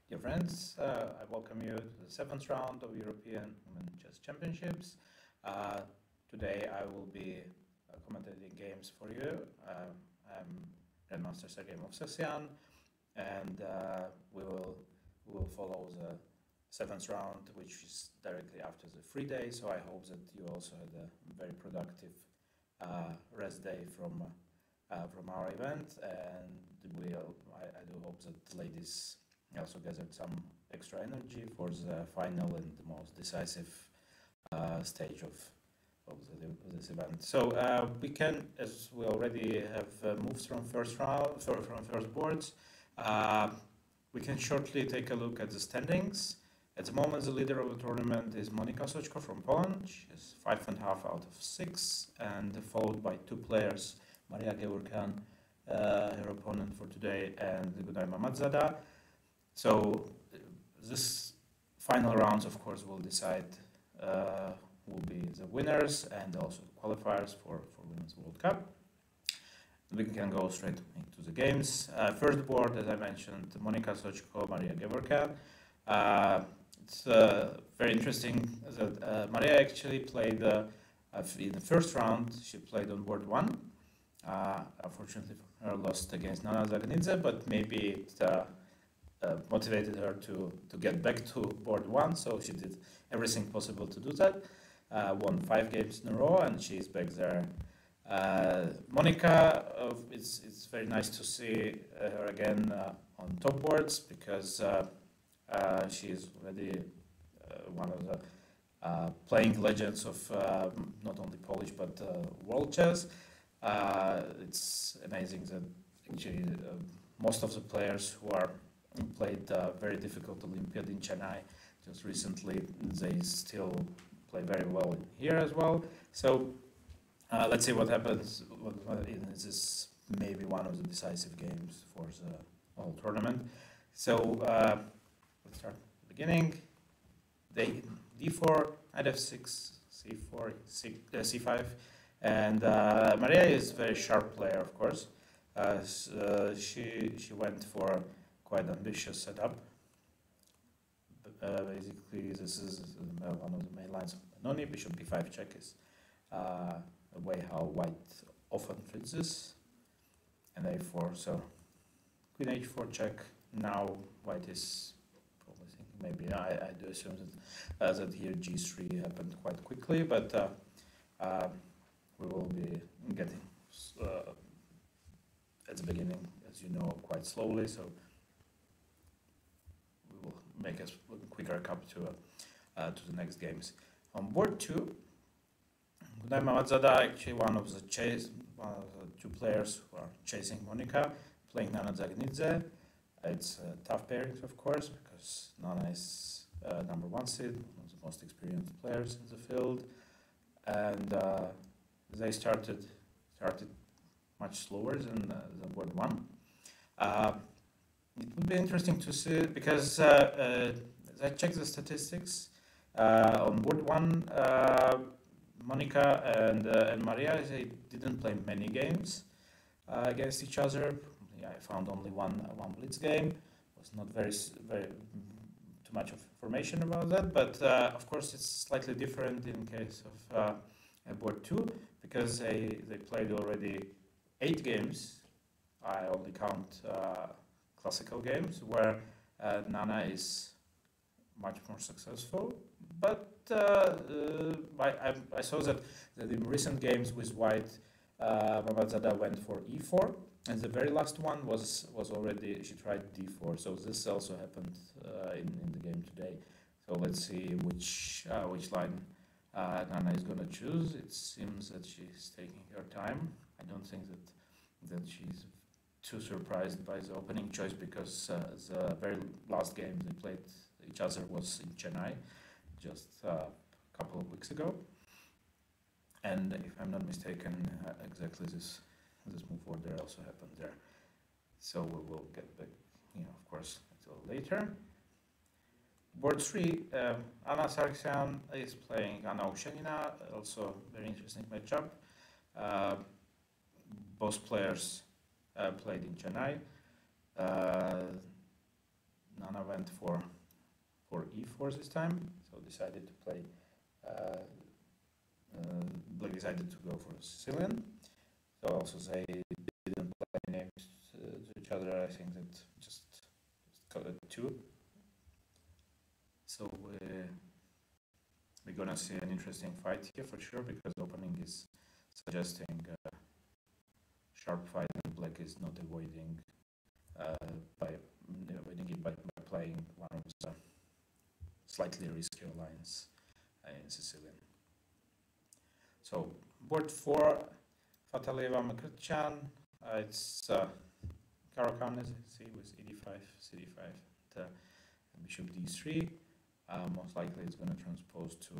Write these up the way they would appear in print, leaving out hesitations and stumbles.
Dear friends, I welcome you to the seventh round of European Women Chess Championships. Today I will be commentating games for you. I'm Grandmaster Sergei Movsesian, and we will follow the seventh round, which is directly after the free day. So I hope that you also had a very productive rest day from our event, and I do hope that the ladies also gathered some extra energy for the final and the most decisive stage of this event. So we can, as we already have moved from first boards, we can shortly take a look at the standings. At the moment, the leader of the tournament is Monika Soczko from Poland. She has 5.5 out of 6, and followed by two players, Maria Gewerkan, her opponent for today, and Gunay Mamadzada. So this final rounds, of course, will decide who will be the winners and also the qualifiers for Women's World Cup. We can go straight into the games. First board, as I mentioned, Monika Soczko, Maria Gewerkan. It's very interesting that Maria actually played in the first round. She played on board 1. Unfortunately for her, lost against Nana Zagnidze, but maybe it motivated her to get back to board 1, so she did everything possible to do that. Won 5 games in a row, and she's back there. Monika, it's very nice to see her again on top boards, because she is already one of the playing legends of not only Polish but world chess. It's amazing that actually most of the players who are played very difficult Olympiad in Chennai just recently, they still play very well here as well. So let's see what happens. This is maybe one of the decisive games for the whole tournament. So let's start at the beginning. D4, knight f6, c4, c5, and Maria is a very sharp player, of course. She went for quite ambitious setup. Basically, this is one of the main lines of Benoni. Bishop b5 check is a way how white often treats this, and a4. So queen h4 check. Now white is probably thinking maybe I do assume that here g3 happened quite quickly, but we will be getting at the beginning, as you know, quite slowly. So will make us quicker recap to the next games. On board 2, Gunay Mamadzada, actually one of the two players who are chasing Monika, playing Nana Zagnidze. It's tough pairings, of course, because Nana is number 1 seed, one of the most experienced players in the field, and they started much slower than board 1. It would be interesting to see, because as I checked the statistics, on board 1, Monika and Maria, they didn't play many games against each other. Yeah, I found only one blitz game. It was not very too much of information about that, but of course it's slightly different in case of board 2, because they played already 8 games. I only count classical games, where Nana is much more successful, but I saw that in recent games with white, Mamadzada went for e4, and the very last one was already, she tried d4, so this also happened in the game today. So let's see which line Nana is going to choose. It seems that she's taking her time. I don't think that she's too surprised by the opening choice, because the very last game they played each other was in Chennai just a couple of weeks ago, and if I'm not mistaken, exactly this move order also happened there. So we will get back, of course, until later. Board 3, Anna Sargsyan is playing Anna Ushenina, also very interesting matchup. Both players played in Chennai. Nana went for e4 this time, so decided to play. Black decided to go for Sicilian. So also they didn't play names to each other. I think that just got a 2. So we're gonna see an interesting fight here for sure, because opening is suggesting sharp fight, and Black is not avoiding it by playing one of the slightly riskier lines in Sicilian. So board 4, Fataleva Makrtchan. It's Caro-Kann, as you see, with e5, cd5, bishop d3. Most likely it's going to transpose to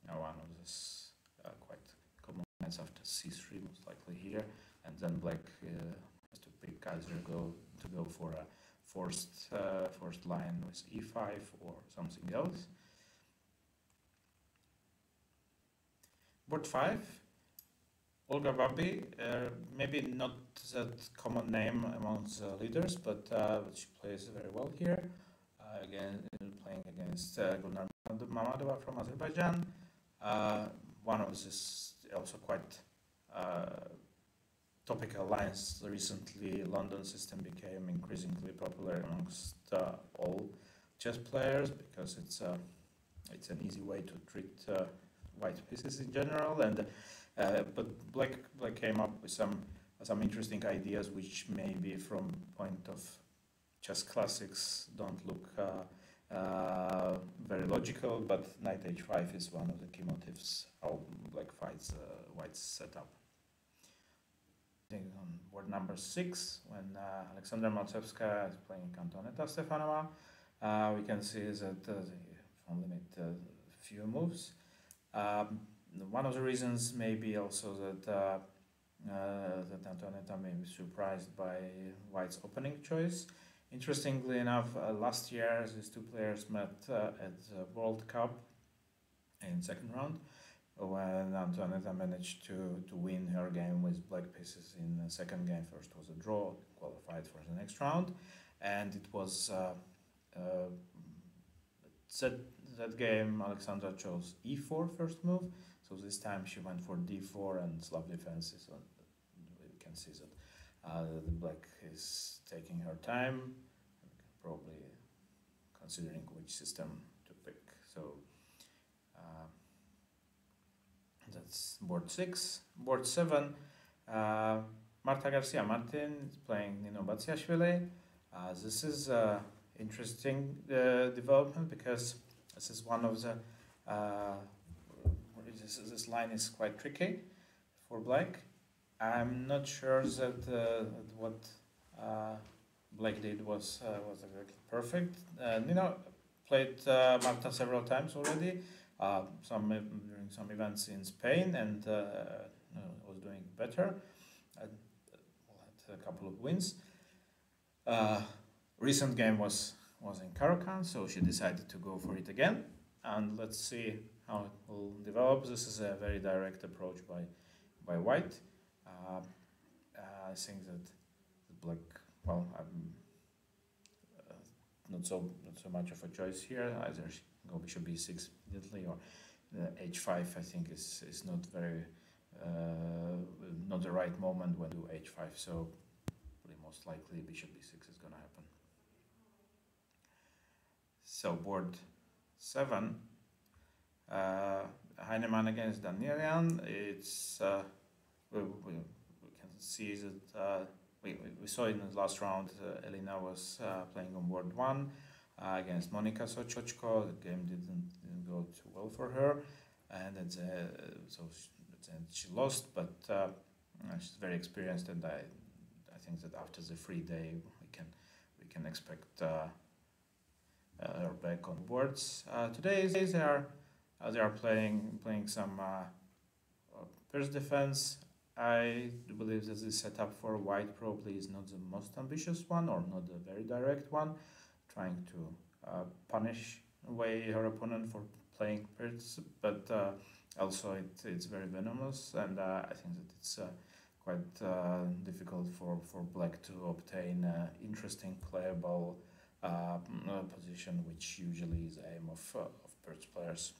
one of these quite common lines after c3, most likely here, and then Black has to pick either to go for a forced line with e5 or something else. Board 5, Olga Babi, maybe not that common name amongst leaders, but she plays very well here. Again, playing against Gulnar Mamadova from Azerbaijan. One of these also quite topical lines recently. London system became increasingly popular amongst all chess players, because it's an easy way to treat white pieces in general, and but Black came up with some interesting ideas, which maybe from point of chess classics don't look very logical, but knight h5 is one of the key motifs how Black fights white's setup. On board number 6, when Alexandra Maltsevskaya is playing Antoneta Stefanova, we can see that they only made a few moves. One of the reasons may be also that Antoneta may be surprised by white's opening choice. Interestingly enough, last year these two players met at the World Cup in second round, when Antoneta managed to win her game with black pieces in the second game. First was a draw, qualified for the next round, and it was that game Alexandra chose e4 first move, so this time she went for d4 and Slav defenses. So we can see that the black is taking her time, probably considering which system to pick. So that's board 6. Board 7, Marta Garcia Martin is playing Nino Batsiashvili. This is interesting development, because this is one of the this line is quite tricky for black. I'm not sure that what black did was exactly perfect. Nino played Marta several times already, during some events in Spain, and was doing better. Had a couple of wins. Recent game was in Caro-Kann, so she decided to go for it again, and let's see how it will develop. This is a very direct approach by white. I think that black, well, not so much of a choice here. Either go bishop b6 immediately, or h5. I think is not very not the right moment when do h5. So most likely bishop b6 is going to happen. So board 7, Heinemann against Danielian. It's we can see that we saw in the last round Elina was playing on board 1 against Monika Sochocko. The game didn't go too well for her, and so she lost. But she's very experienced, and I think that after the free day we can expect her back on boards. Today they are playing some first defense. I believe that this setup for white probably is not the most ambitious one, or not the very direct one, trying to punish away her opponent for playing first, but also it's very venomous, and I think that it's quite difficult for black to obtain interesting playable position, which usually is the aim of birch players.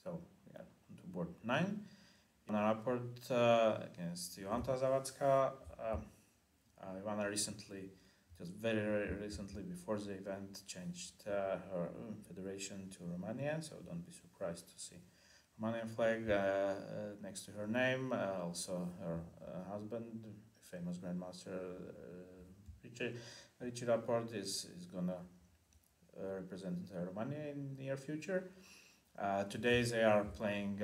So yeah, to board 9. Ivana Rapport against Joanta Zawadzka. Ivana recently, just very recently before the event, changed her federation to Romania, so don't be surprised to see Romanian flag next to her name. Also her husband, famous grandmaster Richie Rapport, is gonna represent Romania in the near future. Today they are playing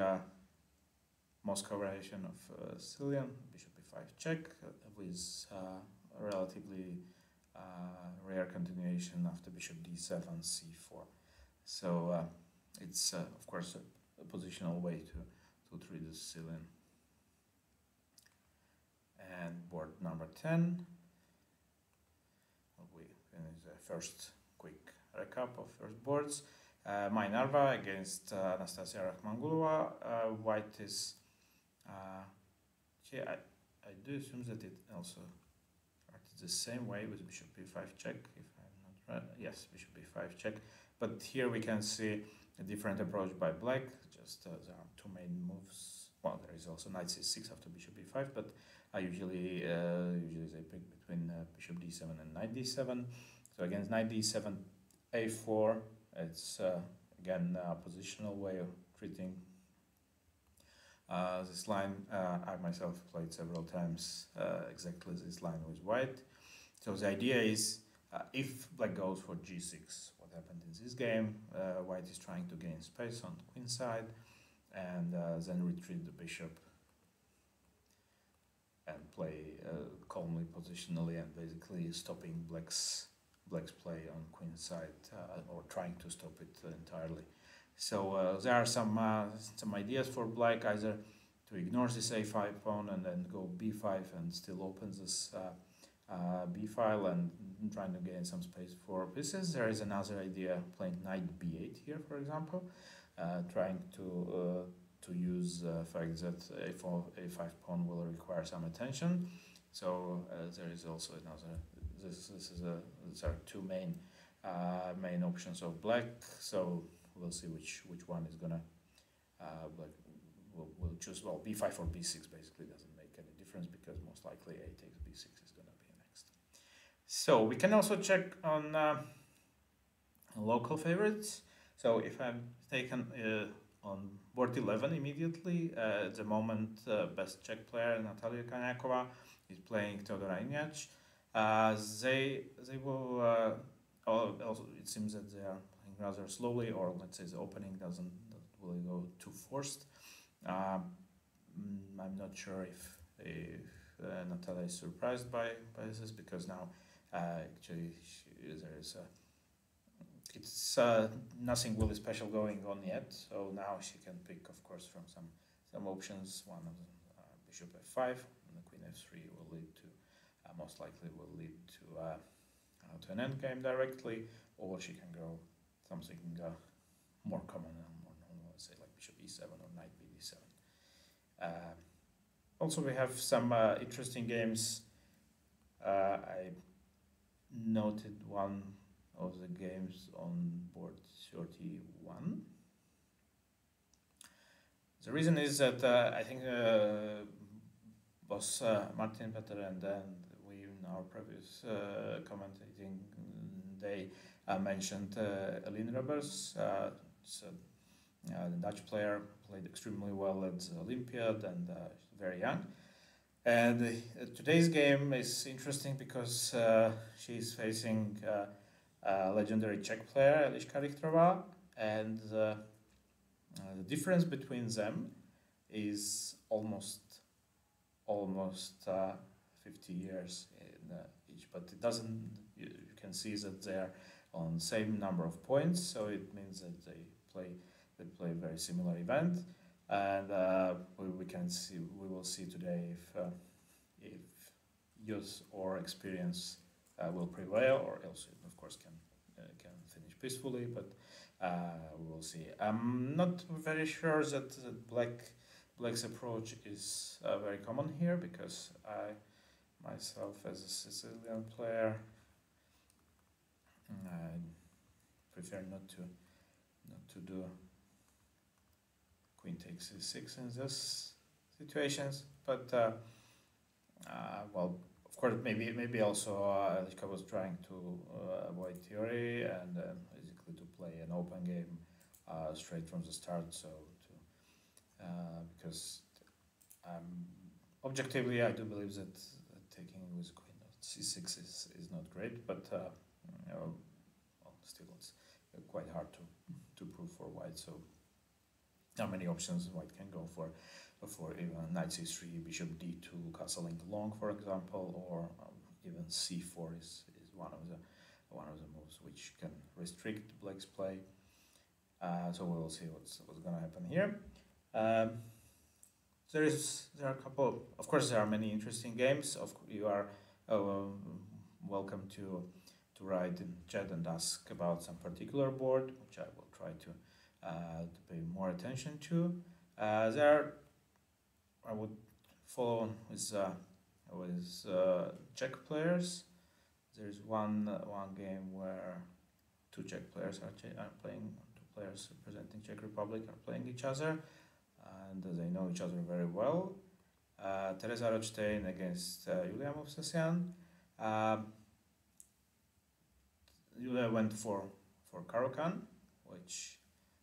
Moscow variation of Sicilian, bishop e5 check, with a relatively rare continuation after bishop d7, c4. So it's of course a positional way to treat the Sicilian. And board number 10. We finish the first quick recap of first boards. Mai Narva against Anastasia Rakhmangulova. White is I do assume that it also started the same way with bishop b5 check, if I'm not right. Yes, bishop b5 check. But here we can see a different approach by black. Just there are two main moves. Well, there is also knight c6 after bishop b5, but usually they pick between bishop d7 and knight d7. So against knight d7, a4. It's again a positional way of treating this line. I myself played several times exactly this line with white. So the idea is if black goes for g6, what happened in this game, white is trying to gain space on queen side and then retreat the bishop and play calmly positionally and basically stopping black's play on queen side or trying to stop it entirely. So there are some ideas for black, either to ignore this a5 pawn and then go b5 and still open this b file and trying to gain some space for pieces. There is another idea playing knight b8 here, for example, trying to use the fact that a5 pawn will require some attention. So there is also another. These are two main options of black. So we'll see which one is gonna black will choose. Well, b5 or b6 basically doesn't make any difference because most likely a takes b6 is gonna be next. So we can also check on local favorites. So if I'm taken on board 11 immediately, at the moment best Czech player Natalia Kanyakova is playing Teodora Ignác. They will also it seems that they are playing rather slowly, or let's say the opening doesn't really go too forced. I'm not sure if Natalia is surprised by this, because now actually there is it's nothing really special going on yet. So now she can pick, of course, from some options. One of them, bishop f5 and the queen f3 will lead to most likely will lead to an endgame directly, or she can go something more common and more normal, say like bishop e7 or knight bd7. Also, we have some interesting games. I noted one of the games on board 31. The reason is that I think both Martin Petter and we in our previous commentating day mentioned Eline Robbers. The Dutch player, played extremely well at the Olympiad and very young. And today's game is interesting because she's facing legendary Czech player Eliška Richterová, and the difference between them is almost 50 years in each, but it doesn't. You can see that they are on same number of points, so it means that they play very similar event, and we will see today if youth or experience will prevail, or else it of course can finish peacefully, but we will see. I'm not very sure that black's approach is very common here, because myself as a Sicilian player. I prefer not to do queen takes c6 in this situations, but well, of course, maybe also Eliška was trying to avoid theory and basically to play an open game straight from the start. So because objectively, I do believe that taking with queen c6 is not great, but well, still it's quite hard to prove for white. So how many options white can go for even knight c3, bishop d2, castling long, for example, or even c4 is one of the moves which can restrict black's play. So we'll see what's going to happen here. There are a couple. Of course, there are many interesting games. You are welcome to write in chat and ask about some particular board, which I will try to pay more attention to. I would follow with Czech players. There's one game where two Czech players are playing. Two players representing Czech Republic are playing each other, and they know each other very well. Teresa Rothstein against Julia Movsesian. Julia went for Caro-Kann, which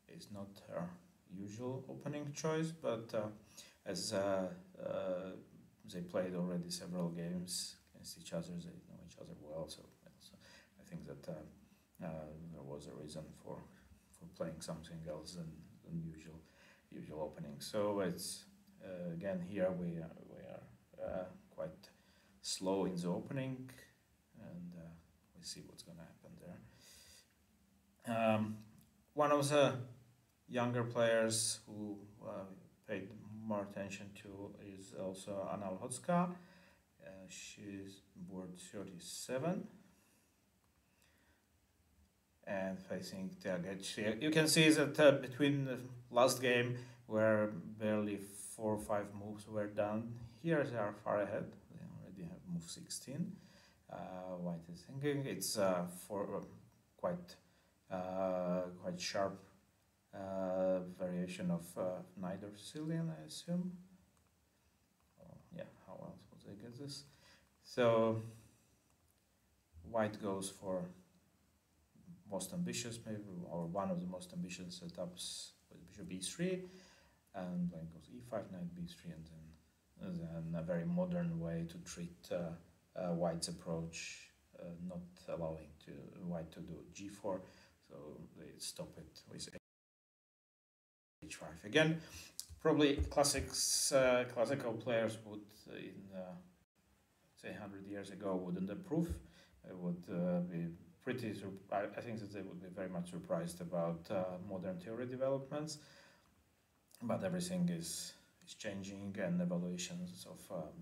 is not her usual opening choice, but as they played already several games against each other, they know each other well. So I think that there was a reason for playing something else than usual opening. So it's again here we are quite slow in the opening, and we see what's going to happen there. One of the younger players who paid more attention to is also Anna Lhotska. She's board 37 and facing Tiaget. You can see that between the last game where barely 4 or 5 moves were done, here they are far ahead. They already have move 16. White is thinking it's for quite sharp variation of neither Sicilian, I assume. Yeah, how else would they get this? So white goes for most ambitious, maybe, or one of the most ambitious setups with bishop e3, and black goes e5, knight b3, and then a very modern way to treat white's approach, not allowing white to do g4, so they stop it with h5. Again, probably classical players would, say 100 years ago, wouldn't approve. It would be pretty. I think that they would be very much surprised about modern theory developments. But everything is changing, and evaluations of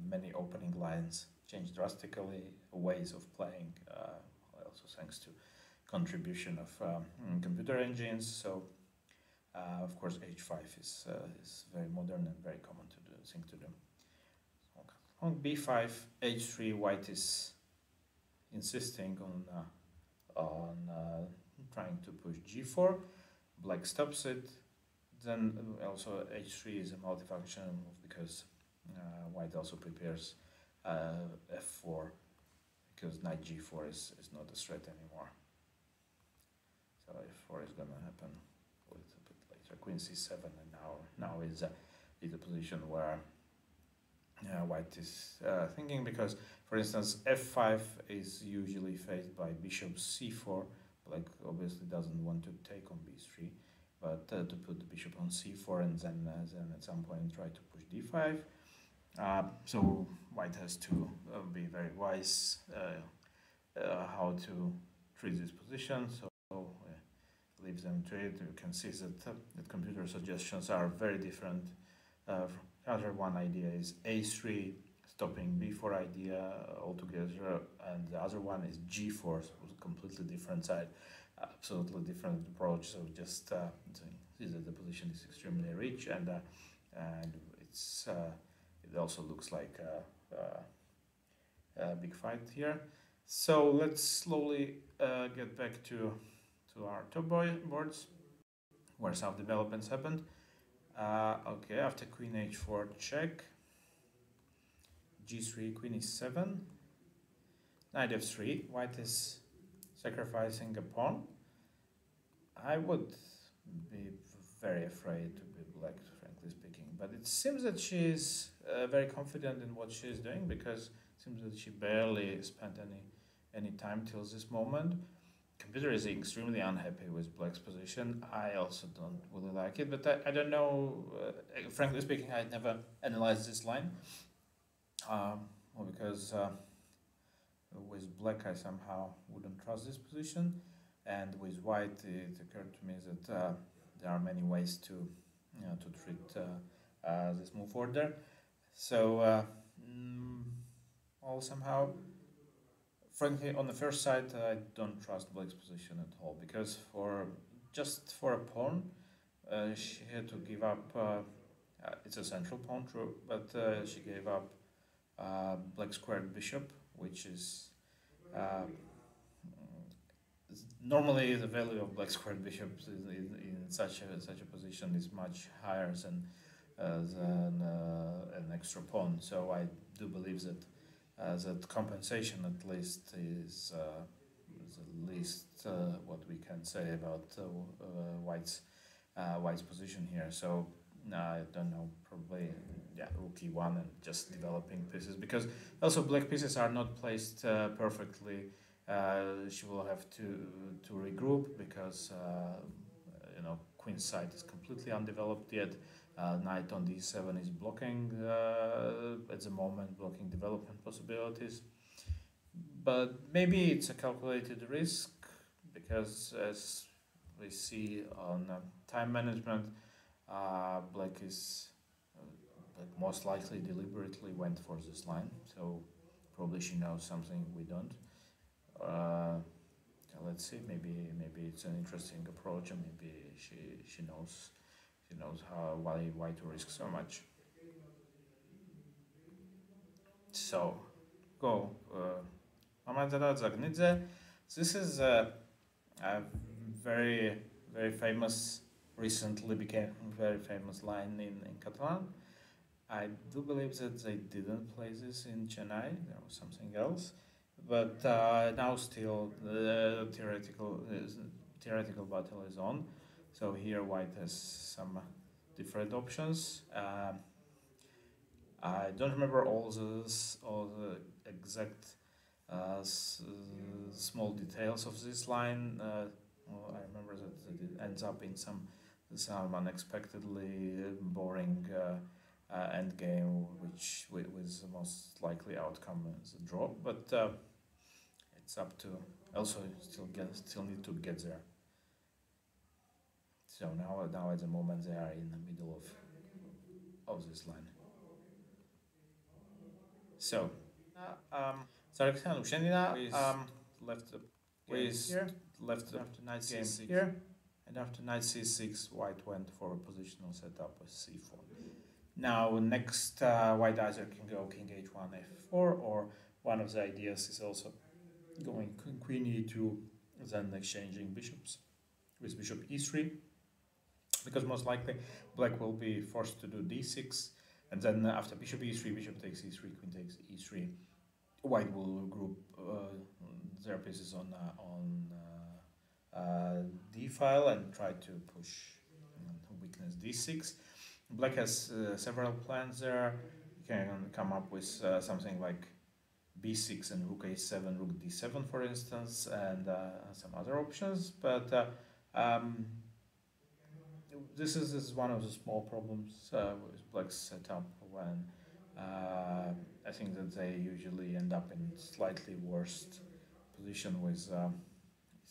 many opening lines change drastically. Ways of playing, also thanks to contribution of computer engines. So. Of course, h5 is very modern and very common thing to do. On b5, h3, white is insisting on trying to push g4. Black stops it. Then also h3 is a multifunction move because white also prepares f4 because knight g4 is not a threat anymore. So f4 is going to happen with a bit later. Queen c7, and now is the position where white is thinking, because, for instance, f5 is usually faced by bishop c4. Black obviously doesn't want to take on b3, but to put the bishop on c4 and then at some point try to push d5. So white has to be very wise how to treat this position. So leave them to it. You can see that computer suggestions are very different. Other one idea is a3 stopping b4 idea altogether, and the other one is g4, so a completely different side, absolutely different approach. So just see that the position is extremely rich, and it's it also looks like big fight here. So let's slowly get back to our top boards where some developments happened. Okay, after queen h4 check, g3, queen e7, knight f3, white is sacrificing a pawn. I would be very afraid to be black, frankly speaking, but it seems that she's very confident in what she's doing, because it seems that she barely spent any time till this moment. Computer is extremely unhappy with black's position. I also don't really like it, but I don't know, frankly speaking, I never analyzed this line, well, because with black I somehow wouldn't trust this position, and with white it occurred to me that there are many ways to treat this move order. So well, somehow, frankly, on the first side, I don't trust black's position at all, because just for a pawn, she had to give up. It's a central pawn, true, but she gave up black squared bishop, which is normally the value of black squared bishops in such a position is much higher than an extra pawn. So I do believe that that compensation at least is the least what we can say about white's position here. So I don't know, probably rook e1 and just developing pieces, because also black pieces are not placed perfectly. She will have to regroup, because queen side is completely undeveloped yet. Knight on d7 is blocking at the moment, blocking development possibilities. But maybe it's a calculated risk, because as we see on time management, black most likely deliberately went for this line. So probably she knows something we don't. Let's see. Maybe it's an interesting approach, and maybe she knows why to risk so much. So go Mamadara Zagnidze. This is a very famous, recently became very famous line in Catalan. I do believe that they didn't play this in Chennai. There was something else. But now still the theoretical battle is on. So here white has some different options. I don't remember all the exact small details of this line. Well, I remember that it ends up in some unexpectedly boring end game, which was the most likely outcome as a draw. But it's up to also still need to get there. So now at the moment they are in the middle of this line. So Sergei left the game after knight c6 here, and after knight c6 white went for a positional setup with c4. Now next white either can go king h1 f4, or one of the ideas is also going queen e2, then exchanging bishops with bishop e3, because most likely black will be forced to do d6, and then after bishop e3, bishop takes e3, queen takes e3, white will group their pieces on d file and try to push weakness d6. Black has several plans there. You can come up with something like b6 and rook a7, rook d7, for instance, and some other options. But this is one of the small problems with black's setup, when I think that they usually end up in slightly worse position with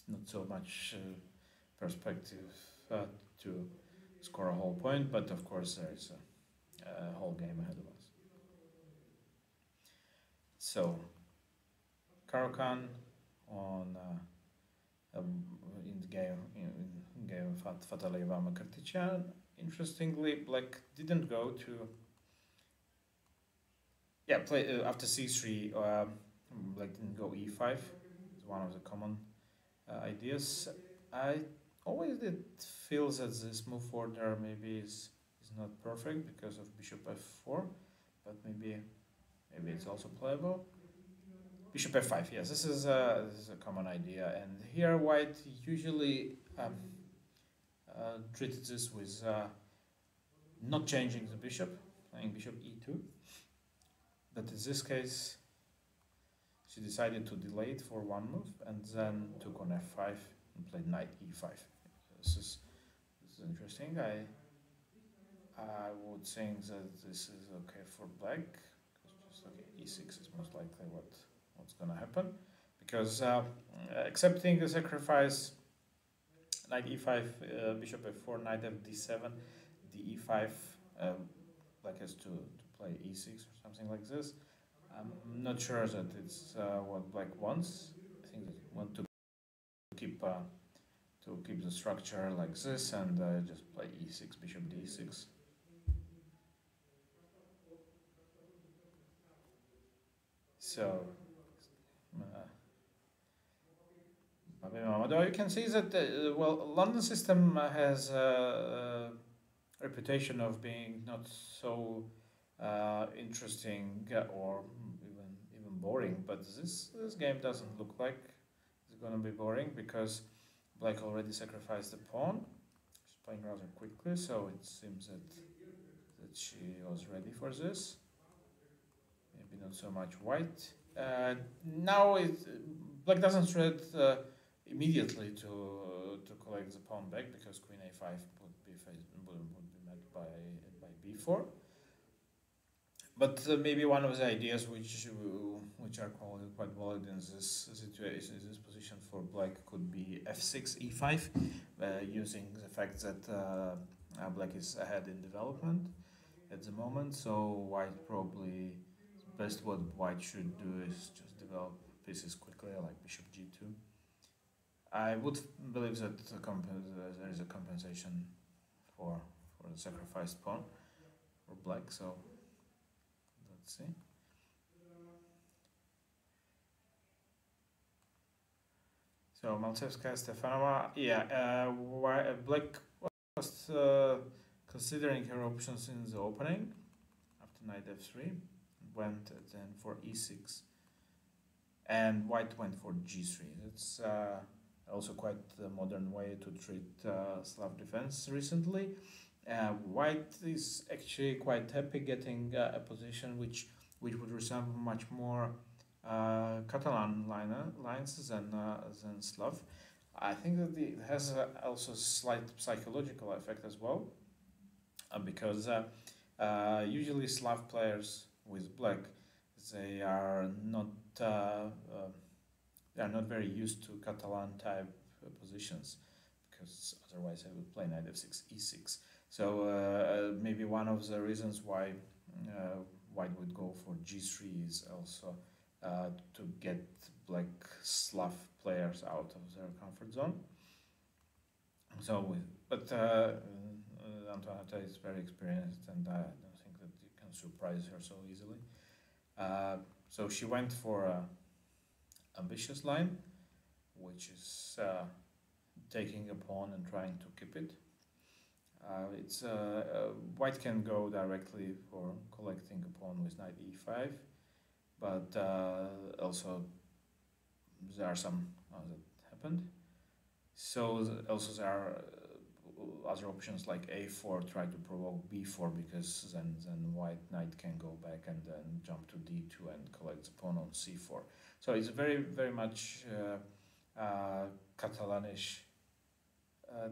not so much perspective to score a whole point, but of course there is a whole game ahead of us. So Caro-Kann on in the game Fataleva Makarticha. Interestingly, black didn't go to play after c3. black didn't go e5. It's one of the common ideas. I always did feel that this move order maybe is not perfect because of bishop f4, but maybe it's also playable. Bishop f5, yes, this is a common idea, and here white usually treated this with not changing the bishop, playing bishop e2, but in this case she decided to delay it for one move and then took on f5 and played knight e5. This is interesting. I would think that this is okay for black, because just okay, e6 is most likely what's gonna happen, because accepting the sacrifice, knight e5, bishop f4, knight fd7, the e5, black has to play e6 or something like this. I'm not sure that it's what black wants. I think they want to keep the structure like this and just play e6, bishop d6. So, although you can see that London system has a reputation of being not so interesting or even boring, but this game doesn't look like it's gonna be boring, because black already sacrificed the pawn. She's playing rather quickly, so it seems that she was ready for this. Maybe not so much white. Now black doesn't threat immediately to collect the pawn back, because queen a5 would be met by b4. But maybe one of the ideas which are quite valid in this situation, in this position for black, could be f6 e5, using the fact that black is ahead in development at the moment. So white probably, best what white should do is just develop pieces quickly, like bishop g2. I would believe that there is a compensation for the sacrificed pawn for black. So let's see. So Maltsevskaya Stefanova, yeah, black was considering her options in the opening after knight f3, went then for e6, and white went for g3. It's also quite a modern way to treat Slav defense recently. White is actually quite happy getting a position which would resemble much more Catalan lines than Slav. I think that it has also a slight psychological effect as well, because usually Slav players with black, they are not very used to Catalan type positions, because otherwise I would play knight f6 e6. So maybe one of the reasons why white would go for g3 is also to get black Slav players out of their comfort zone. So, but Antoaneta is very experienced, and I don't think that you can surprise her so easily. So she went for an ambitious line, which is taking a pawn and trying to keep it. White can go directly for collecting a pawn with knight e5, but also there are some that happened. So also there are other options like a4, try to provoke b4, because then white knight can go back and then jump to d2 and collect the pawn on c4. So it's very, very much Catalanish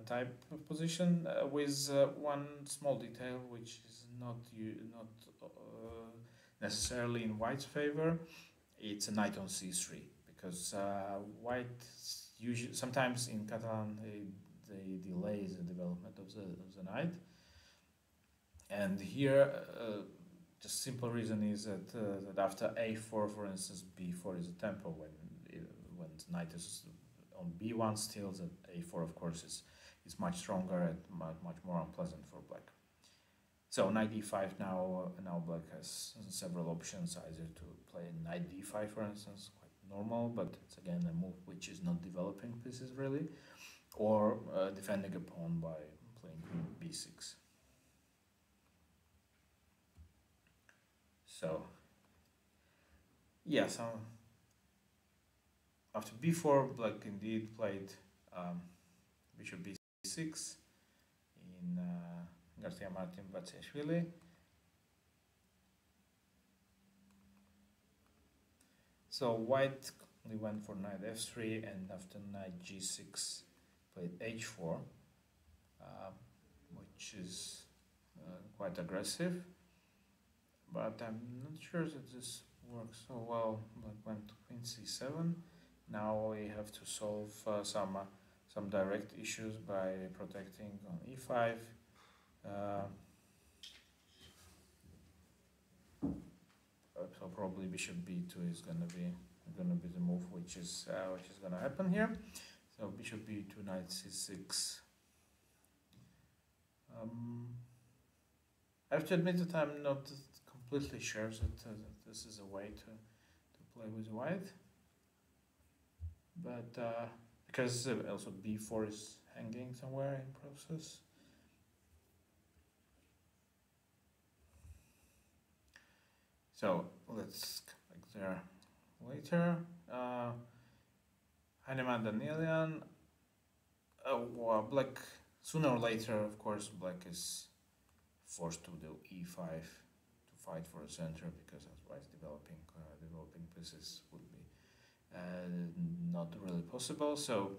type of position, with one small detail which is not necessarily in white's favor. It's a knight on c3, because white usually, sometimes in Catalan, they delay the development of the knight, and here the simple reason is that after a4, for instance, b4 is a tempo. When the knight is on b1 still, the a4 of course is much stronger and much more unpleasant for black. So knight d5 now black has several options, either to play knight d5 for instance, quite normal, but it's again a move which is not developing pieces really, or defending a pawn by playing queen b6. So yeah, so after b4, black indeed played bishop b6 in Garcia Martin Batsiashvili. So white went for knight f3, and after knight g6 played h4, which is quite aggressive, but I'm not sure that this works so well. Black went to queen c7. Now we have to solve some direct issues by protecting on e5. So probably bishop b2 is gonna be the move which is gonna happen here. So bishop b2, knight c6. I have to admit that I'm not completely sure that this is a way to play with white, but because also b4 is hanging somewhere in process. So let's come back there later. Heinemann Danielian. Well, black sooner or later, of course, black is forced to do e5 to fight for a center, because otherwise developing pieces would be not really possible. So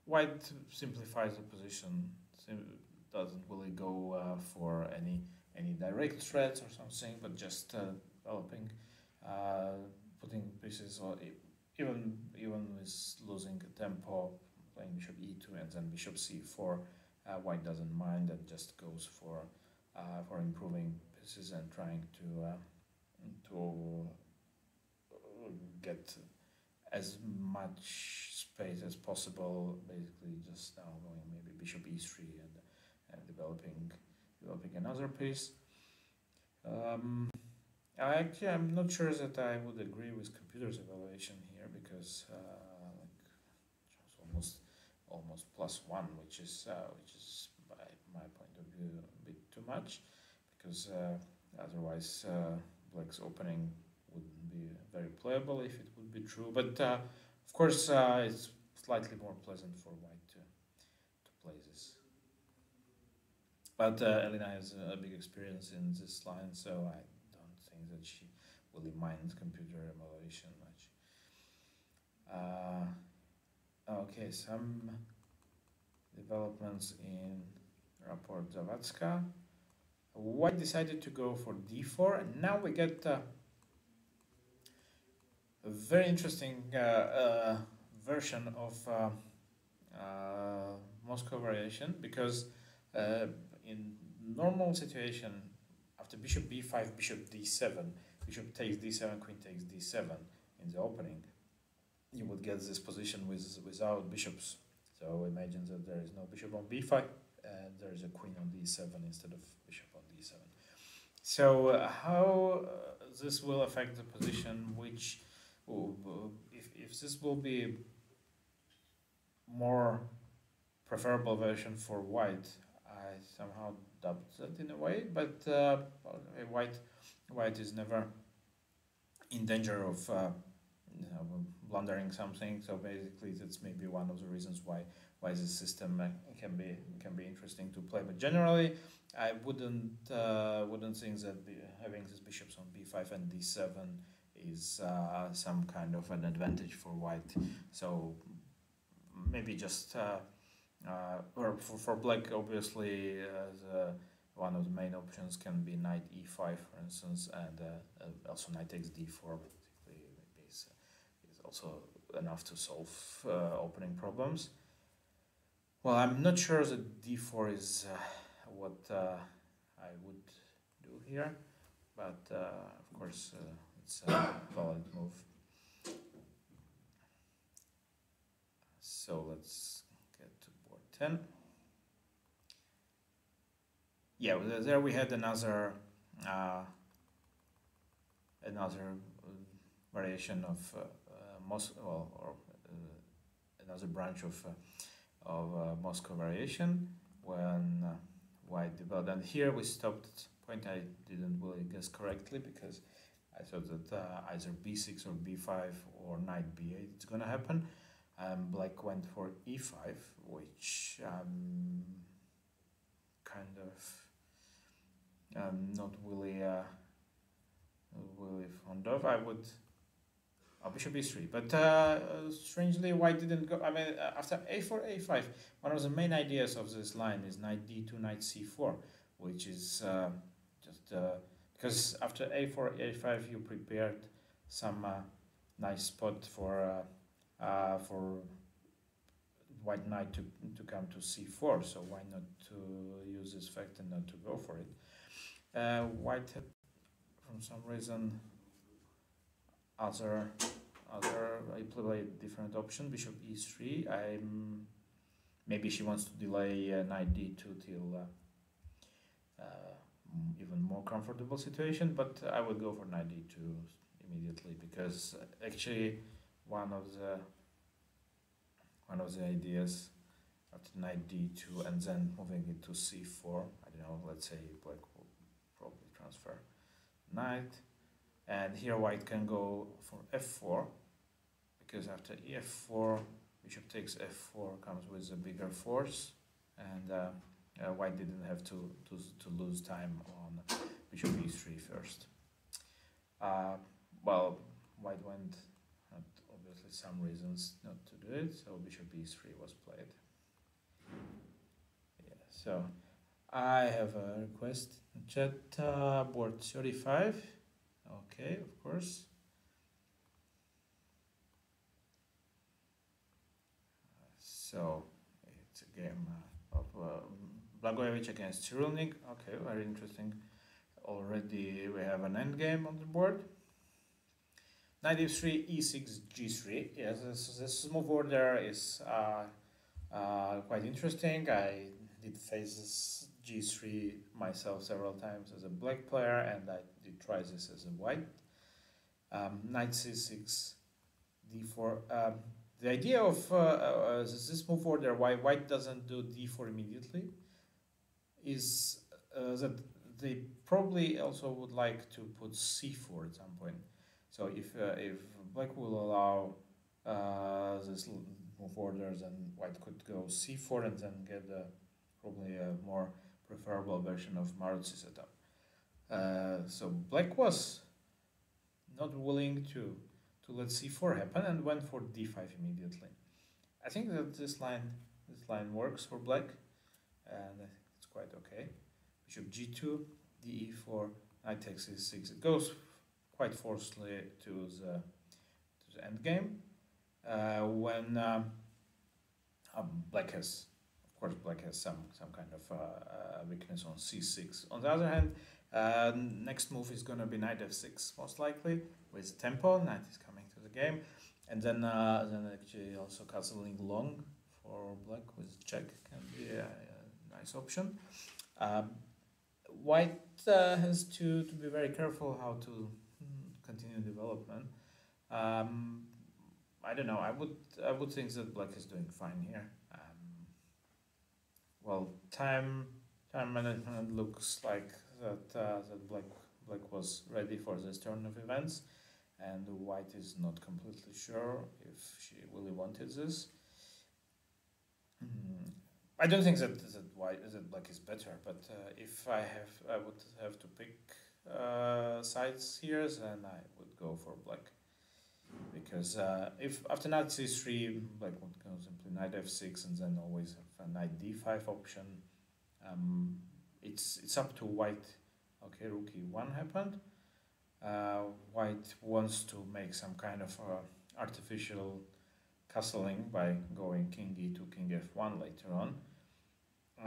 white simplifies the position, doesn't really go for any direct threats or something, but just developing, putting pieces, or even with losing a tempo, playing bishop e2 and then bishop c4. White doesn't mind and just goes for improving pieces and trying to get as much space as possible. Basically, just now going maybe bishop e3 and developing another piece. Actually, I'm not sure that I would agree with computer's evaluation here, because almost +1, which is by my point of view a bit too much, because otherwise black's opening wouldn't be very playable if it would be true. But of course, it's slightly more pleasant for white to play this. But Elena has a big experience in this line, so I don't think that she will mind computer evaluation much. Okay, some developments in Rapport Zawadzka. White decided to go for d4, and now we get a very interesting version of Moscow variation, because in normal situation, after bishop b5, bishop d7, bishop takes d7, queen takes d7 in the opening, you would get this position without bishops. So imagine that there is no bishop on b5 and there is a queen on d7 instead of bishop on d7. So how this will affect the position, which if this will be more preferable version for white, I somehow doubt that in a way, but white is never in danger of blundering something. So basically, that's maybe one of the reasons why this system can be interesting to play. But generally, I wouldn't think that having these bishops on b5 and d7 is some kind of an advantage for white. So maybe just or for black, obviously, one of the main options can be knight e5, for instance, and also knight takes d4. Basically, maybe is also enough to solve opening problems. Well, I'm not sure that d4 is what I would do here, but of course it's a valid move. So let's get to board 10. yeah, there we had another another variation of another branch of Moscow variation when white developed. And here we stopped at a point I didn't really guess correctly because I thought that either b6 or b5 or knight b8 it's gonna happen. Black went for e5, which kind of not really really fond of. I would bishop e3, but strangely white didn't go. I mean, after a4 a5, one of the main ideas of this line is knight d2 knight c4, which is just because after a4 a5 you prepared some nice spot for white knight to come to c4, so why not to use this fact and not to go for it. White had, from some reason, other I play a different option, bishop e3. Maybe she wants to delay knight d2 till even more comfortable situation, but I would go for knight d2 immediately because actually one of the ideas after knight d2 and then moving it to c4, I don't know, let's say black will probably transfer knight, and here white can go for f4 because after ef4 bishop takes f4 comes with a bigger force, and white didn't have to lose time on bishop e3 first. Well, white went, obviously some reasons not to do it, so bishop e3 was played. Yeah, so I have a request in chat, board 35. Okay, of course. So it's a game of Blagojevich against Cyrilnik. Okay, very interesting. Already we have an endgame on the board. Knight e3, e6, g3. Yes, this move order is quite interesting. I did face this g3 myself several times as a black player, and I did try this as a white. Knight c6, d4. The idea of this move order, why white doesn't do d4 immediately, is that they probably also would like to put c4 at some point. So if black will allow this move order, then white could go c4 and then get probably a more preferable version of Marozzi setup. So black was not willing to let c4 happen and went for d5 immediately. I think that this line works for black, and I think it's quite okay. Bishop g2, de4, knight takes e6. It goes quite forcefully to the end game. When black has, of course, black has some kind of weakness on c6. On the other hand, next move is going to be knight f6 most likely with tempo. Knight is coming to the game, and then actually also castling long for black with check can be a nice option. White has to be very careful how to continue development. I don't know. I would think that black is doing fine here. Well, time management looks like that black was ready for this turn of events, and white is not completely sure if she really wanted this. I don't think that black is better, but if I would have to pick sides here, then I would go for black, because if after knight c3 black would go simply knight f6 and then always have a knight d5 option. It's up to white. Okay, rook e1 happened. White wants to make some kind of artificial castling by going king e2, king f1 later on.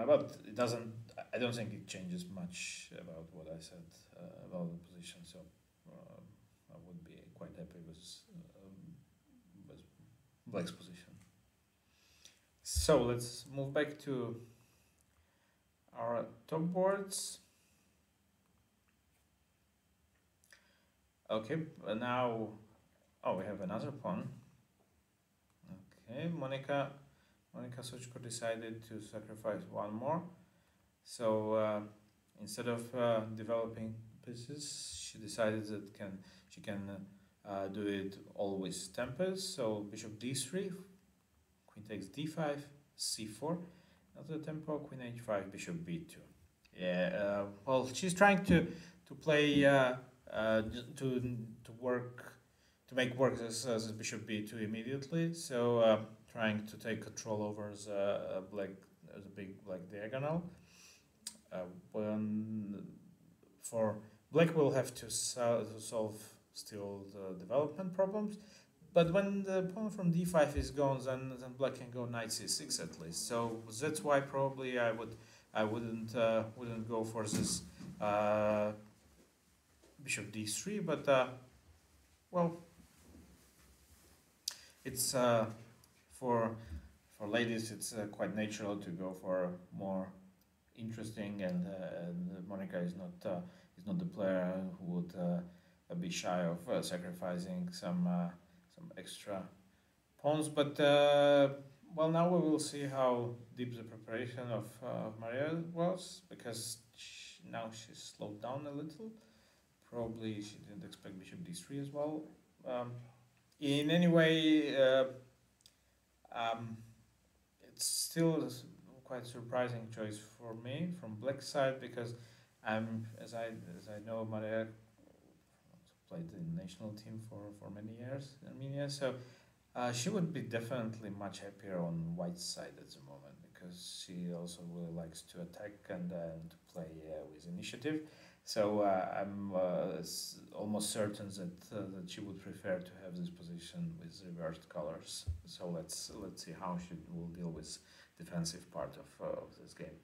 But it doesn't. I don't think it changes much about what I said about the position. So I would be quite happy with black's position. So let's move back to our top boards. Okay, now, oh, we have another pawn. Okay, Monika Suchko decided to sacrifice one more. So instead of developing pieces, she decided that she can do it all with tempers. So bishop d3, queen takes d5, c4, another tempo, queen h5, bishop b2. Yeah, well, she's trying to play to work to make work this bishop b2 immediately. So trying to take control over the big black diagonal. When for black will have to solve still the development problems, but when the pawn from d5 is gone, then black can go knight c6 at least. So that's why probably I wouldn't go for this bishop d3, but well, it's for ladies it's quite natural to go for more interesting, and Monika is not the player who would be shy of sacrificing some extra pawns. But well, now we will see how deep the preparation of Maria was, because now she's slowed down a little. Probably she didn't expect bishop d3 as well. In any way, it's still quite surprising choice for me from black side, because as I know, Maria played the national team for many years in Armenia, so she would be definitely much happier on white side at the moment, because she also really likes to attack and to play with initiative. So I'm almost certain that she would prefer to have this position with reversed colors. So let's see how she will deal with defensive part of this game.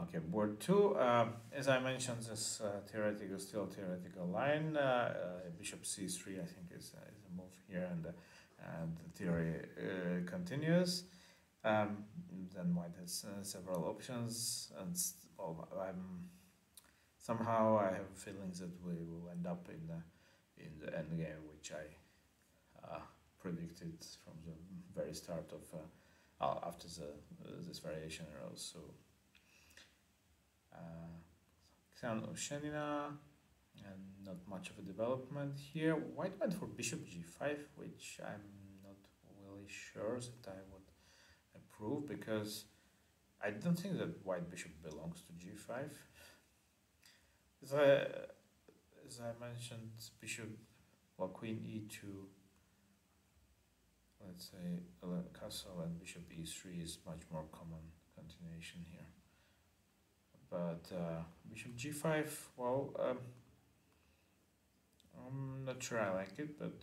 Okay, board 2. As I mentioned, this still theoretical line. Bishop c3, I think, is a move here, and the theory continues. Then white has several options, and somehow I have feelings that we will end up in the end game, which I predicted from the very start of after this variation arose. So Shenina, and not much of a development here. White went for bishop g5, which I'm not really sure that I would approve, because I don't think that white bishop belongs to g5. As I mentioned, bishop, well, queen e2, let's say castle, and bishop e3 is much more common continuation here. But bishop g5, well, I'm not sure I like it, but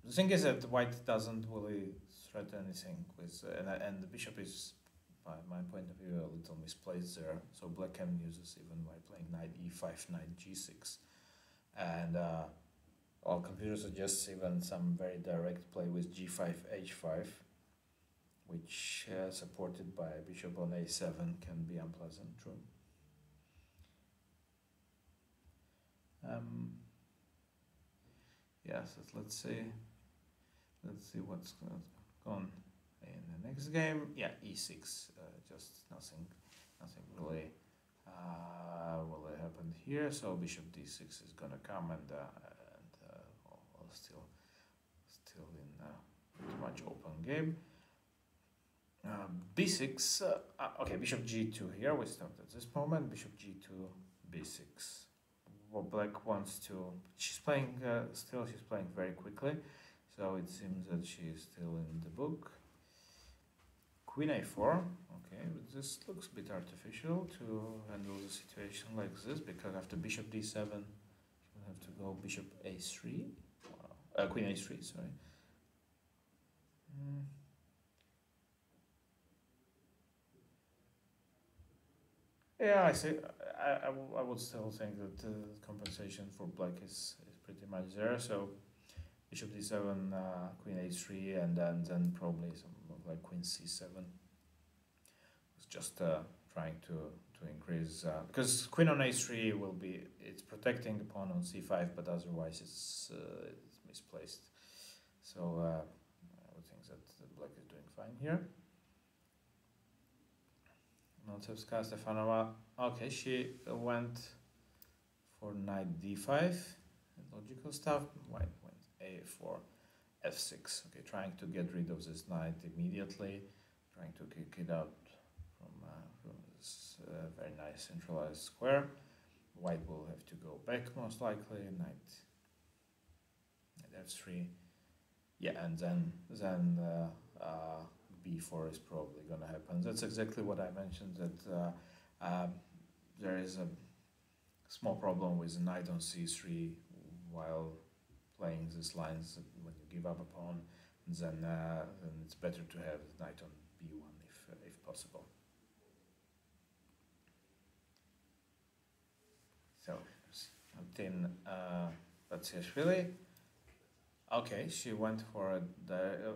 the thing is that white doesn't really threaten anything with, and the bishop is, by my point of view, a little misplaced there. So black can use this even by playing knight e5, knight g6, and all computer suggests even some very direct play with g5, h5, which supported by bishop on a7 can be unpleasant. True. Yes, let's see what's gone in the next game. Yeah, e6. Just nothing really will happen here. So bishop d6 is gonna come, and still in pretty much open game. b6. Okay, bishop g2 here. We start at this moment. Bishop g2, b6. Well, black wants to. She's playing still. She's playing very quickly, so it seems that she is still in the book. Queen a4. Okay, but this looks a bit artificial to handle the situation like this, because after bishop d7, you have to go bishop a3. Queen a3. Sorry. Yeah, I see. I would still think that the compensation for black is pretty much there. So bishop d7, queen h3, and then probably some like queen c7. It's just trying to increase, because queen on h3 will be, it's protecting the pawn on c5, but otherwise it's misplaced. So I would think that black is doing fine here. Movsesian Stefanova. Okay, she went for knight d5, logical stuff. White went a4, f6. Okay, trying to get rid of this knight immediately, trying to kick it out from this very nice centralized square. White will have to go back most likely. Knight f3. Yeah, and then b4 is probably gonna happen. That's exactly what I mentioned, that there is a small problem with knight on c3 while playing these lines. When you give up a pawn, then it's better to have knight on b1 if possible. So Martin Batsiashvili. Okay, she went for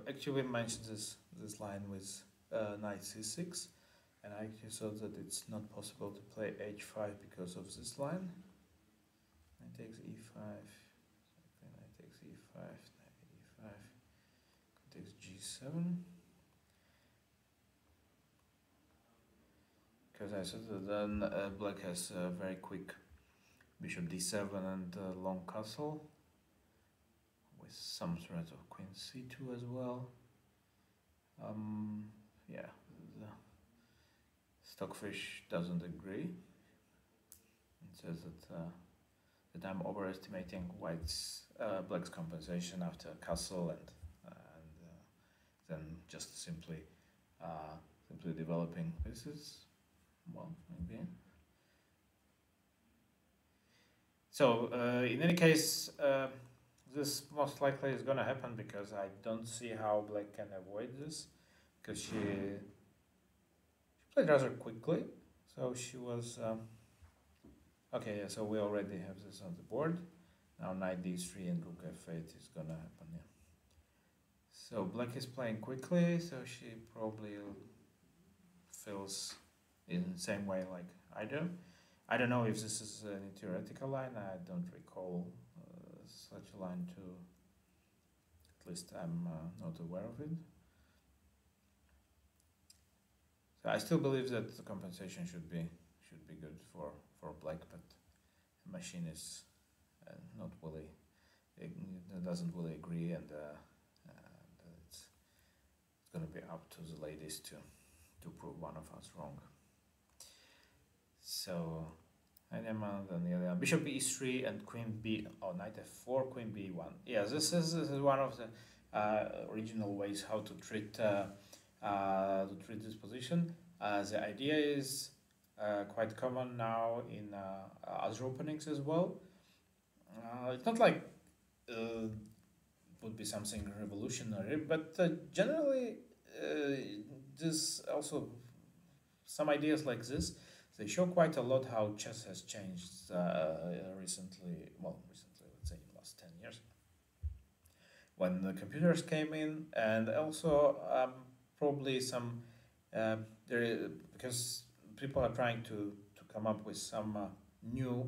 actually mentioned this line with knight c6, and I actually thought that it's not possible to play h5 because of this line. Knight takes e5, knight takes e5, knight e5, takes g7. Because I thought that then black has a very quick bishop d7 and long castle, with some threat of queen c2 as well. Yeah, the Stockfish doesn't agree. It says that I'm overestimating black's compensation after castle and then just simply developing pieces. Well, maybe. So in any case, this most likely is going to happen, because I don't see how black can avoid this, because she played rather quickly. So she was okay. Yeah, so we already have this on the board. Now knight d3 and rook f8 is going to happen. Yeah. So black is playing quickly, so she probably feels in the same way like I do. I don't know if this is a theoretical line. I don't recall such a line to, at least I'm not aware of it. So I still believe that the compensation should be good for black, but the machine is not really, it doesn't really agree, and it's going to be up to the ladies to prove one of us wrong. So bishop e3 and queen b, knight f4, queen b1. Yeah, this is one of the original ways how to treat this position. The idea is quite common now in other openings as well. It's not like it would be something revolutionary, but generally this also, some ideas like this, they show quite a lot how chess has changed recently, let's say in the last 10 years. When the computers came in, and also probably some, because people are trying to come up with some new,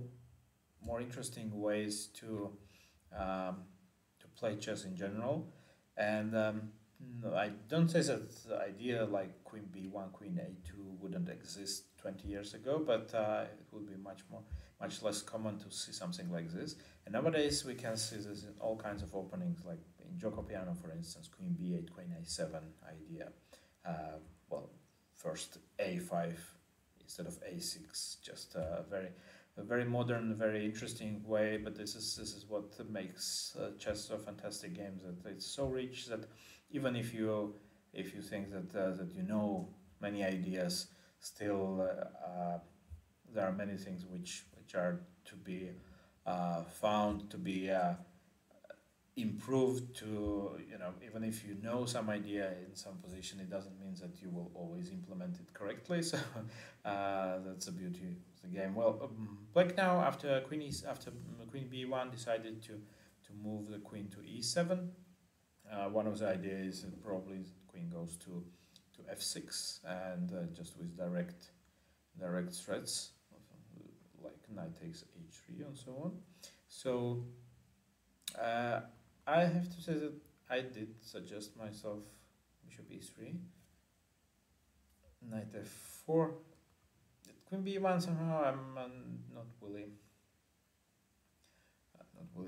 more interesting ways to play chess in general. And no, I don't say that the idea like queen b1, queen a2 wouldn't exist 20 years ago, but it would be much less common to see something like this. And nowadays we can see this in all kinds of openings, like in Giocopiano, for instance, queen b8, queen a7 idea. First a5 instead of a6, just a very modern, very interesting way. But this is what makes chess a fantastic game. That it's so rich that even if you think that you know many ideas, still there are many things which are to be found, to be improved. To even if you know some idea in some position, it doesn't mean that you will always implement it correctly. So that's the beauty of the game. Well, black now after queen b1 decided to to move the queen to e7. One of the ideas is that probably the queen goes to f6 and just with direct threats like knight takes h3 and so on. So I have to say that I did suggest myself bishop e3, knight f4, queen b1. Somehow I'm not really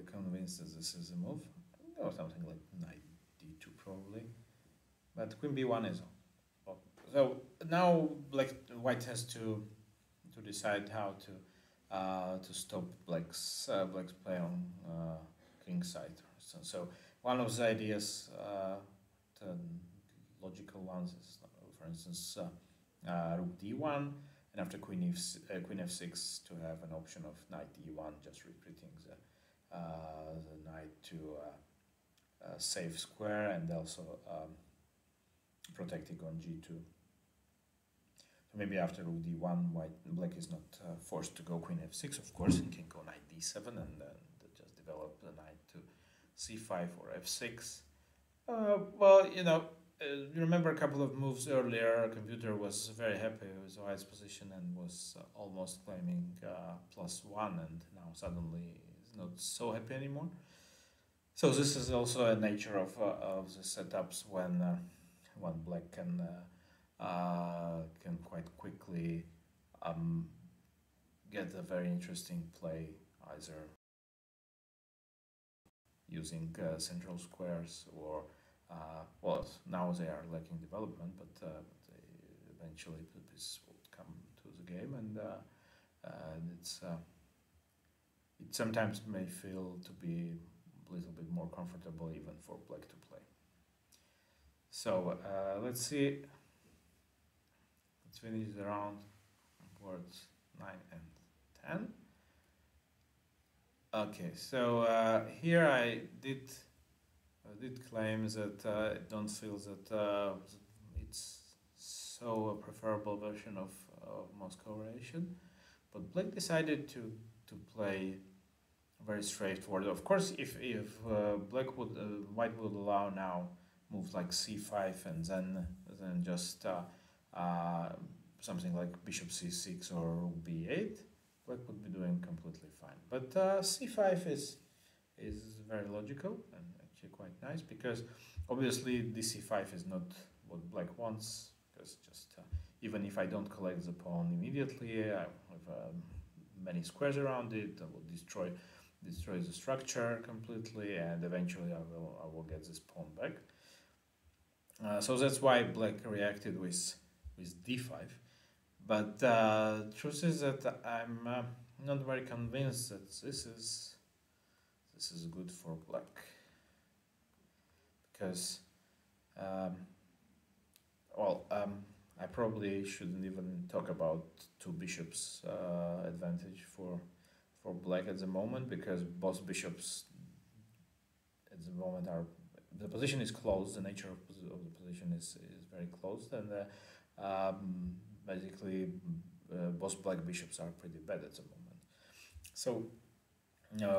convinced that this is a move, or something like knight d2 probably, but queen b1 is on. So now white has to decide how to stop black's play on king side, for instance. So one of the ideas, the logical ones, is for instance rook d1, and after queen f6 to have an option of knight e1, just retreating the knight to a safe square, and also protecting on g2. So maybe after rook d1, black is not forced to go queen f6, of course, and can go knight d7 and then just develop the knight to c5 or f6. Well, remember a couple of moves earlier, computer was very happy with white's position and was almost claiming +1, and now suddenly is not so happy anymore. So this is also a nature of the setups when black can quite quickly get a very interesting play, either using central squares or well, now they are lacking development, but they eventually this will come to the game, and it sometimes may feel to be a little bit more comfortable even for black to play. So let's see. Let's finish the round boards 9 and 10. Okay, so here I did claim that I don't feel that it's so a preferable version of Moscow variation, but black decided to play very straightforward. Of course, if white would allow now moves like c5 and then just something like bishop c6 or b8, black would be doing completely fine. But c5 is very logical and actually quite nice, because obviously dc5 is not what black wants, because just even if I don't collect the pawn immediately, I have many squares around it. I will destroy the structure completely, and eventually I will get this pawn back. So that's why black reacted with d5. But truth is that I'm not very convinced that this is good for black, because I probably shouldn't even talk about two bishops advantage for black at the moment, because both bishops at the moment the position is closed. The nature of the position is very closed, and basically both black bishops are pretty bad at the moment. So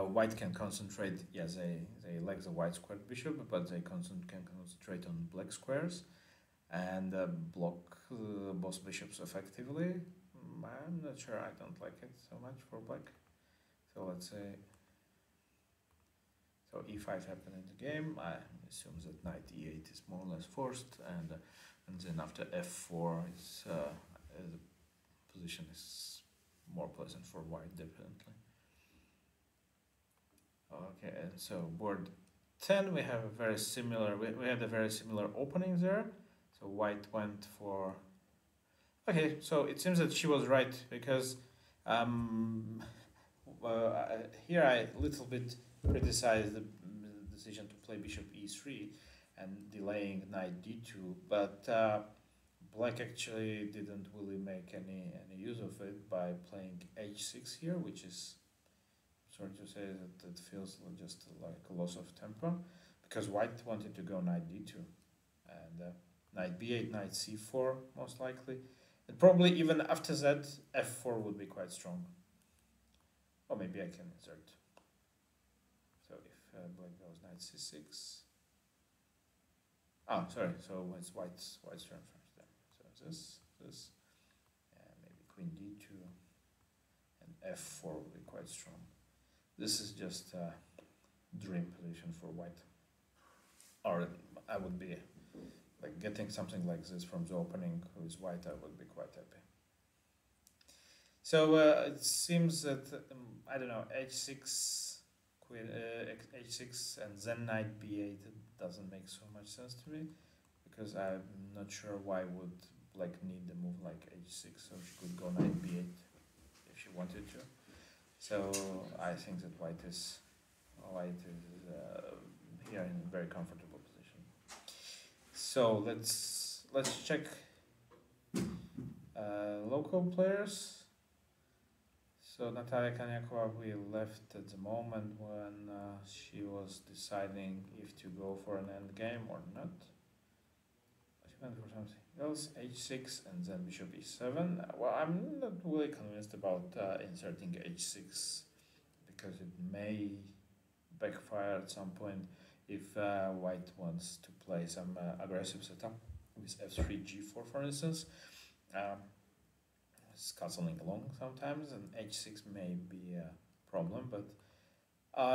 white can concentrate. Yes, they lack the white squared bishop, but they can concentrate on black squares and block both bishops effectively. I'm not sure. I don't like it so much for black. So let's say, so e5 happened in the game. I assume that knight e8 is more or less forced, and then after f4 is the position is more pleasant for white, definitely. Okay, and so board 10 we have a very similar. We had a very similar opening there. So white went for. Okay, so it seems that she was right, because here I a little bit criticized the decision to play bishop e3 and delaying knight d2, but black actually didn't really make any use of it by playing h6 here, which is, sorry to say, that it feels just like a loss of tempo, because white wanted to go knight d2 and knight b8, knight c4 most likely, and probably even after that f4 would be quite strong. Or maybe I can insert. So black goes knight c6. Oh, sorry. So it's white's turn first. Then. So this, and maybe queen d2, and f4 will be quite strong. This is just a dream position for white. Or I would be like getting something like this from the opening with white. I would be quite happy. So it seems that I don't know, h6, queen h6, and then knight b8 doesn't make so much sense to me, because I'm not sure why would black need a move like h6. So she could go knight b8 if she wanted to. So I think that white is here in a very comfortable position. So let's check local players. So Natalia Kanyakova, we left at the moment when she was deciding if to go for an endgame or not. She went for something else, h6 and then bishop e7. Well, I'm not really convinced about inserting h6, because it may backfire at some point if white wants to play some aggressive setup with f3, g4 for instance. It's castling along sometimes, and h6 may be a problem, but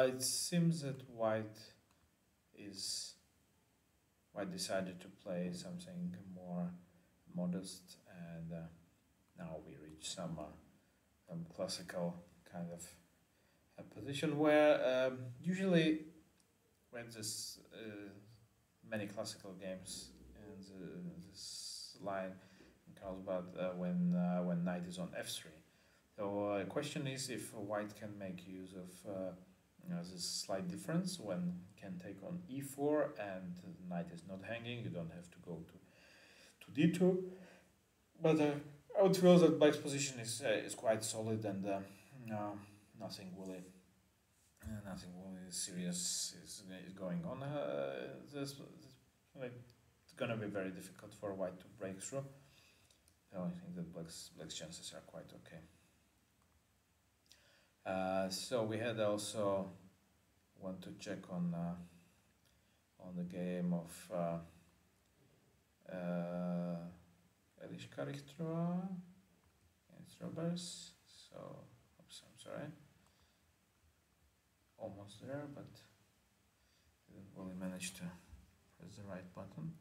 it seems that white decided to play something more modest, and now we reach some classical kind of a position where usually when there's many classical games in this line, calls about when knight is on f3. So the question is if white can make use of this slight difference when can take on e4 and the knight is not hanging. You don't have to go to d2. But I would feel that black's position is quite solid, and nothing really serious is going on. It's going to be very difficult for white to break through. So I think that black's chances are quite okay. So we had also want to check on the game of Eliška Richterová against Roberts. So oops, I'm sorry, almost there, but didn't really manage to press the right button.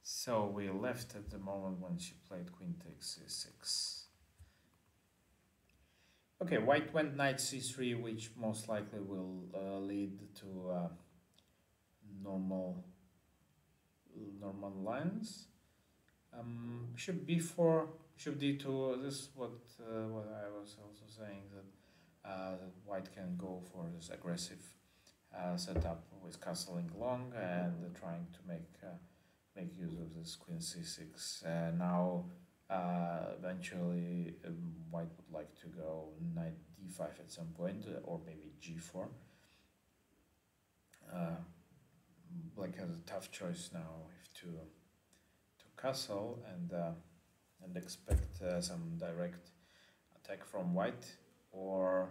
So we left at the moment when she played queen takes c6. Okay, white went knight c3, which most likely will lead to normal lines. Bishop b4, bishop d2. This is what I was also saying, that white can go for this aggressive setup with castling long and trying to make use of this queen c6. Now eventually white would like to go knight d5 at some point, or maybe g4. Black has a tough choice now if to castle and expect some direct attack from white, or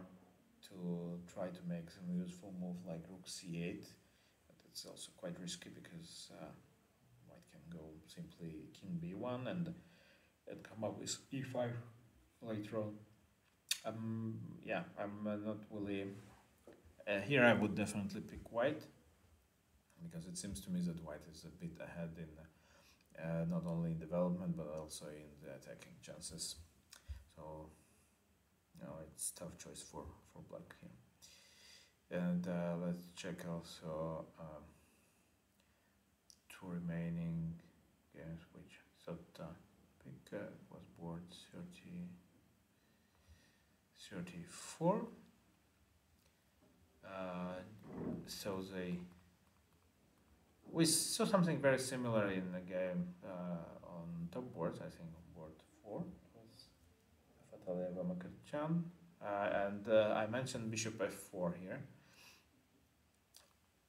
to try to make some useful move like rook c8. But it's also quite risky, because white can go simply king b1 and come up with e5 later on. Yeah, I'm not really... here I would definitely pick white, because it seems to me that white is a bit ahead in not only in development but also in the attacking chances. So, it's a tough choice for black here. And let's check also two remaining games, which pick was board 34. So we saw something very similar in the game on top boards. I think on board 4 was Fatalieva Makarchan, and I mentioned bishop f4 here.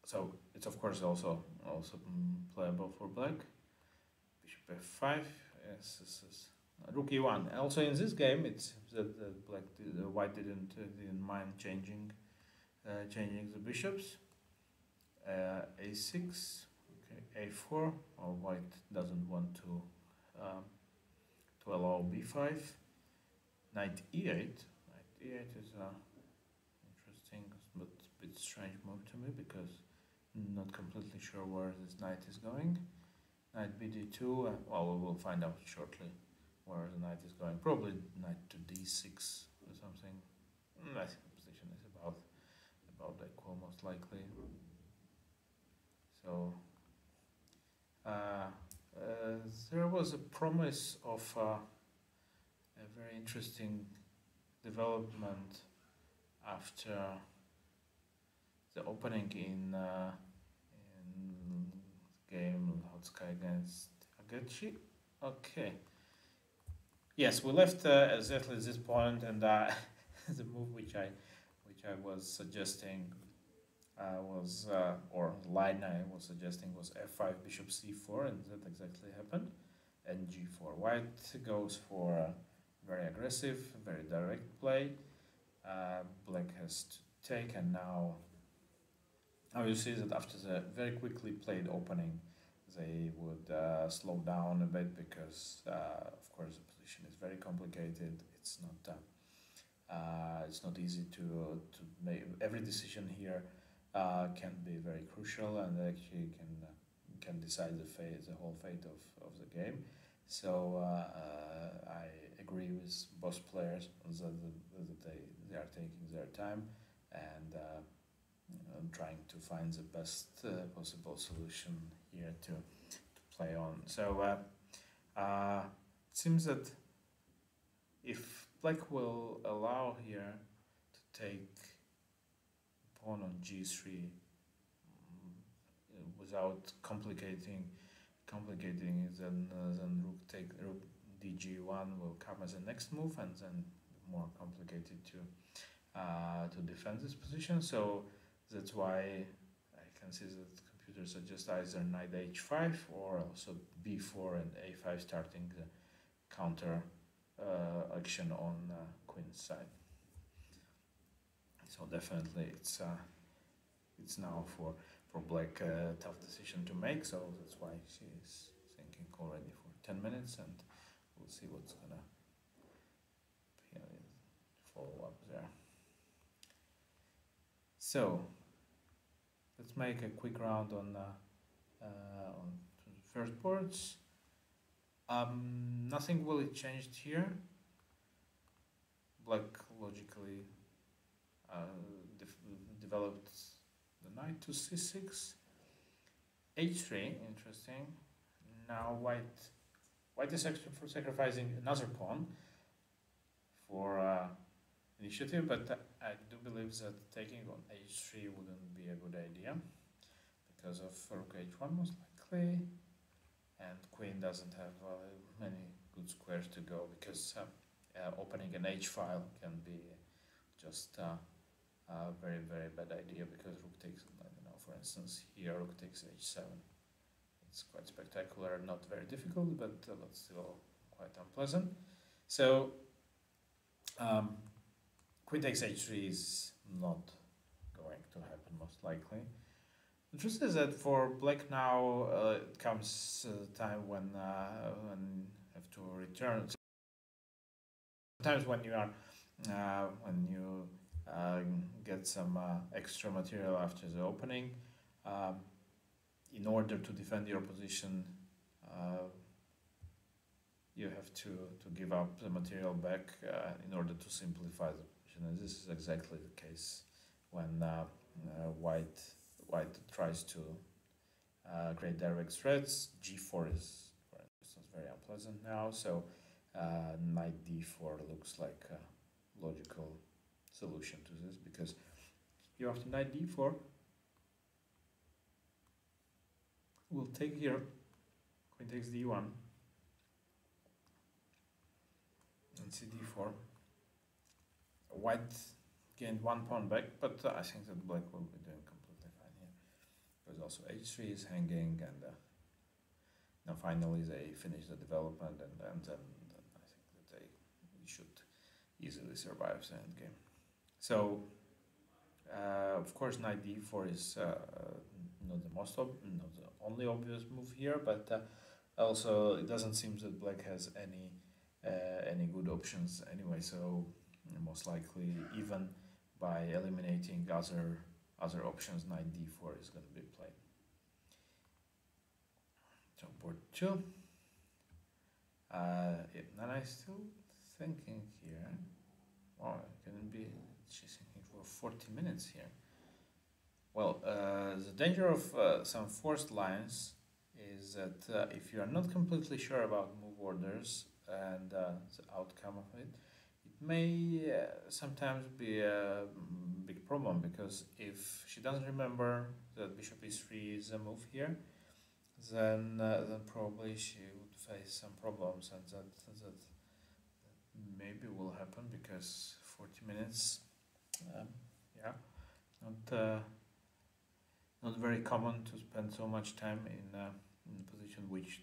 So it's of course also playable for black. Bishop f5. Yes, this is rook e1. Also in this game, it's that the white didn't mind changing the bishops. A6, okay, a4. Or white doesn't want to allow b5. Knight e8. Knight e8 is interesting but a bit strange move to me because I'm not completely sure where this knight is going. Knight bd2. Well, we will find out shortly where the knight is going. Probably knight to d6 or something. I think the position is about equal, most likely. So there was a promise of a very interesting development after the opening in the game Lotska against Agechi. Okay. Yes, we left exactly this point, and the move which I was suggesting was, or line I was suggesting was f5, bishop c4, and that exactly happened. And g4. White goes for a very aggressive, very direct play. Black has to take, and now you see that after the very quickly played opening, they would slow down a bit because, of course, the position is very complicated. It's not easy to make. Every decision here can be very crucial and actually can decide the whole fate of the game. So I agree with both players that they are taking their time and trying to find the best possible solution here to play on. So it seems that if Black will allow here to take pawn on g3 without complicating then rook dg1 will come as a next move, and then more complicated to defend this position. So that's why I can see that the computer suggests either knight h5 or also b4 and a5, starting the counter action on queen's side. So definitely it's now for Black a tough decision to make. So that's why she is thinking already for 10 minutes, and we'll see what's gonna follow up there. So let's make a quick round on first boards. Nothing really changed here. Black logically developed the knight to c6, h3, interesting. Now white is actually for sacrificing another pawn for initiative, but I do believe that taking on h3 wouldn't be a good idea because of rook h1 most likely, and queen doesn't have many good squares to go, because opening an h file can be just a very, very bad idea, because rook takes, I don't know, for instance here rook takes h7. It's quite spectacular, not very difficult, but still quite unpleasant. So queen takes h3 is not going to happen most likely. The truth is that for Black now it comes a time when you have to return. Sometimes when you are get some extra material after the opening, in order to defend your position, you have to give up the material back in order to simplify the position. And this is exactly the case when white tries to create direct threats. G4 is, for instance, very unpleasant now, so knight d4 looks like a logical solution to this, because you after knight d4 will take here, queen takes d1 and cd4. White gained one pawn back, but I think that Black will be doing completely fine here, because also h3 is hanging, and now finally they finish the development, and then I easily survives the endgame. So, of course, knight d4 is not the not the only obvious move here, but also it doesn't seem that black has any good options anyway. So most likely, even by eliminating other options, knight d4 is going to be played. So board 2. And I'm still thinking here. Wow, it can be. She's thinking for 40 minutes here. Well, the danger of some forced lines is that if you are not completely sure about move orders and the outcome of it, it may sometimes be a big problem, because if she doesn't remember that bishop e3 is a move here, then probably she would face some problems, and that maybe will happen, because 40 minutes, yeah, not very common to spend so much time in a position which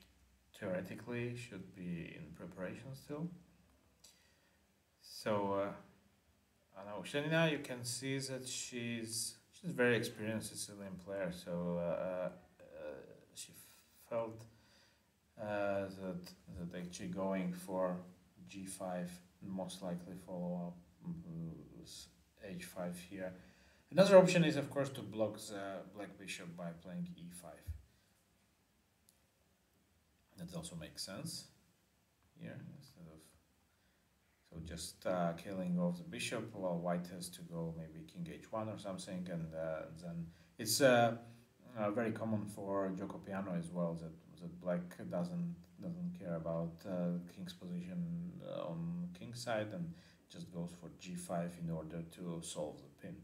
theoretically should be in preparation still. So now Shenina, you can see that she's a very experienced Sicilian player. So she felt that actually going for g5, most likely follow up h5 here. Another option is, of course, to block the black bishop by playing e5. That also makes sense here, instead of just killing off the bishop while white has to go maybe king h1 or something, and then it's very common for Gioco Piano as well that black doesn't care about king's position on king side and just goes for g5 in order to solve the pin.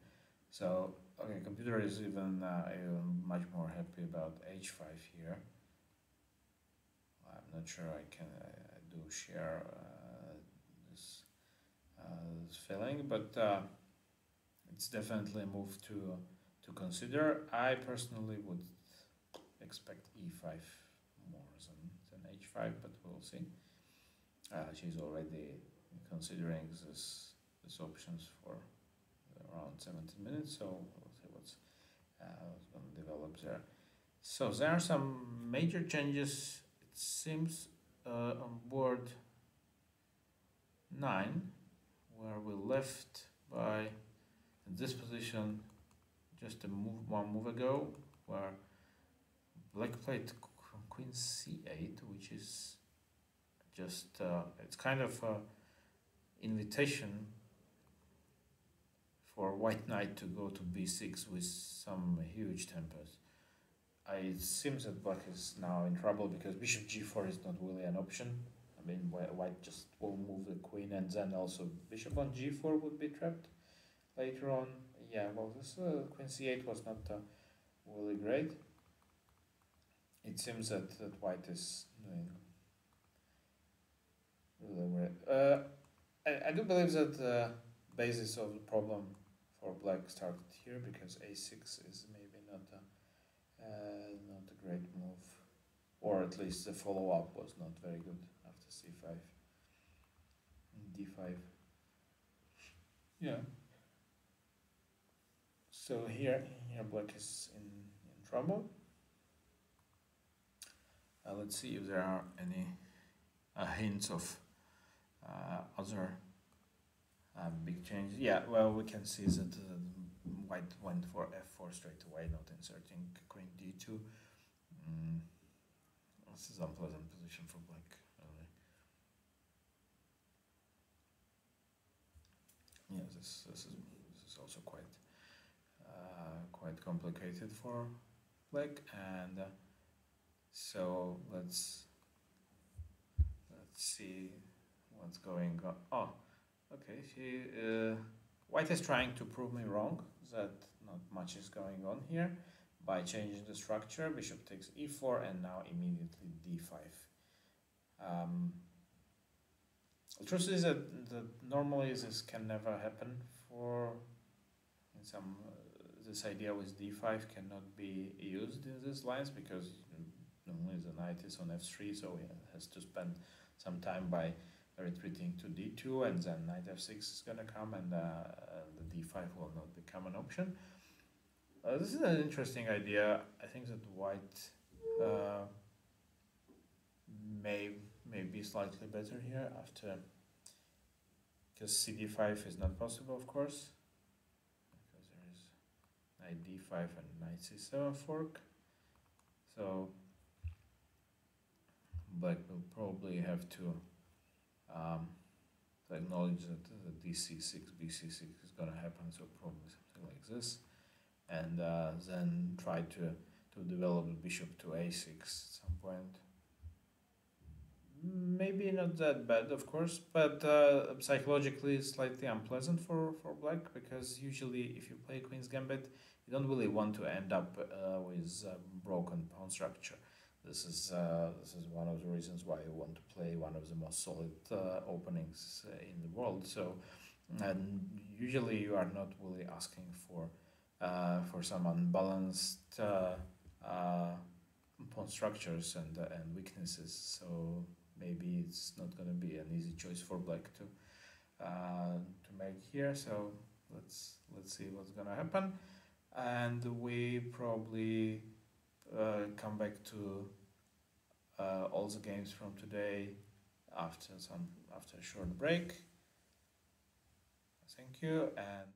So okay, computer is even much more happy about h5 here. I'm not sure I do share this feeling, but it's definitely a move to consider. I personally would expect e5 more than h5, but we'll see. She's already considering this options for around 17 minutes, so we'll see what's going to develop there. So there are some major changes, it seems, on board 9, where we left by this position just one move ago, where black played queen c8, which is just it's kind of an invitation for white knight to go to b6 with some huge tempers. It seems that black is now in trouble, because bishop g4 is not really an option. I mean, white just will move the queen, and then also bishop on g4 would be trapped later on. Yeah, well, this queen c8 was not really great. It seems that white is doing really weird. I do believe that the basis of the problem for black started here, because a6 is maybe not a great move, or at least the follow-up was not very good after c5 and d5. Yeah. So here black is in trouble. Let's see if there are any hints of other big changes. Yeah, well, we can see that white went for f4 straight away, not inserting queen d2. This is an unpleasant position for black, really. Yeah, this is also quite complicated for black, and so let's see what's going on. Oh, okay. White is trying to prove me wrong that not much is going on here by changing the structure. Bishop takes e4 and now immediately d5. The truth is that normally this can never happen for some. This idea with d5 cannot be used in these lines, because normally the knight is on f3, so he has to spend some time by retreating to d2, and then knight f6 is gonna come, and the d5 will not become an option. This is an interesting idea. I think that white may be slightly better here after, because cd5 is not possible, of course, because there is knight d5 and knight c7 fork. So black will probably have to acknowledge that the dc6, bc6 is going to happen, so probably something like this, and then try to develop the bishop to a6 at some point. Maybe not that bad, of course, but psychologically slightly unpleasant for black, because usually if you play Queen's Gambit, you don't really want to end up with broken pawn structure. This is one of the reasons why you want to play one of the most solid openings in the world. So, and usually you are not really asking for some unbalanced pawn structures and weaknesses. So maybe it's not going to be an easy choice for black to make here. So let's see what's going to happen, and we probably come back to all the games from today after a short break. Thank you, and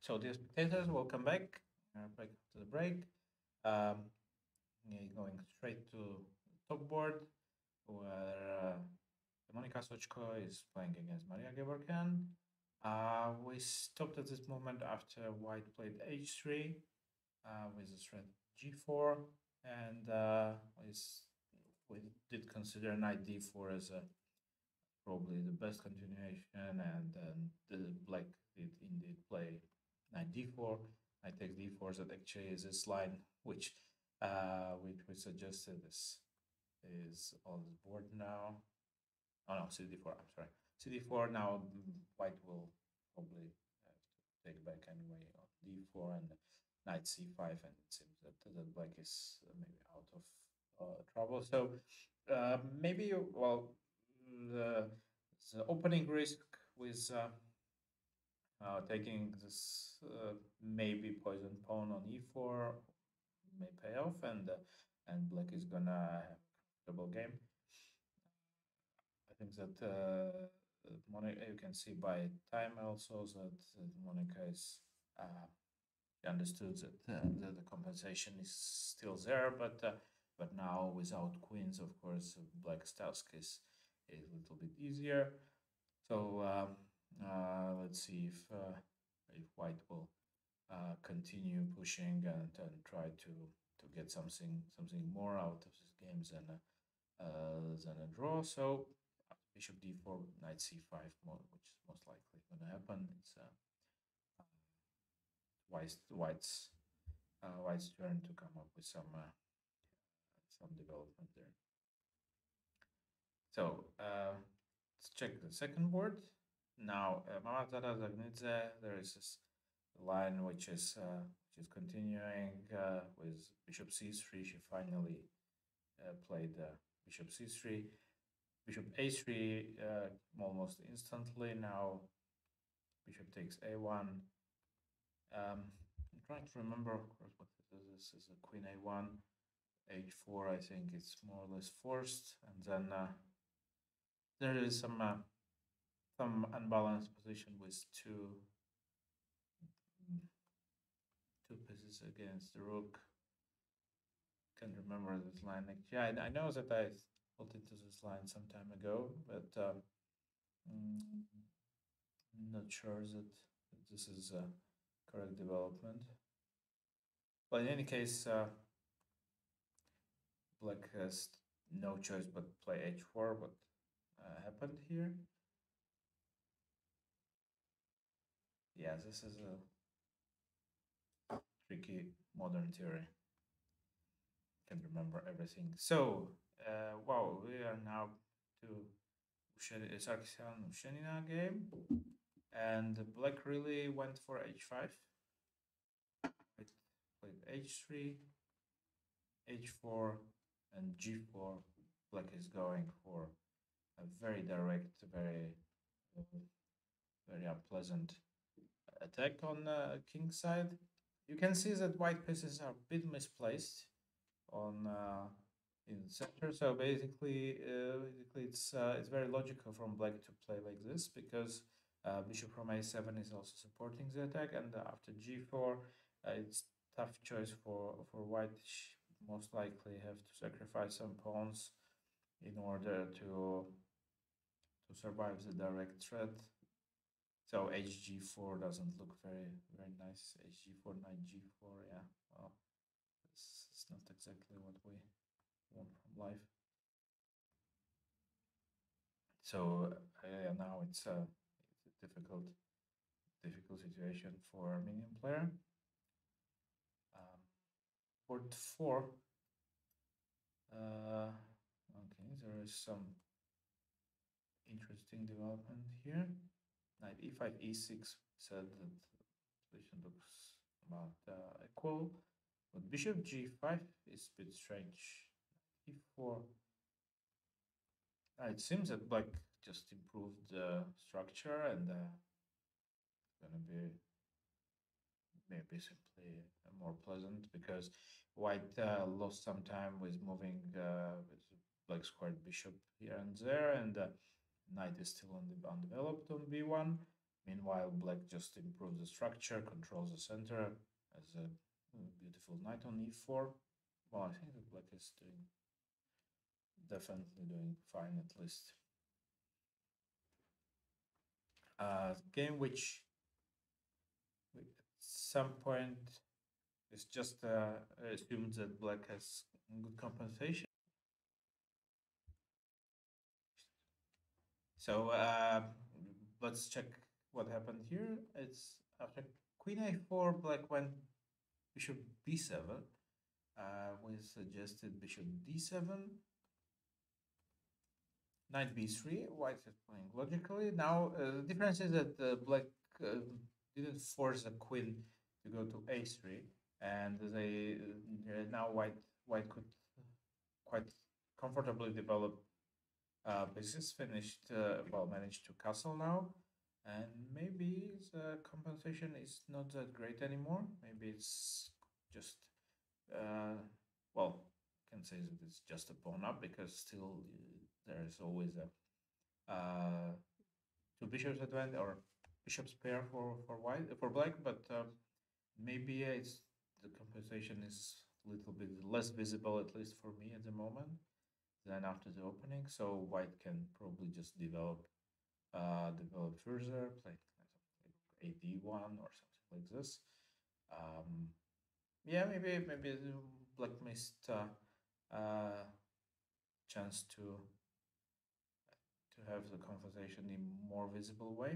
So the spectators, welcome back. Back to the break. Um, Going straight to top board, where Monica Sochko is playing against Maria Gevorkyan. We stopped at this moment after White played h3 with the threat g4, and we did consider knight d4 as probably the best continuation, and then the black did indeed play knight d4. Knight takes d4, that actually is this line which we suggested is on the board now. Oh no, cd4. I'm sorry, cd4. Now white will probably have to take back anyway on d4 and knight c5, and it seems that black is maybe out of trouble. So maybe well the the opening risk with taking this maybe poison pawn on e4 may pay off, and black is gonna have a double game. I think that Monica, you can see by time also that Monica is understood that the compensation is still there, but now without queens, of course, black's task is a little bit easier. So let's see if white will continue pushing and try to get something more out of this game than a draw. So bishop d4, knight c5, which is most likely going to happen. It's White's turn to come up with some development there. So let's check the second board. Now, Mamatara Zagnidze, there is this line which is continuing with bishop c3. She finally played bishop c3, bishop a3 almost instantly. Now bishop takes a1. I'm trying to remember, of course, what this is. A queen a1, h4. I think it's more or less forced, and then there is some unbalanced position with two pieces against the rook. Can't remember this line. Yeah, I know that I put into this line some time ago, but I'm not sure that this is a correct development. But in any case, black has no choice but play h4. What happened here? Yeah, this is a tricky modern theory. Can't remember everything. So, wow, we are now to Sarkisian Ushenina game, and black really went for h5. It played h3, h4, and g4. Black is going for a very direct, very unpleasant attack on king side. You can see that white pieces are a bit misplaced on in the center. So basically, it's very logical from black to play like this, because bishop from a7 is also supporting the attack, and after g4, it's tough choice for white. Most likely have to sacrifice some pawns in order to survive the direct threat. So hg4 doesn't look very nice. Hg4, knight g4, yeah. Well, this is not exactly what we want from life. So now it's a difficult situation for Armenian player. Board 4. Okay, there is some interesting development here. Knight e5, e6 said that the position looks about equal, but bishop g5 is a bit strange. e4. It seems that black just improved the structure, and it's gonna be maybe simply more pleasant, because white lost some time with moving with black squared bishop here and there, and knight is still undeveloped on b1. Meanwhile, black just improves the structure, controls the center as a beautiful knight on e4. Well, I think that black is doing definitely doing fine at least. Game which at some point is just assumed that black has good compensation. So let's check what happened here. It's after queen a4, black went bishop b7. We suggested bishop d7, knight b3. White is playing logically. Now the difference is that black didn't force the queen to go to a3, and they now white could quite comfortably develop pieces. Finished well, managed to castle now, and maybe the compensation is not that great anymore. Maybe it's just well, can say that it's just a pawn up because still there is always a two bishops advantage or bishops pair for white for black, but maybe it's the compensation is a little bit less visible, at least for me at the moment, than after the opening. So white can probably just develop further, play like AD1 or something like this. Yeah, maybe the black missed chance to have the conversation in more visible way.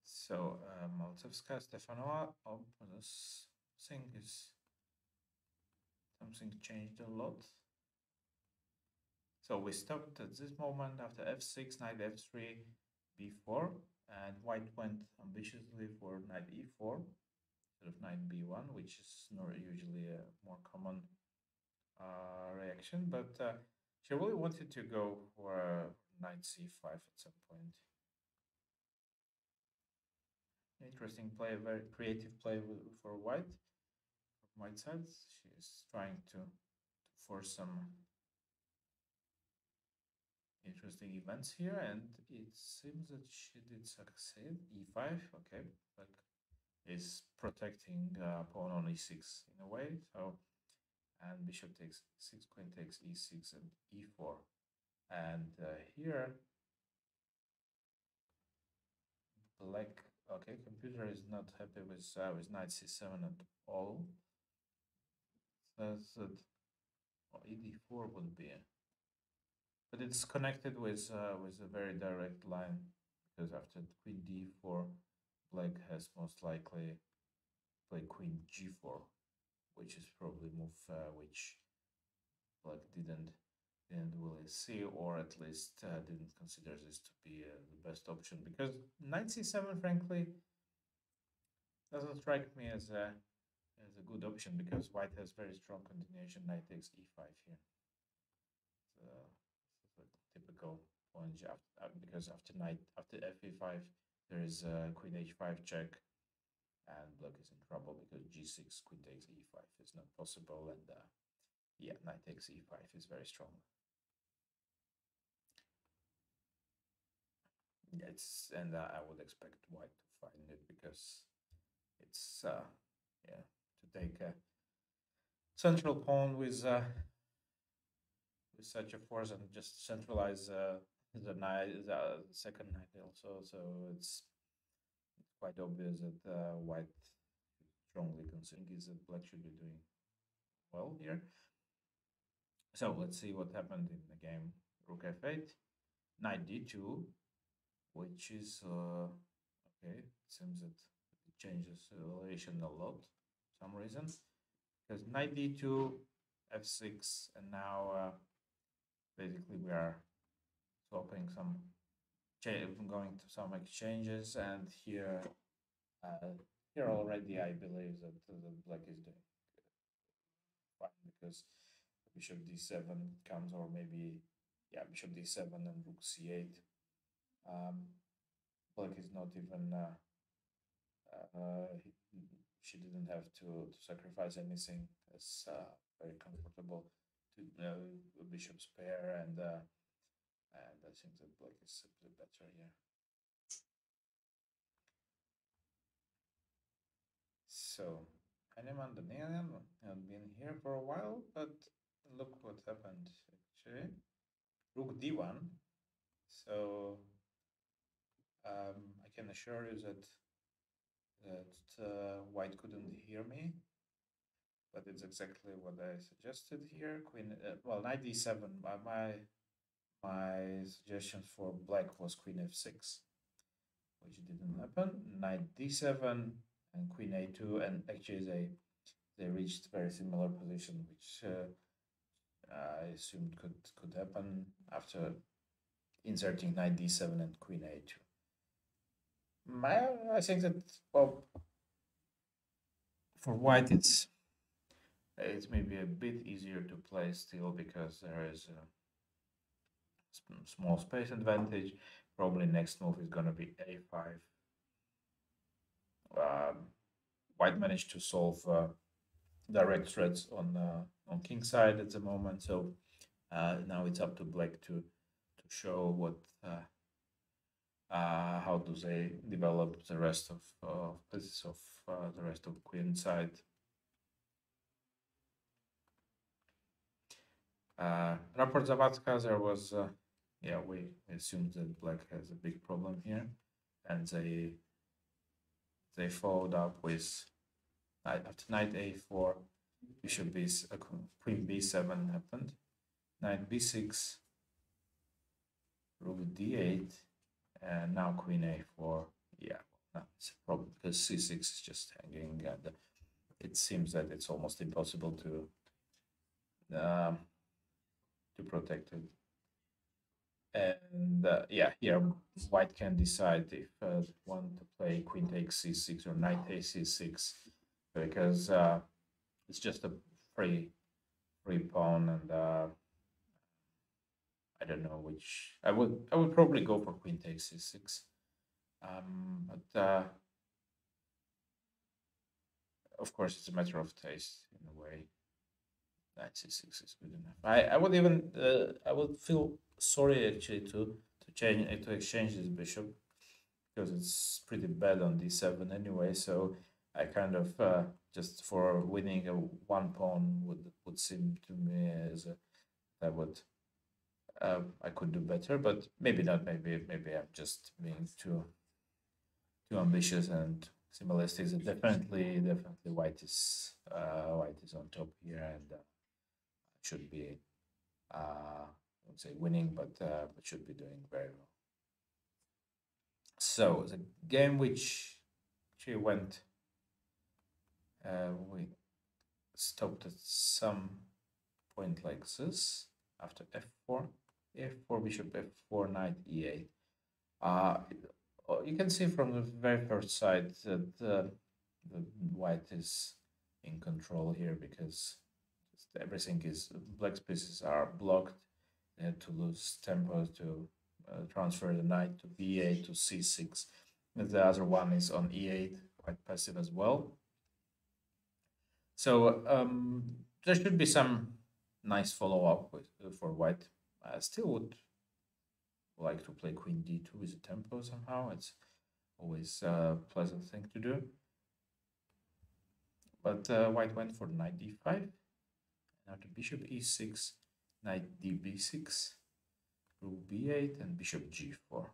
So Maltsevska, Stefanova, oh, this thing is something changed a lot. So we stopped at this moment after f6, knight f3, b4, and white went ambitiously for knight e4 instead of knight b1, which is not usually a more common reaction, but she really wanted to go for knight c5 at some point. Interesting play, very creative play for white. From white side, she is trying to force some interesting events here, and it seems that she did succeed. e5, okay, but is protecting pawn on e6 in a way. So, and bishop takes 6, queen takes e6 and e4, and here black. Okay, computer is not happy with knight c7 at all. Says that ed4 would be, but it's connected with a very direct line because after queen d4, black has most likely play queen g4, which is probably move which black didn't really see, or at least didn't consider this to be the best option, because knight c7 frankly doesn't strike me as a good option, because white has very strong continuation. Knight takes e5 here. So this is a typical point because after f5 there is queen h5 check, and black is in trouble because g6, queen takes e5 is not possible, and yeah, knight takes e5 is very strong. Yeah, and I would expect white to find it because it's yeah, to take a central pawn with such a force and just centralize the second knight also. So it's quite obvious that white strongly considering is that black should be doing well here. So let's see what happened in the game. Rook f8, knight d2, which is okay. It seems that it changes the relation a lot for some reason, because knight d2, f6, and now basically we are swapping some, going to some exchanges, and here here already I believe that the black is doing fine, because bishop d7 comes, or maybe yeah, bishop d7 and rook c8. Black is not even she didn't have to sacrifice anything. It's very comfortable to bishop's pair, and And I think that black is simply better here. So, Hanuman the Nyan had been here for a while, but look what happened actually. Rook d1. So, I can assure you that white couldn't hear me, but it's exactly what I suggested here. Queen, well, knight d7. My suggestion for black was queen f6, which didn't happen. Knight d7 and queen a2, and actually they reached very similar position, which I assumed could happen after inserting knight d7 and queen a2. I think that, well, for white it's maybe a bit easier to play still because there is a small space advantage. Probably next move is gonna be a5. White managed to solve direct threats on king side at the moment, so now it's up to black to show what how do they develop the rest of pieces of the rest of queen side. Rapport Zawadzka, there was yeah, we assumed that black has a big problem here, and they followed up with after knight a4, bishop b, queen b7 happened, knight b6, rook d8, and now queen a4. Yeah, that's a problem because c6 is just hanging, and it seems that it's almost impossible to protect it. And yeah, here white can decide if want to play queen takes c6 or knight takes c6, because it's just a free pawn, and I don't know which. I would probably go for queen takes c6, but of course it's a matter of taste in a way. Knight c6 is good enough. I would even I would feel sorry actually to exchange this bishop, because it's pretty bad on d7 anyway. So I kind of just for winning a one pawn would seem to me as that would I could do better, but maybe not. Maybe I'm just being too ambitious and symbolistic. Definitely white is on top here, and should be I would say winning, but should be doing very well. So the game which she went, we stopped at some point like this after f4, f4, bishop f4, knight e8. You can see from the very first side that the white is in control here, because everything is, black's pieces are blocked. They had to lose tempo to transfer the knight to b8 to c6. And the other one is on e8, quite passive as well. So there should be some nice follow-up for white. I still would like to play queen d2 with a tempo somehow. It's always a pleasant thing to do. But white went for knight d5. Now to bishop e6, knight db6, rook b8, and bishop g4.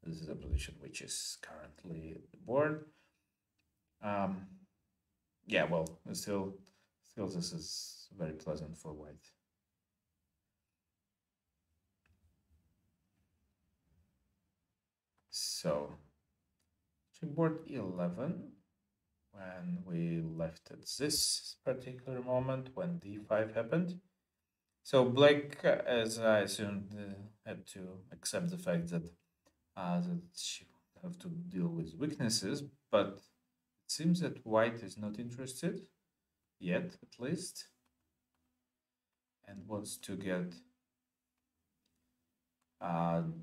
This is a position which is currently at the board. Yeah, well, still this is very pleasant for white. So, board 11, when we left at this particular moment, when d5 happened. So black, as I assumed, had to accept the fact that she would have to deal with weaknesses, but it seems that white is not interested, yet at least, and wants to get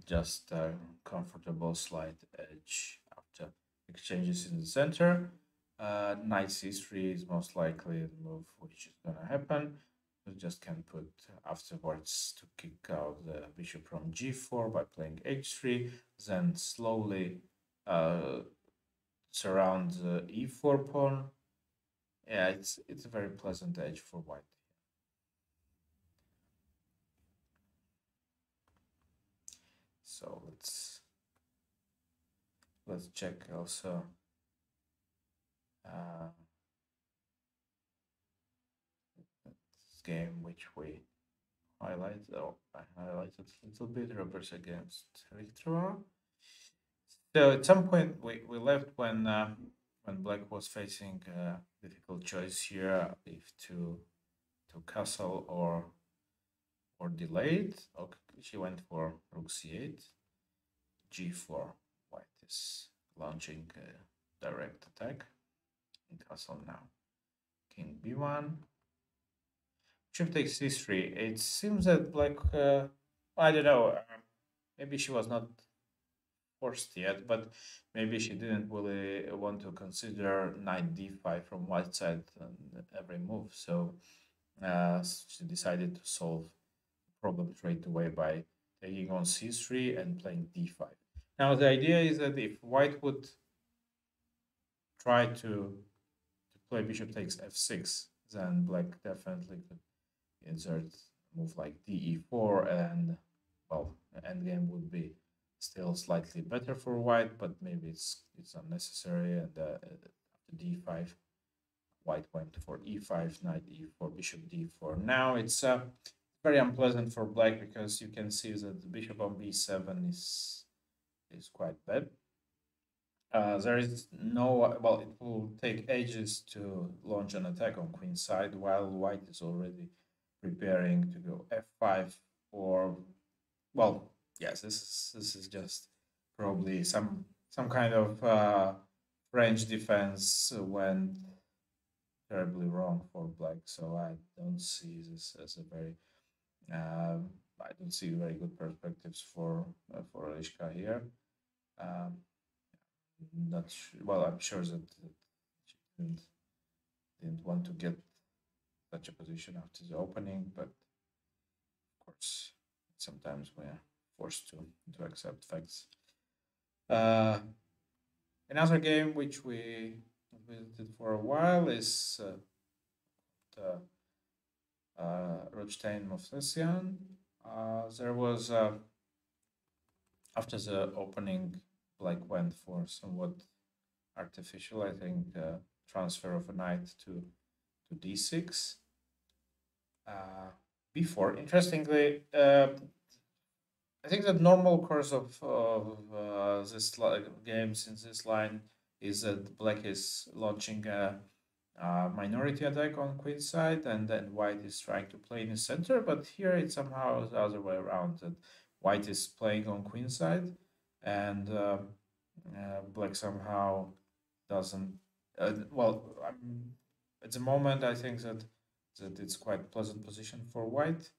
just a comfortable slight edge after exchanges in the center. Knight c3 is most likely the move which is gonna happen. You just can put afterwards to kick out the bishop from g4 by playing h3, then slowly surround the e4 pawn. Yeah, it's a very pleasant edge for white. So let's check also this game which we highlighted. Oh, I highlighted a little bit. Roberts against Victor. So at some point we left when black was facing a difficult choice here, if to castle or delayed. Okay, she went for rook c8, g4. White is launching a direct attack. In castle now. King b1. Bishop takes c3. It seems that black, I don't know, maybe she was not forced yet, but maybe she didn't really want to consider knight d5 from white side on every move. So she decided to solve the problem straight away by taking on c3 and playing d5. Now the idea is that if white would try to play bishop takes f6, then black definitely could insert a move like de4, and well, endgame would be still slightly better for white, but maybe it's unnecessary. And after d5, white went for e5, knight e4, bishop d4. Now it's very unpleasant for black because you can see that the bishop on b7 is quite bad. There is no, well, it will take ages to launch an attack on queen side while white is already preparing to go f5 or, well, yes, this is just probably some kind of French defense went terribly wrong for black. So I don't see this as a very, I don't see very good perspectives for Eliška here. Not sure, well, I'm sure that she didn't want to get such a position after the opening, but of course sometimes we are forced to accept facts. Another game which we visited for a while is the Rothstein Movsesian. There was after the opening, black went for somewhat artificial, I think, transfer of a knight to d6. Before, interestingly, I think the normal course of this games in this line is that black is launching a minority attack on queen side, and then white is trying to play in the center. But here it's somehow the other way around, that white is playing on queen side, and black somehow doesn't. Well, at the moment, I think that it's quite pleasant position for white.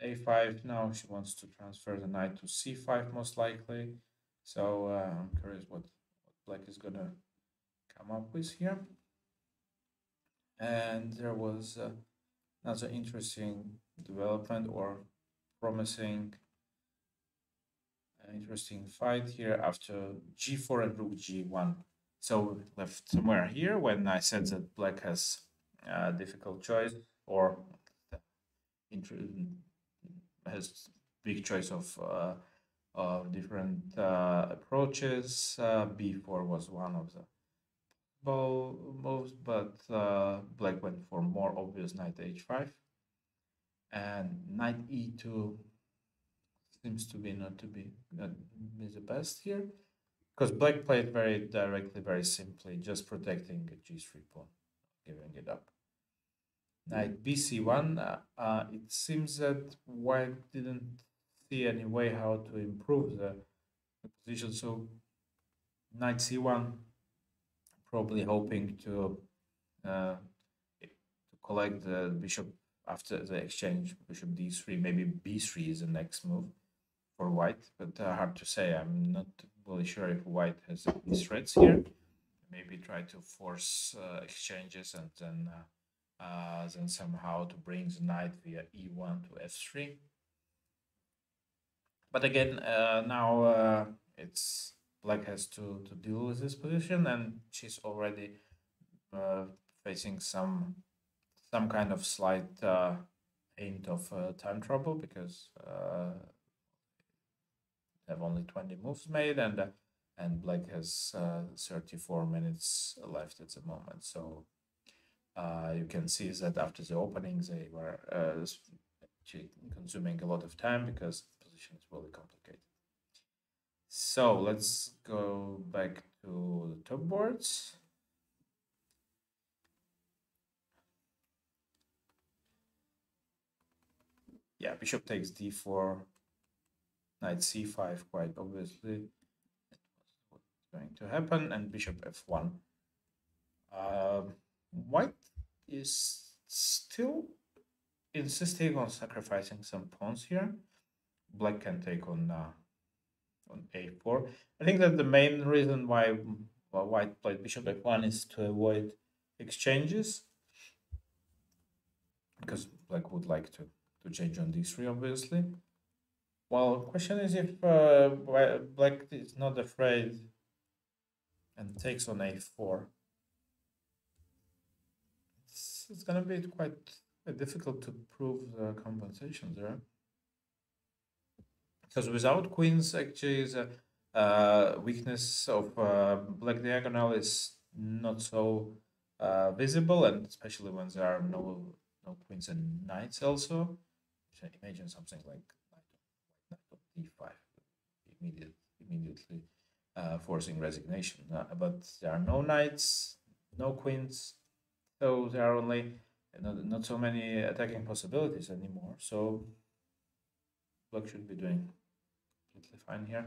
a5 now, she wants to transfer the knight to c5 most likely. So I'm curious what black is gonna come up with here. And there was another interesting development, or promising interesting fight here after g4 and rook g1. So left somewhere here when I said that black has a difficult choice, or has big choice of different approaches. b4 was one of the moves, but black went for more obvious knight h5, and knight e2 seems to be not be the best here, because black played very directly, very simply, just protecting a g3 pawn, giving it up. Knight bc1, it seems that white didn't see any way how to improve the position, so knight c1, probably hoping to collect the bishop after the exchange, bishop d3. Maybe b3 is the next move for white, but hard to say. I'm not really sure if white has these threats here. Maybe try to force exchanges, and then somehow to bring the knight via e1 to f3. But again, now it's Black has to deal with this position, and she's already uh, facing some kind of slight hint of time trouble because have only 20 moves made, and Black has 34 minutes left at the moment. So you can see that after the openings, they were consuming a lot of time because the position is really complicated. So let's go back to the top boards. Yeah, bishop takes d4, knight c5, quite obviously. What's going to happen, and bishop f1. White is still insisting on sacrificing some pawns here. Black can take on a4. I think that the main reason why White played bishop f1 is to avoid exchanges, because Black would like to change on d3, obviously. Well, question is if Black is not afraid and takes on a4. It's going to be quite difficult to prove the compensation there. Because without queens, actually, the weakness of Black diagonal is not so visible, and especially when there are no queens and knights also. So imagine something like knight of d5, immediately forcing resignation. But there are no knights, no queens, so there are only not so many attacking possibilities anymore. So Black should be doing completely fine here.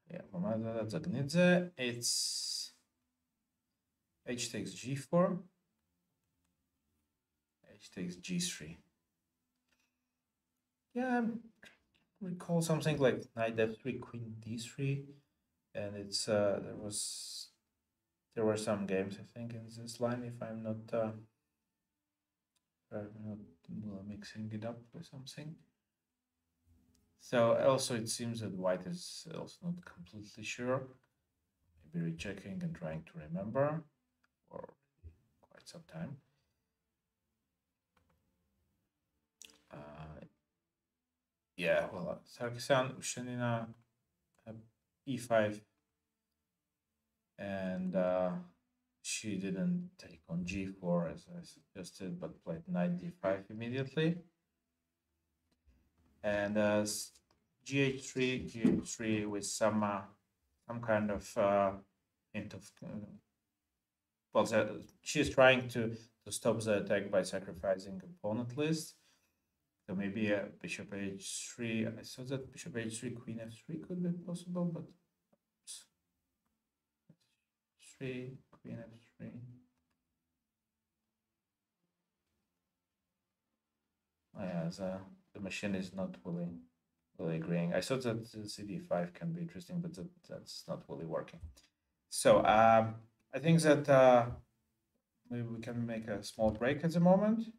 Yeah, Pomada Zagnidze, it's h takes g4, h takes g3. Yeah, recall something like knight f3, queen d3, and it's there were some games, I think, in this line, if I'm not mixing it up with something. So also it seems that White is also not completely sure. Maybe rechecking and trying to remember for quite some time. Yeah, well, Sarkisyan Ushanina e5, and she didn't take on g4 as I suggested, but played knight d5 immediately. And gh3 with some kind of hint of well, she's trying to stop the attack by sacrificing opponent list. So maybe bishop h3. I thought that bishop h3, queen f3 could be possible, but 3, queen f3. Oh, yeah, the machine is not really agreeing. I thought that cd5 can be interesting, but that's not really working. So I think that maybe we can make a small break at the moment.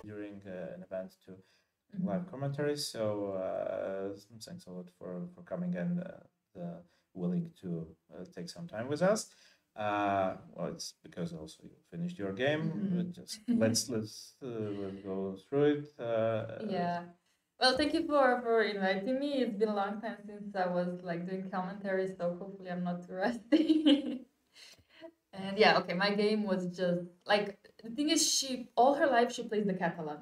During an event to live commentaries. So thanks a lot for coming and willing to take some time with us. Well, it's because also you finished your game. Just let's go through it. Yeah. Well, thank you for inviting me. It's been a long time since I was like doing commentary, so hopefully I'm not too rusty. And yeah, okay, my game was just like the thing is she all her life she plays the Catalan.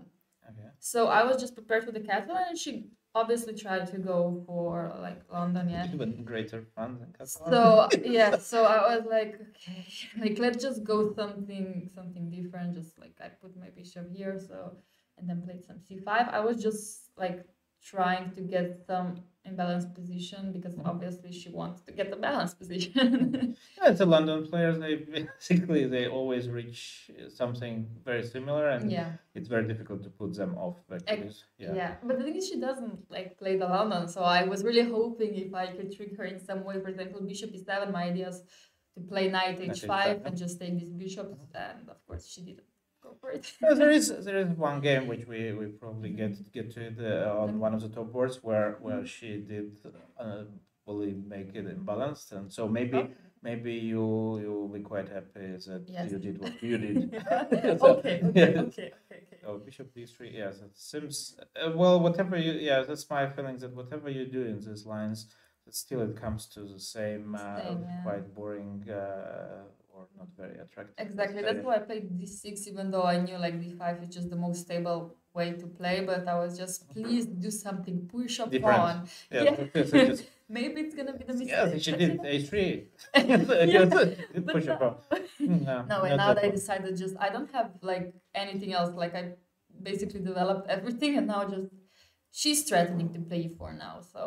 Okay. So I was just prepared for the Catalan and she obviously tried to go for like London, yeah. Even greater fun than Catalan. So yeah, so I was like, okay, like let's just go something different. Just like I put my bishop here, so and then played some c5. I was just like trying to get some imbalanced position because obviously she wants to get the balanced position. Yeah, the London players, they basically they always reach something very similar, and Yeah. it's very difficult to put them off. Actually, Yeah, but the thing is, she doesn't like play the London, so I was really hoping if I could trick her in some way. For example, bishop e7. My idea is to play knight Knight h5 h5, and just take these bishops, and of course she didn't go for it. there is one game which we probably get to it on one of the top boards where she did fully make it imbalanced, and so maybe you'll be quite happy that Yes. you did what you did. Okay. Oh, bishop d3. Yes, it seems well. Whatever you, yeah, that's my feeling that whatever you do in these lines, that still it comes to the same, yeah. quite boring or not very attractive. Exactly. That's why I played d6, even though I knew like d5 is just the most stable way to play. But I was just, please do something, push a pawn. Yeah. Maybe it's gonna be the mistake. Yeah, she did h3. Push a pawn. No, and now I decided just I don't have like anything else. Like I basically developed everything, and now just she's threatening to play e4 now. So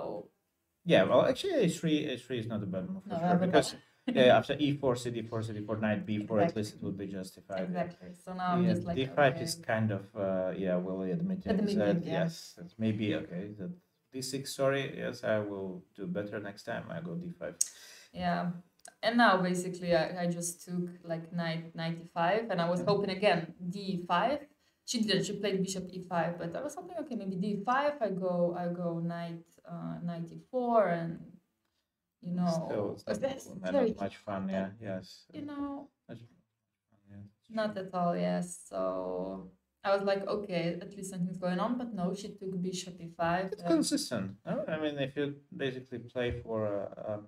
yeah, well, actually h3 is not a bad move for sure because yeah, after e4, cd4, cd4, knight b4, exactly. At least it would be justified. Exactly. So now I'm just like d5 okay. is kind of Willie admitting that yes, it's maybe okay. That d6, sorry, yes, I will do better next time. I go d5. Yeah. And now basically I just took like knight e5 and I was hoping again d5. She didn't. She played bishop e5, but I was hoping okay maybe d5. I go knight e4 and you know still not much fun. Yeah. Yes. You know. Not at all. Yes. So I was like, okay, at least something's going on. But no, she took bishop e5. It's consistent. No? I mean, if you basically play for a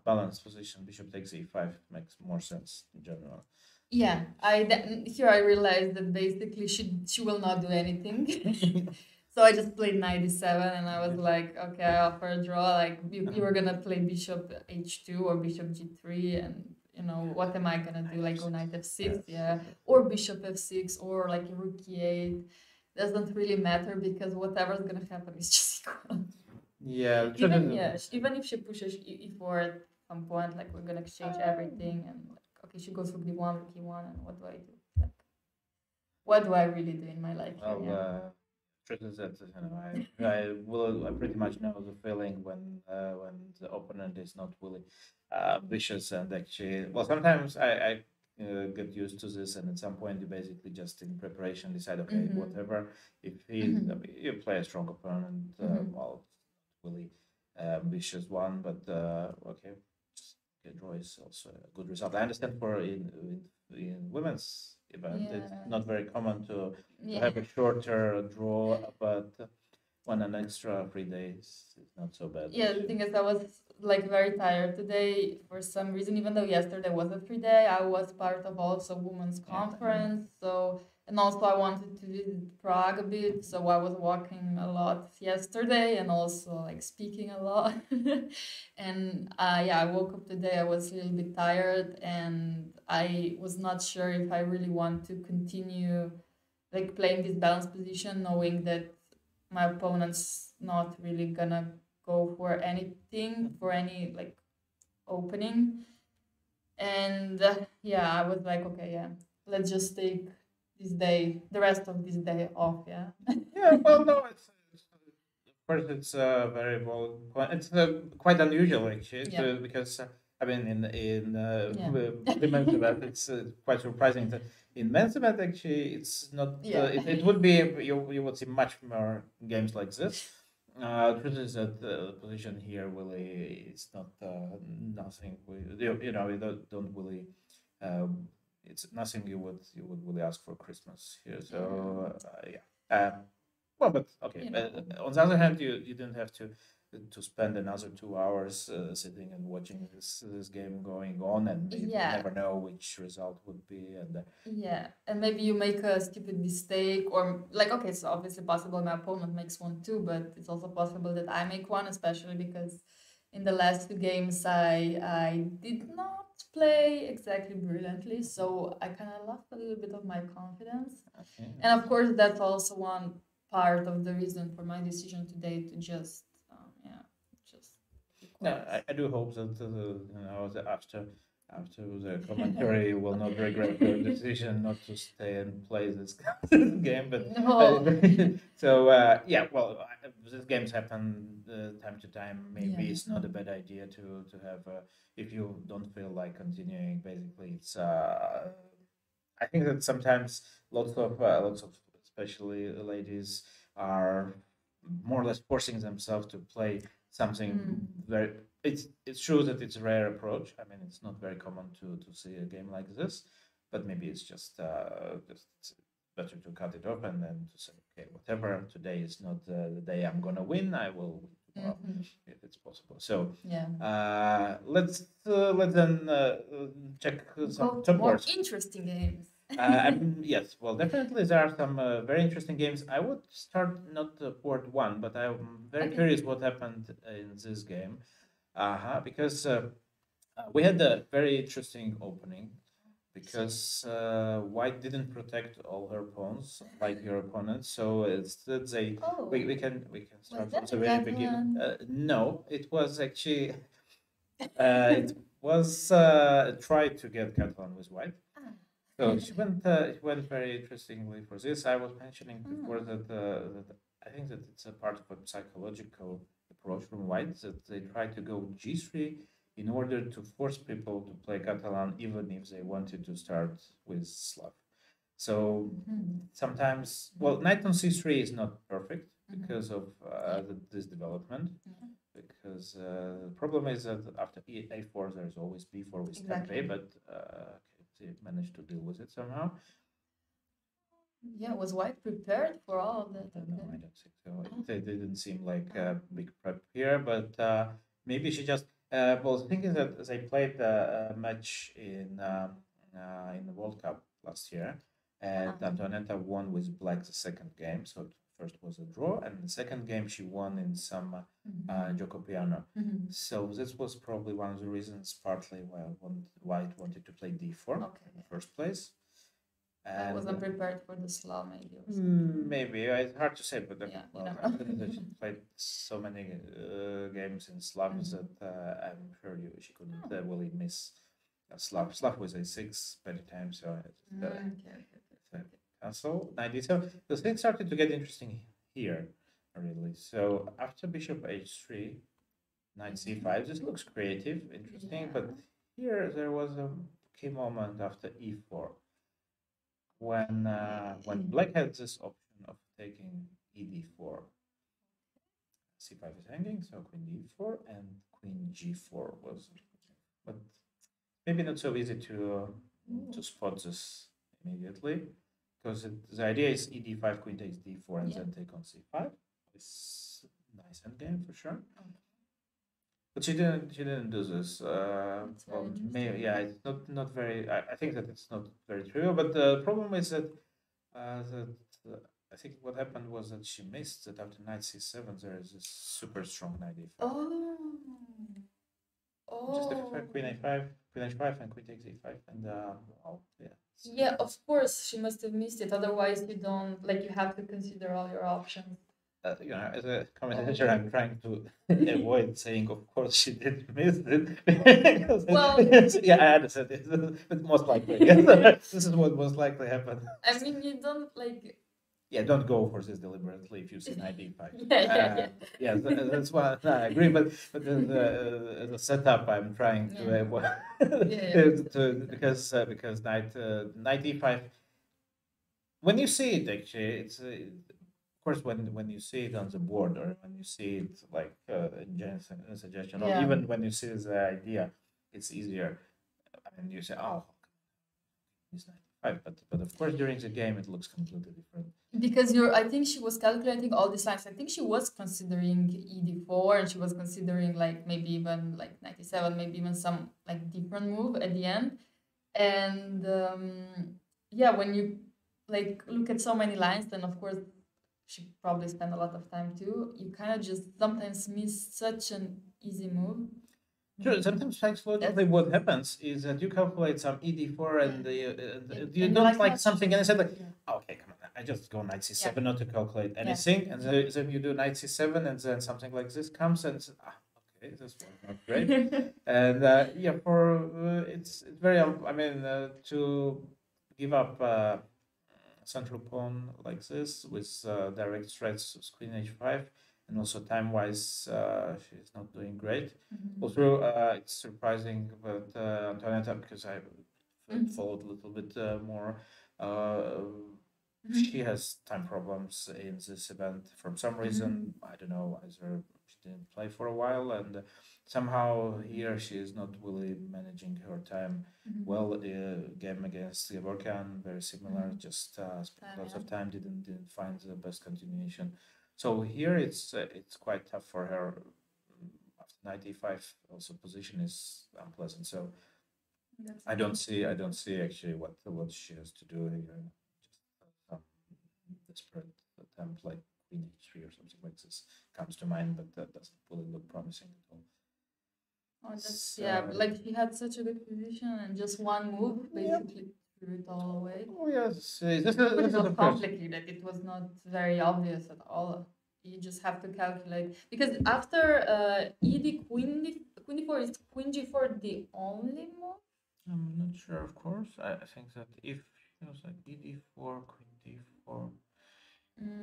balanced position, bishop takes e5 makes more sense in general. Yeah, here I realized that basically she will not do anything. So I just played knight e7 and I was like, okay, I offer a draw. Like you were gonna play bishop h2 or bishop g3, and you know what am I gonna do? Like go knight f6, yeah, or bishop f6 or like rook e8. Doesn't really matter because whatever's gonna happen is just equal. Yeah. Even if she pushes e4 at some point, like we're gonna exchange everything, and like, okay, she goes rook d1, rook e1, and what do I do? Like, what do I really do in my life? Well, truth is that I pretty much know the feeling when the opponent is not really vicious, and actually, well, sometimes I get used to this, and at some point you basically just in preparation decide, okay, whatever. If you play a strong opponent, well, really ambitious one, but okay, draw is also a good result. I understand for in women's event, it's not very common to have a shorter draw, but when an extra 3 days, it's not so bad. Yeah, the thing is, I was like very tired today for some reason. Even though yesterday was a free day, I was part of also women's conference. So and also I wanted to visit Prague a bit, so I was walking a lot yesterday and also like speaking a lot. And I woke up today. I was a little bit tired, and I was not sure if I really want to continue like playing this balanced position, knowing that my opponent's not really gonna go for anything, for any like opening. And I was like, okay, yeah, let's just take this day, the rest of this day off. Yeah. Yeah. Well, no, it's of course it's very well. It's quite unusual actually, because I mean in women's event it's quite surprising that in men's event actually it's not. It would be you would see much more games like this. Truth is that the position here really it's not nothing. You don't really. It's nothing you would really ask for Christmas here. So well, but okay. On the other hand, you didn't have to to spend another 2 hours sitting and watching this game going on, and you Yeah. never know which result would be. And Yeah, and maybe you make a stupid mistake, or like, okay, it's obviously possible my opponent makes one too, but it's also possible that I make one, especially because in the last two games I did not play exactly brilliantly, so I kind of lost a little bit of my confidence. okay. And of course, that's also one part of the reason for my decision today to just, yeah, just be Yeah, quiet. I do hope that after the commentary you will not regret your decision not to stay and play this game. But No. so yeah, well, these games happen time to time. Maybe Yeah. it's not a bad idea to have if you don't feel like continuing. Basically, it's I think that sometimes lots of especially ladies are more or less forcing themselves to play something very. It's true that it's a rare approach. I mean, it's not very common to see a game like this, but maybe it's just it's better to cut it off and then to say, okay, whatever. Today is not the day I'm gonna win. I will win tomorrow if it's possible. So Yeah. let's then check some Go to top more boards. interesting games. Yes, well, definitely there are some very interesting games. I would start not port one, but I'm very Okay. curious what happened in this game. Because we had a very interesting opening because White didn't protect all her pawns like your opponent. So instead, Oh, we can start was from that the a very beginning. Catalan? No, it was actually it was try to get Catalan with White. Ah. So she went very interestingly for this. I was mentioning before that I think that it's a part of a psychological approach from White that they try to go G3 in order to force people to play Catalan even if they wanted to start with Slav. So sometimes, well, knight on C3 is not perfect because of this development. Because the problem is that after A4 there's always B4 with step Exactly. A, but they managed to deal with it somehow. Yeah, was White prepared for all of that? No, I don't think so. It didn't seem like a big prep here, but maybe she just. Well, the thing is that they played a match in the World Cup last year, and Antonetta won with Black the second game. So first was a draw, and the second game she won in some Gioco Piano. So this was probably one of the reasons, partly why White wanted to play D4 in the first place. I wasn't prepared for the Slav, maybe. Maybe it's hard to say, but Yeah, she played so many games in Slav that I'm sure she couldn't really miss Slav. Slav was A6 many times, so cancel 97. The thing started to get interesting here, really. So after Bishop H3, Knight C5, this looks creative, interesting, but here there was a key moment after E4 when Black had this option of taking ED4. C5 is hanging, so Queen D4 and Queen G4 was, but maybe not so easy to spot this immediately because the idea is ED5, Queen takes D4, and then take on C5. It's nice endgame for sure. But she didn't do this. Well, maybe yeah, it's not very. I think that it's not very trivial. But the problem is that I think what happened was that she missed that after knight c7 there is this super strong knight e5. Just f5, queen a5, queen h5, and queen takes e5, and well, yeah. Yeah, of course she must have missed it. Otherwise, you don't you have to consider all your options. As a commentator, I'm trying to avoid saying, of course, she did miss it. Well, yeah, I understand it, but most likely, this is what most likely happened. I mean, you don't Yeah, don't go for this deliberately if you see knight e5. Yeah, that's what I agree. But the setup, I'm trying to avoid because knight e5. When you see it, actually, it's. Of course, when you see it on the board or when you see it like in Jen's suggestion, or even when you see the idea, it's easier. I mean, you say, "Oh, it's 5. But of course, during the game, it looks completely different. Because I think she was calculating all these lines. I think she was considering ED4 and she was considering like maybe even like 97, maybe even some like different move at the end. And yeah, when you like look at so many lines, then of course she probably spent a lot of time too. You kind of just sometimes miss such an easy move. Sure, sometimes psychologically what happens is that you calculate some ED4 and you And don't like like much. something and I said like, Yeah. okay, come on, I just go knight c7 not to calculate Yeah. anything, and then you do knight c7 and then something like this comes and okay, this was not great. And yeah, for it's very I mean to give up central pawn like this with direct threats of queen h5, and also time-wise she's not doing great. Also, it's surprising with Antonetta, because I followed a little bit more. She has time problems in this event for some reason. I don't know, either she didn't play for a while, and somehow here she is not really managing her time well. Game against Gevorkian, very similar, just spent lots of time, didn't find the best continuation. So here it's quite tough for her. After 95, also position is unpleasant. So I don't see actually what she has to do here. Just some desperate attempt like queen h3 or something like this comes to mind, but that doesn't really look promising at all. Oh, yeah, like she had such a good position and just one move basically threw it all away. Oh yes, this was complicated. It was not very obvious at all. You just have to calculate, because after ED queen d4, is queen g4 the only move? I'm not sure, of course. I think that if it was like ED4, queen d4.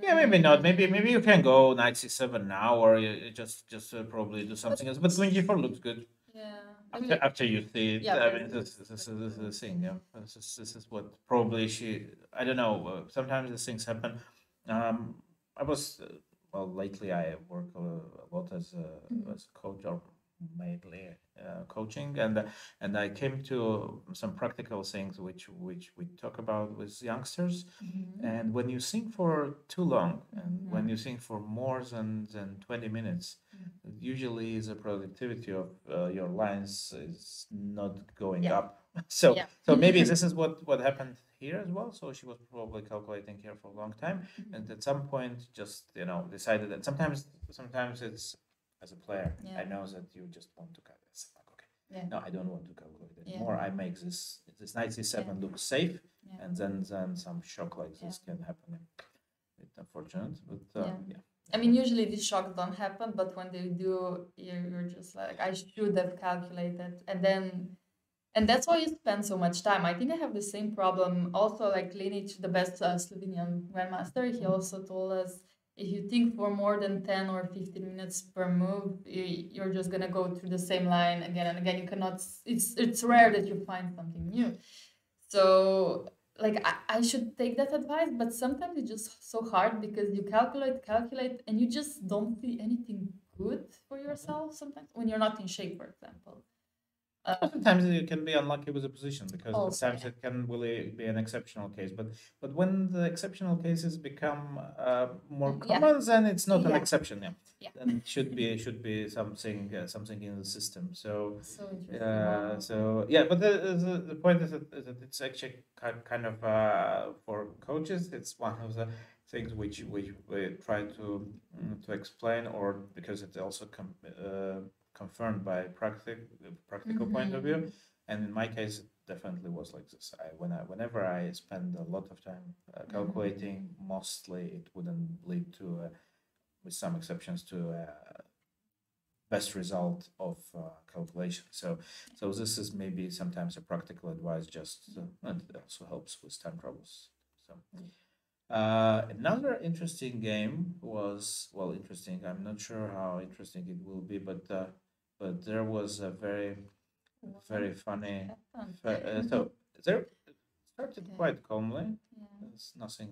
Yeah, maybe not. Maybe you can go knight c7 now, or you just probably do something else. But queen g4 looks good. Yeah. After you see it, I mean, this is the thing. Yeah, this is what probably she. I don't know. Sometimes these things happen. I was well lately. I work a lot as a coach, or mainly coaching, and I came to some practical things which we talk about with youngsters. And when you sing for too long, and when you sing for more than 20 minutes, usually the productivity of your lines is not going up. So maybe this is what happened here as well. So she was probably calculating here for a long time, and at some point just decided that sometimes it's, as a player, I know that you just want to calculate. Okay, no, I don't want to calculate anymore. I make this knight c7 look safe, and then some shock like this can happen. It's unfortunate, but yeah. I mean, usually these shocks don't happen, but when they do, you're just like, I should have calculated, and that's why you spend so much time. I think I have the same problem. Also, like Linic, the best Slovenian grandmaster, he also told us, if you think for more than 10 or 15 minutes per move, you're just gonna go through the same line again and again. You cannot. It's rare that you find something new. So like I should take that advice, but sometimes it's just so hard because you calculate, and you just don't see anything good for yourself. Sometimes when you're not in shape, for example. Sometimes you can be unlucky with a position, because sometimes it can really be an exceptional case. But when the exceptional cases become more common, then it's not an exception. Then it should be something in the system. So yeah. But the point is that it's actually kind of for coaches. It's one of the things which we try to explain, or because it's also confirmed by practical point of view. And in my case, it definitely was like this. Whenever I spend a lot of time calculating, mostly it wouldn't lead to, with some exceptions, to best result of calculation. So this is maybe sometimes a practical advice. Just and it also helps with time troubles. So. Another interesting game was, well, interesting. I'm not sure how interesting it will be, but there was a very funny. So there it started quite calmly. There's nothing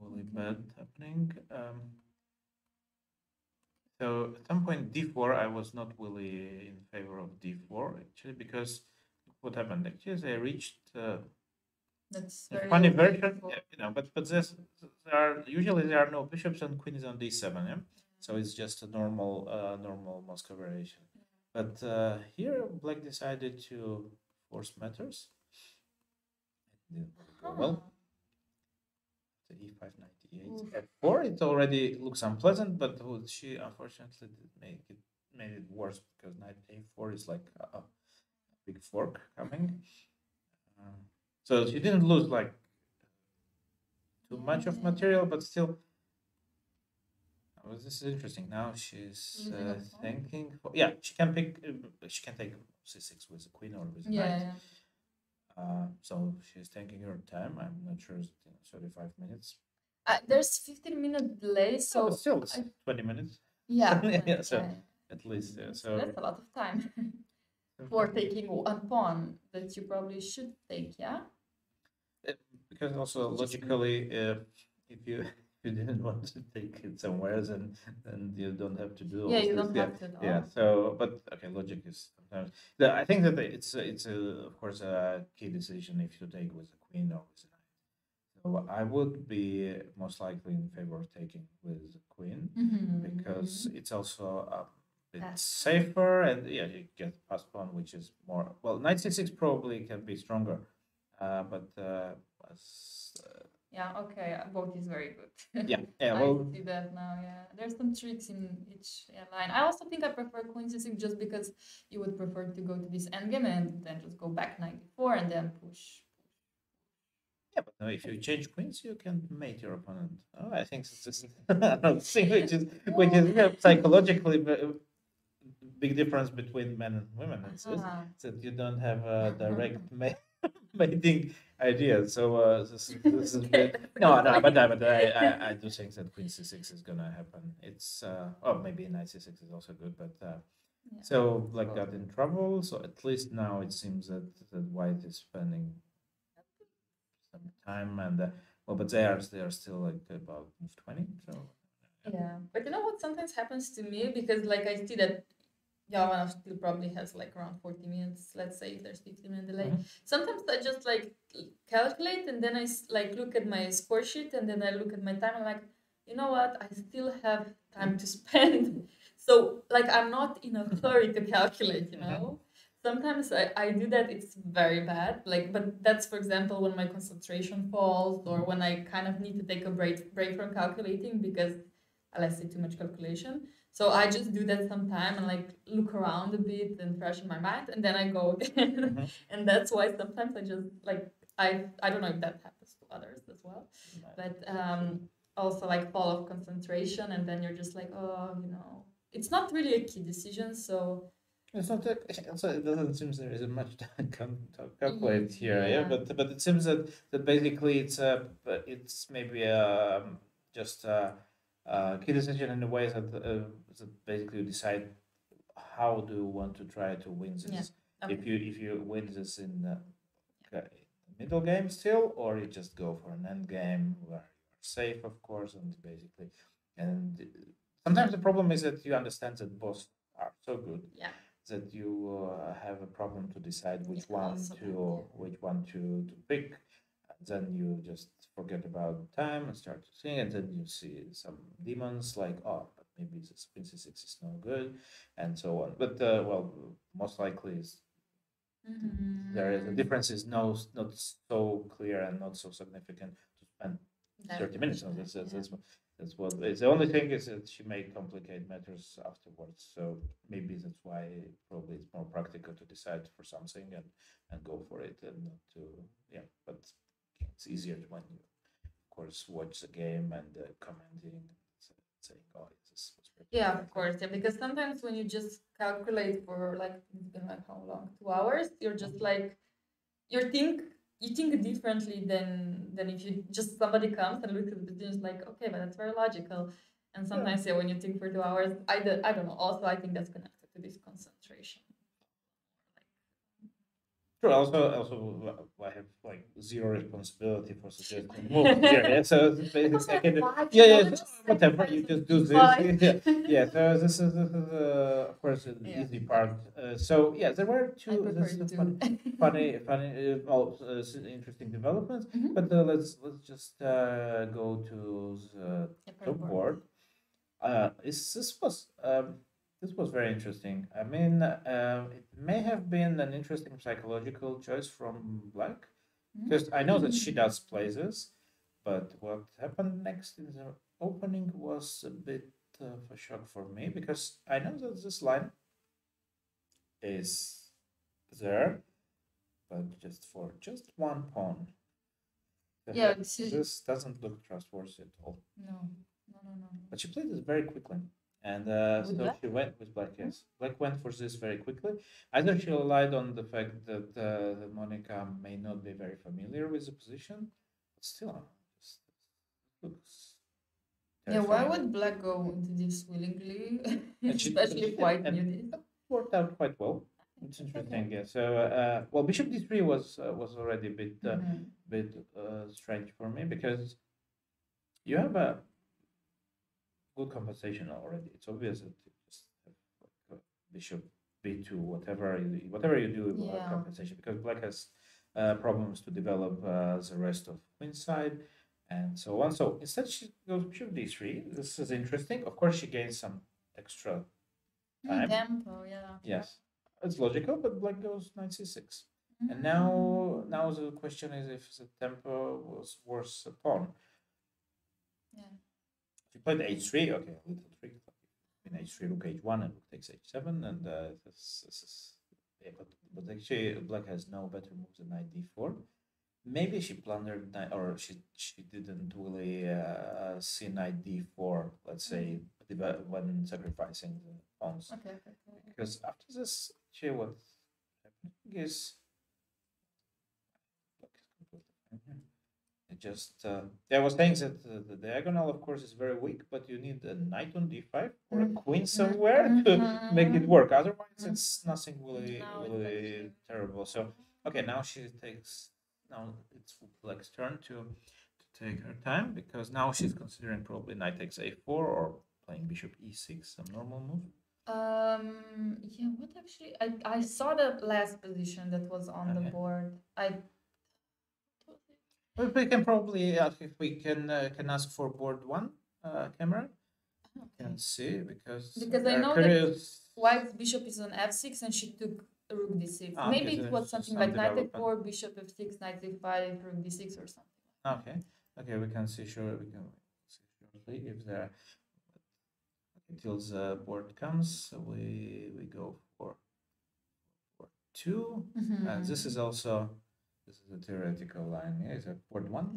really bad happening. So at some point d4, I was not really in favor of d4 actually, because what happened? Actually, they reached That's A very funny version, beautiful. yeah, but there are no bishops and queen is on d7, yeah. So it's just a normal Moscow variation. But here Black decided to force matters. It didn't go well. The e5 knight e8 f4. It already looks unpleasant, but she unfortunately did made it worse because knight a4 is like a big fork coming. So she didn't lose like too much of material, but still. Well, this is interesting. Now she's Losing a pawn. thinking. Yeah, she can pick. She can take c6 with a queen or with a knight. Yeah. So she's taking her time. I'm not sure. 35 minutes. There's 15-minute delay, Yeah, so but still, it's 20 minutes. yeah, Yeah, so yeah. at least. Yeah, So so that's a lot of time for taking one pawn that you probably should take, yeah? because also logically, if you if you didn't want to take it somewhere, then you don't have to do Yeah, all you this. don't Yeah, have to at yeah. all. So, but okay, logic is sometimes. I think that it's of course a key decision if you take with a queen or with a knight. So I would be most likely in favor of taking with the queen because it's also a bit safer and yeah, you get passed pawn, which is more well. Knight c6 probably can be stronger, but as, Yeah, okay, both is very good. yeah, yeah. I Well, see that now, yeah. There's some tricks in each line. I also think I prefer queen c6 just because you would prefer to go to this endgame and then just go back knight d4 and then push. yeah, but no, if you change queens, you can mate your opponent. Oh, I think it's just another thing, which is yeah, psychologically big difference between men and women. It's that you don't have a direct mating idea. So this is bit, but I do think that queen c6 is gonna happen. It's oh maybe knight c6 is also good, but so Black got in trouble. So at least now it seems that White is spending some time and well, but they are still like about move 20. So yeah, but you know what sometimes happens to me because like I see that Yavanov still probably has like around 40 minutes. Let's say if there's 15-minute delay. Sometimes I just like calculate and then I like look at my score sheet and then I look at my time. I'm like, you know what? I still have time to spend. So like I'm not in a hurry to calculate. You know. Sometimes I do that. It's very bad. Like, but that's for example when my concentration falls or when I kind of need to take a break from calculating because I see too much calculation. So I just do that sometime and like look around a bit and fresh in my mind, and then I go again. And that's why sometimes I just like I don't know if that happens to others as well, but also like fall of concentration, and then you're just like, oh, it's not really a key decision. So it's not also it doesn't seem there is much to calculate here, yeah. But it seems that basically it's maybe just key decision in a way that basically you decide how do you want to try to win this. Yeah. Okay. If you win this in the middle game still, or you just go for an end game where you're safe, of course, and basically, and sometimes the problem is that you understand that both are so good. Yeah. That you have a problem to decide which one to pick. Then you just forget about time and start to think, and then you see some demons like, oh, but maybe this queen c6 is no good, and so on. But well, most likely is the difference is not so clear and not so significant to spend 30 minutes on this. That's what it's the only thing is that she may complicate matters afterwards. So maybe that's why probably it's more practical to decide for something and go for it and not to but it's easier when you of course watch the game and commenting saying, oh, this was yeah, of course, yeah, because sometimes when you just calculate for like it's been like how long 2 hours, you're just like you think differently than if you just somebody comes and looks at the decisions like, okay, but that's very logical. And sometimes when you think for 2 hours, I don't know. Also, I think that's connected to this concentration. True. Also, I have like zero responsibility for suggesting move here. Yeah, so it's It was basically I like can, five, yeah, you know, yeah, just like whatever. five You and just do this. five. Yeah, yeah. So this is of course the Yeah, easy like part. So yeah, there were I two. prefer This is you a too. funny, interesting developments. Hmm. But let's just go to the Yeah, for the top board. board. This was very interesting. I mean, it may have been an interesting psychological choice from Black, because I know that she Mm. does plays, but what happened next in the opening was a bit of a shock for me, because I know that this line is there, but just for just one pawn. Yeah, she, This doesn't look trustworthy at all. no, no, no, no. But she played this very quickly. And With so black? she went with Black, Mm. yes. Black went for this very quickly. Either she relied on the fact that Monica may not be very familiar with the position, but still, this looks Yeah, why terrifying. would black go into this willingly? And Especially she if did, white knew and this. that worked out quite well. It's It's interesting, okay. yeah. So, well, Bishop D3 was already a Hmm. bit strange for me, because you have a good compensation already. It's obvious that you just have like bishop b2, whatever you do, will have Yeah. compensation, because black has problems to develop the rest of queen side and so on. So instead, she goes bishop d3. This is interesting. Of course, she gains some extra Mm, time. tempo, yeah. Yes, it's logical, but black goes knight c6. And Mm. now the question is if the tempo was worth a pawn. Yeah. If you played h3, okay, a little trick. In h3, rook h1, and rook takes h7, and this is yeah, but actually black has no better moves than knight d4. Maybe she blundered knight, or she didn't really see knight d4. Let's say when sacrificing the pawns, Okay, okay, okay. because after this, actually, what happening is black is completely fine here. It just I was saying that the diagonal, of course, is very weak, but you need a knight on d5 or a queen somewhere to make it work. Otherwise, it's nothing Now it's really actually. terrible. So okay, now she takes. Now it's Black's turn to take her time, because now she's considering probably knight takes a4 or playing bishop e6, some normal move. Yeah, what actually? I saw the last position that was on the Okay. board. I. But we can probably if we can ask for board one camera. Okay. Can see, because Because we I are know that curious. white's bishop is on f6 and she took rook d6. Ah, okay, Maybe so it was there's something some like knight development. f4, bishop f6, knight f5, rook d6 or something. Okay, okay, we can see sure we can see shortly if there until the board comes. We go for two, and this is also this is a theoretical line. Yeah, it's a board one.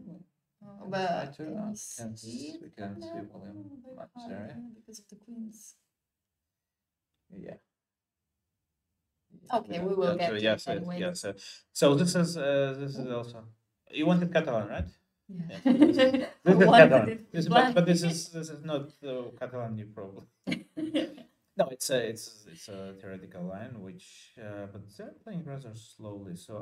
But Two. can you We can see volume much there. because of the queens. Yeah. Okay, we will get to it Yes, anyway. yes. So this is also. You wanted Catalan, right? Yeah. This I is wanted Catalan. it This, black. but this is not Catalan you probably. No, it's a theoretical line, which but they're playing rather slowly. So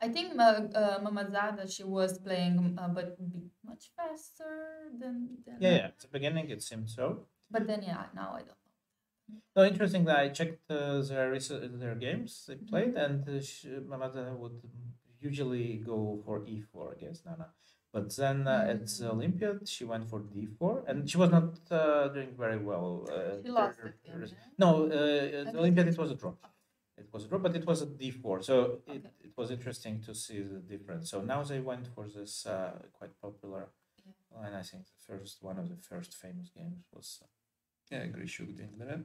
I think Mamazada, she was playing, but much faster than. yeah. At the beginning, it seemed so. But then, yeah, now I don't know. No, interesting that I checked their games they played, Mhm. and Mamada would usually go for e4, I guess. No. But then at the Olympiad, she went for d4, and she was not doing very well. She lost it. Yeah. No, I at the think Olympiad it's it was a draw. It was a draw, but it was a d4, so okay. it was interesting to see the difference. So now they went for this quite popular line. I think the first one of the first famous games was Grishuk Dingler.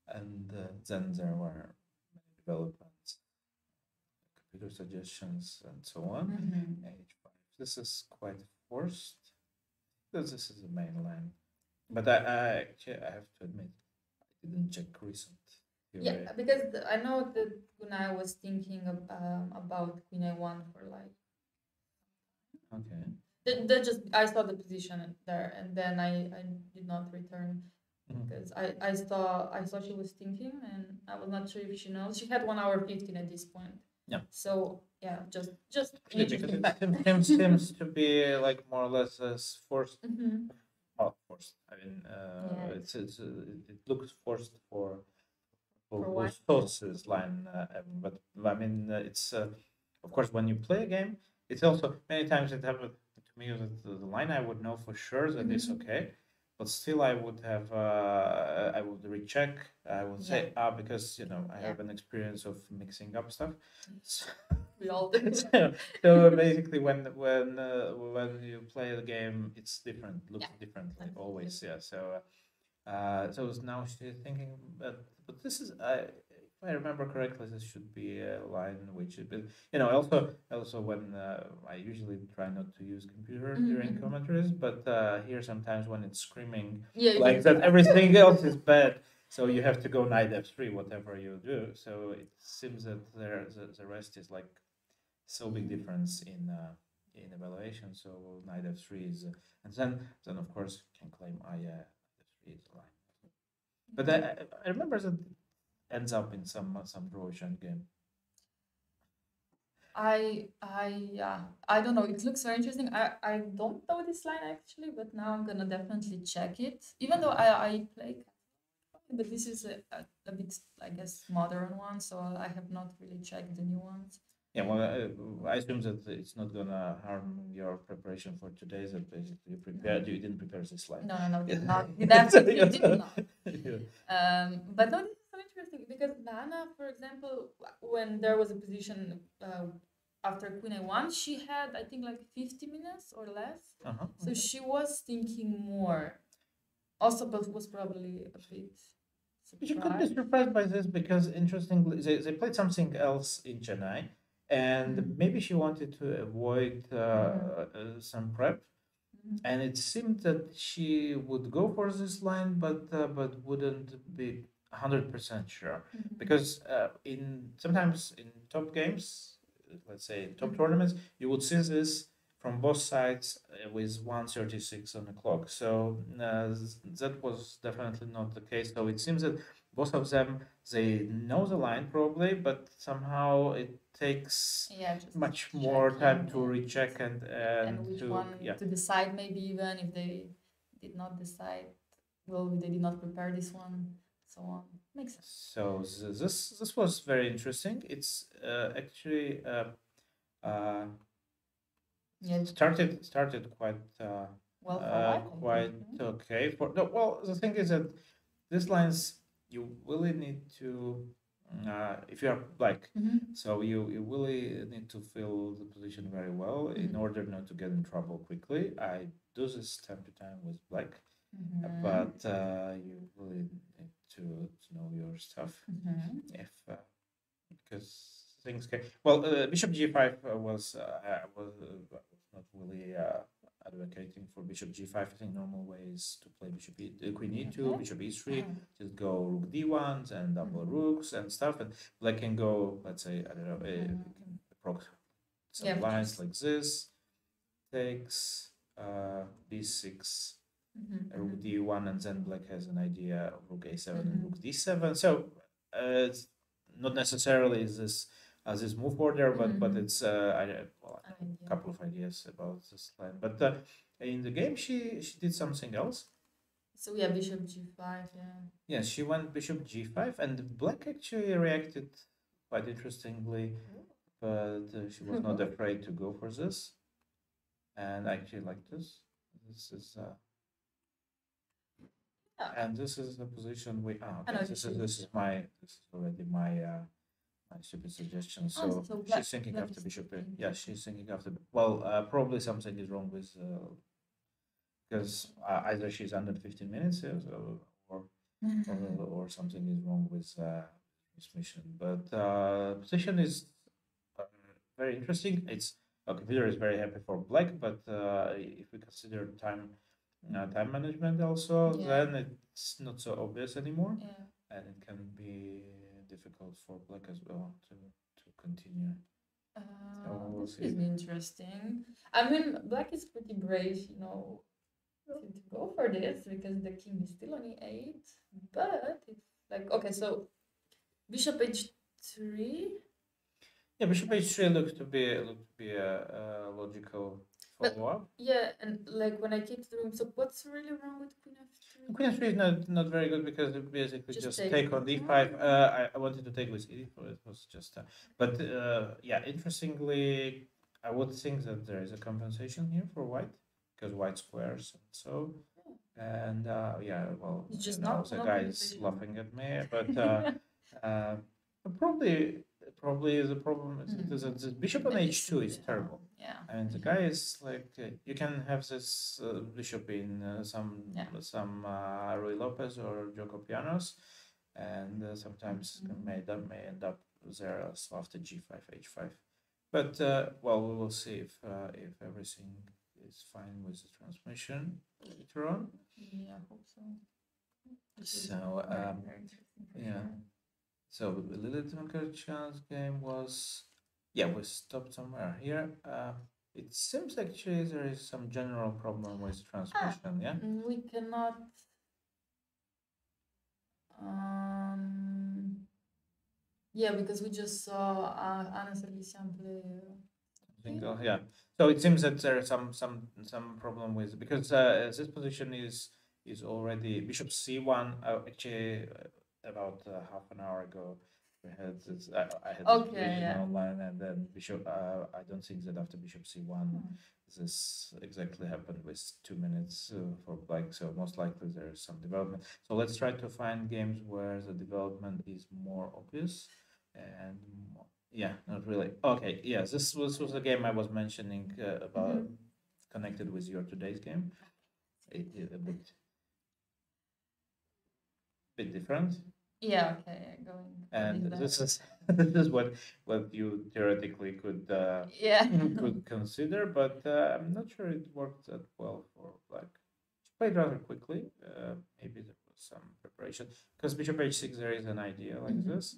And then there were many developments, computer suggestions, and so on. H5. This is quite forced, because this is the main line. But I have to admit, I didn't check recent. Yeah, because I know that Gunai was thinking about Queen A1 for like. Okay. That just I saw the position there, and then I did not return because I saw she was thinking, and I was not sure if she knows. She had 1 hour 15 at this point. Yeah. So yeah, just an Actually, because interesting it fact. seems to be like more or less as forced. Hmm. Well, forced. I mean, Yes. it looks forced for For why? Movsesian line, but I mean, it's of course when you play a game, it's also many times it happened to me that the line I would know for sure that it's Hmm. okay, but still I would have I would recheck. I would Yeah. say because I Yeah. have an experience of mixing up stuff. So, We all do. so basically, when you play the game, it's different, looks Yeah. differently Absolutely. always. Yeah. So now she's thinking, but this is, if I remember correctly, this should be a line which should be, also when I usually try not to use computer during Hmm. commentaries, but here sometimes when it's screaming Yeah, you like just that, everything else is bad. So you have to go knight f3, whatever you do. So it seems that the rest is like so big difference in evaluation. So knight f3 is, and then of course can claim f3 is the line. But I remember that ends up in some Russian game. I don't know. It looks very interesting. I don't know this line actually, but now I'm gonna definitely check it. Even though I play, but this is a bit, I guess, modern one, so I have not really checked the new ones. Yeah, well, I assume that it's not gonna harm your preparation for today. That basically you didn't prepare this slide. No, did not. Yeah. Definitely did not. Yeah. But no, this is so interesting because Lana, for example, when there was a position after Queen A1, she had, I think, like 50 minutes or less. Uh-huh. So she was thinking more. Also, but was probably a bit You could be surprised. surprised by this because interestingly, they played something else in Chennai, and Mhm. maybe she wanted to avoid some prep. Mhm. And it seemed that she would go for this line, but wouldn't be 100% sure Mhm. because in sometimes in top games, let's say top Mhm. tournaments, you would see this from both sides with 136 on the clock. So that was definitely not the case. So it seems that both of them they know the line probably, but somehow it takes Yeah, just much more time checking to recheck and which to one yeah. to decide, maybe even if they did not decide, well, they did not prepare this one, so on. Makes sense. So this was very interesting. It's actually Yeah, started quite well, for a while, I quite think. okay for no, well the thing is that these lines you really need to if you are black Mm-hmm. so you really need to fill the position very well in Mm-hmm. order not to get in trouble quickly. I do this time to time with black, Mm-hmm. but you really need to know your stuff Mm-hmm. if because things can. Well, Bishop G5 was not really advocating for Bishop G5. I think normal way is to play Queen E2, Okay. Bishop E3, just go Rook D1s and double rooks and stuff, and Black can go. Let's say I don't know, can proc some Yeah, of lines course. like this, takes B6. Rook D1, and then Black has an idea of Rook A7 and Rook D7. So it's not necessarily this move order, but it's well, a couple of ideas about this line. But in the game, she did something else. So yeah, Bishop G5. Yeah. Yeah, she went Bishop G5, and Black actually reacted quite interestingly, but she was not afraid to go for this, and I actually like this. This is and this is the position we I know okay. This is already my stupid suggestion. So so she's thinking Black after is bishop. thinking. Yeah, she's thinking after. Well, probably something is wrong with because either she's under 15 minutes or or something is wrong with transmission. But position is uh, very interesting. It's computer is very happy for black, but if we consider time management also, Yeah. then it's not so obvious anymore, Yeah. and it can be difficult for black as well to continue. So we'll This see. is interesting. I mean, Black is pretty brave, to go for this because the king is still on e8. But it's like, okay, so Bishop H3. Yeah, bishop h3 looked to be a logical But- follow-up. Yeah, and like when I keep the room, so what's really wrong with queen f3? Queen f3 is not very good because it basically Just just take take on it. d5. I wanted to take with e4. It was just, but yeah. Interestingly, I would think that there is a compensation here for white because white squares and so. And yeah, well, It's just the no guy is compensation. laughing at me, but uh, probably the problem is that the bishop on h2 is terrible. Yeah. And the guy is like you can have this bishop in some Rui Lopez or Joko Pianos, and sometimes may end up there also after g5 h5. But well, we will see if everything is fine with the transmission later on. Yeah, I hope so. So Very interesting for yeah. sure. So Lilith Vankerchan's game was, yeah, we stopped somewhere here. It seems actually there is some general problem with transmission, yeah? We cannot. Yeah, because we just saw Anna Sergei play. Single, yeah. So it seems that there is some problem with because this position is already bishop c1. Actually, about half an hour ago, we had this. I had this vision online, and then bishop. I don't think that after bishop c1, this exactly happened with 2 minutes for black. So most likely there is some development. So let's try to find games where the development is more obvious and more. Yeah, not really. Okay, yes, this was the game I was mentioning about connected with your today's game. A bit different. Yeah. Okay. Going. And this is this is what you theoretically could could consider, but I'm not sure it worked that well for black. She played rather quickly. Maybe there was some preparation because bishop h6 there is an idea like this.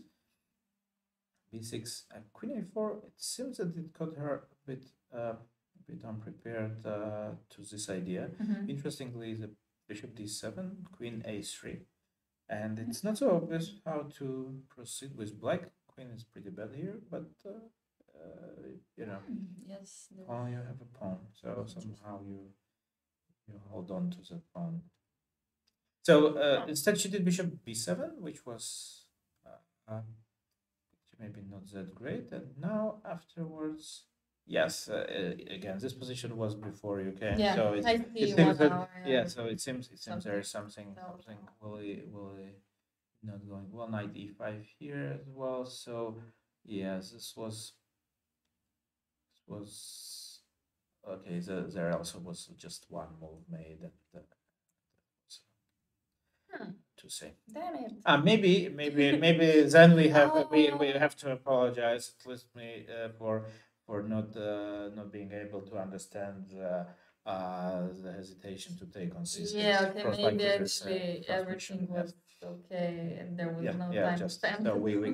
b6 and queen a4. It seems that it caught her a bit unprepared to this idea. Interestingly, the bishop d7, queen a3, and it's not so obvious how to proceed with black. Queen is pretty bad here, but you know, yes, pawn, you have a pawn, so somehow you hold on to the pawn. So instead, she did bishop b7, which was maybe not that great. And now afterwards, yes, again, this position was before you came. Yeah, so it seems that so it seems there is something really not going well. Knight e5 here as well. So yes, this was okay. There also was just one move made and to say. Damn it. Maybe then we have to apologize at least me for not being able to understand the hesitation to take on c6. Yeah, okay, maybe actually everything was okay and there was no time to spend. So we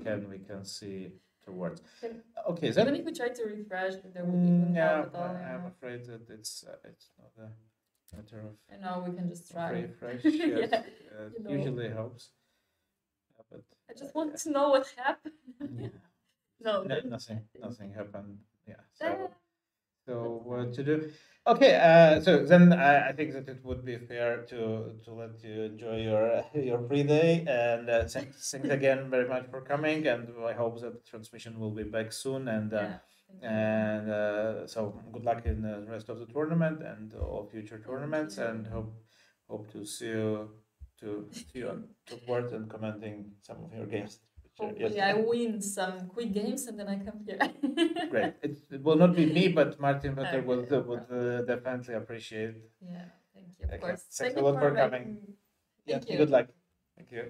can see towards. Okay, even if we try to refresh, there wouldn't help at all. I'm afraid that it's not a matter of. I know we can just try. Refresh, yes, usually helps. But I just want to know what happened. No, nothing happened. Yeah. So what to do? Okay. So then I think that it would be fair to let you enjoy your free day, and thanks again very much for coming. And I hope that the transmission will be back soon. And so good luck in the rest of the tournament and all future tournaments, and hope to see you on board and commenting some of your games. Hopefully I win some quick games and then I come here. Great. It will not be me, but Martin Vetter would definitely appreciate. Yeah, thank you. Of course. Thanks a lot for coming. Thank you. Good luck. Thank you.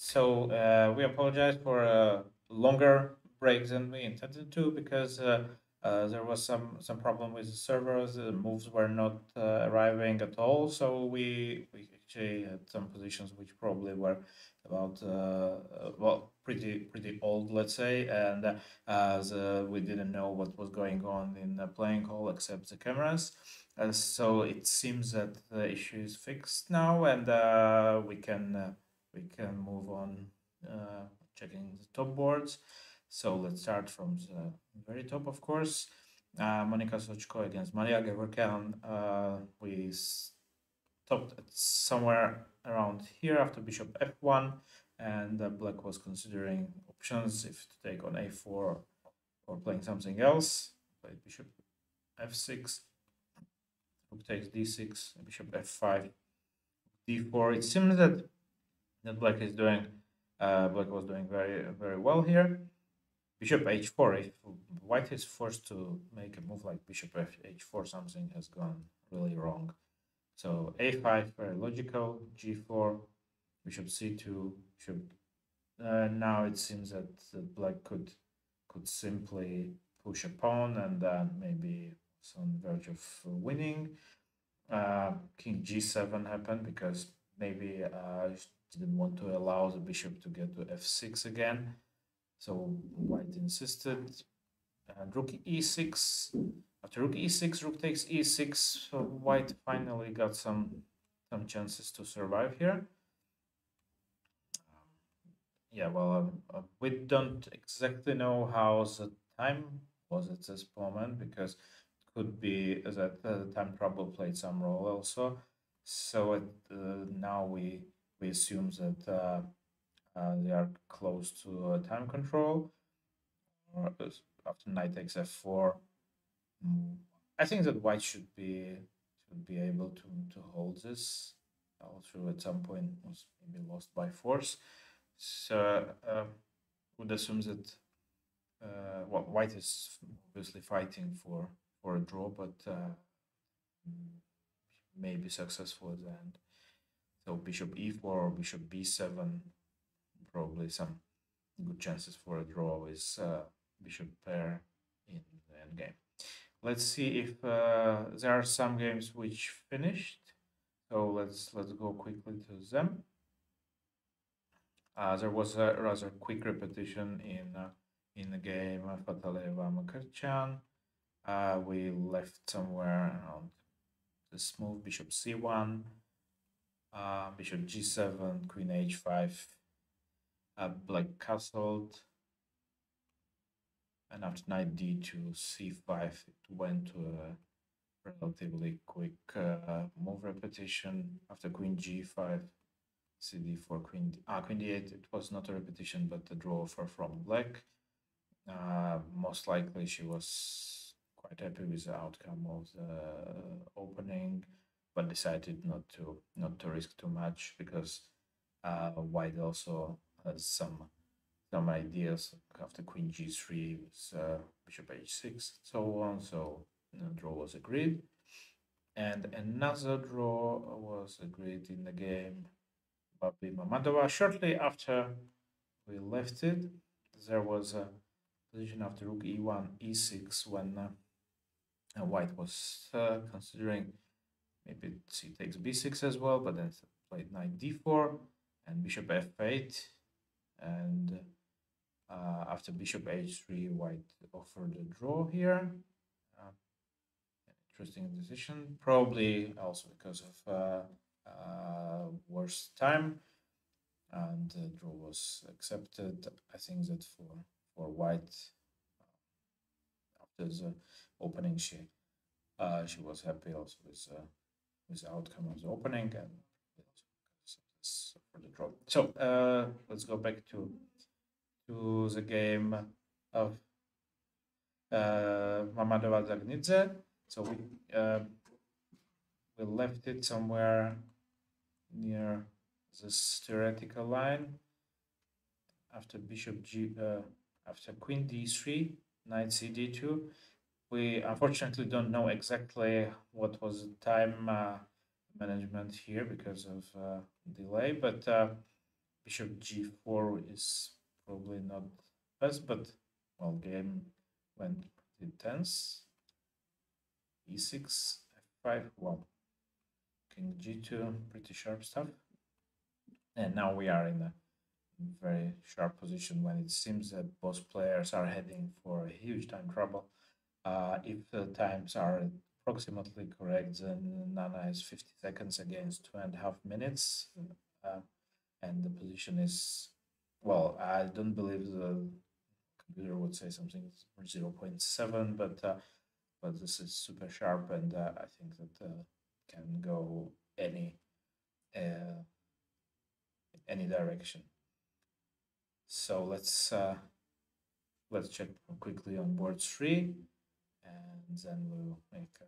So we apologize for a longer break than we intended to because there was some problem with the servers. The moves were not arriving at all. So we actually had some positions which probably were about well pretty old, let's say, and we didn't know what was going on in the playing hall except the cameras. So it seems that the issue is fixed now, and we can move on checking the top boards. So let's start from the very top, of course. Monika Sochko against Maria Gevorkyan. We stopped at somewhere around here after bishop f1, and black was considering options if to take on a4 or playing something else. Played bishop f6, rook takes d6, bishop f5, d4. It seems that black is doing black was doing very well here. Bishop h4. If white is forced to make a move like bishop h4, something has gone really wrong. So a5 very logical. G4, bishop c2. Bishop. Now it seems that black could simply push a pawn and then maybe it's on the verge of winning. King g7 happened because maybe didn't want to allow the bishop to get to f6 again. So white insisted. And rook e6. After rook e6, rook takes e6. So white finally got some chances to survive here. Yeah, well, we don't exactly know how the time was at this moment because it could be that the time trouble played some role also. So now we assume that they are close to time control. Or after knight takes f4, I think that white should be able to hold this. Also, at some point was maybe lost by force. So would assume that well, white is obviously fighting for a draw, but may be successful at the end. So bishop e4 or bishop b7, probably some good chances for a draw with bishop pair in the endgame. Let's see if there are some games which finished. So let's go quickly to them. There was a rather quick repetition in the game Fataleva Makarchan. We left somewhere around this move, bishop c1, bishop g7, queen h5, black castled, and after knight d2, c5, it went to a relatively quick move repetition. After queen g5, cd4, queen d8, it was not a repetition but a draw offer from black. Most likely she was quite happy with the outcome of the opening, but decided not to risk too much because white also has some ideas after queen g3 with bishop h6 so on. So draw was agreed, and another draw was agreed in the game Babi Mamadova. Shortly after we left it, there was a position after rook e1, e6 when white was considering maybe c takes b6 as well, but then played knight d4 and bishop f8, and after bishop h3, white offered a draw here. Interesting decision, probably also because of worse time, and the draw was accepted. I think that for white, after the opening, she was happy also with the outcome of the opening, and for the draw. So let's go back to the game of Mamadova Zagnidze. So we left it somewhere near this theoretical line after bishop after queen d3, knight cd2. We unfortunately don't know exactly what was the time management here because of delay, but bishop g4 is probably not best, but well, game went intense. e6, f5, well, king g2, pretty sharp stuff. And now we are in a very sharp position when it seems that both players are heading for a huge time trouble. If the times are approximately correct, then Nana has 50 seconds against 2.5 minutes. Uh, and the position is, well, I don't believe the computer would say something 0.7, but this is super sharp, and I think that can go uh, any direction. So let's check quickly on board 3, and then we'll make a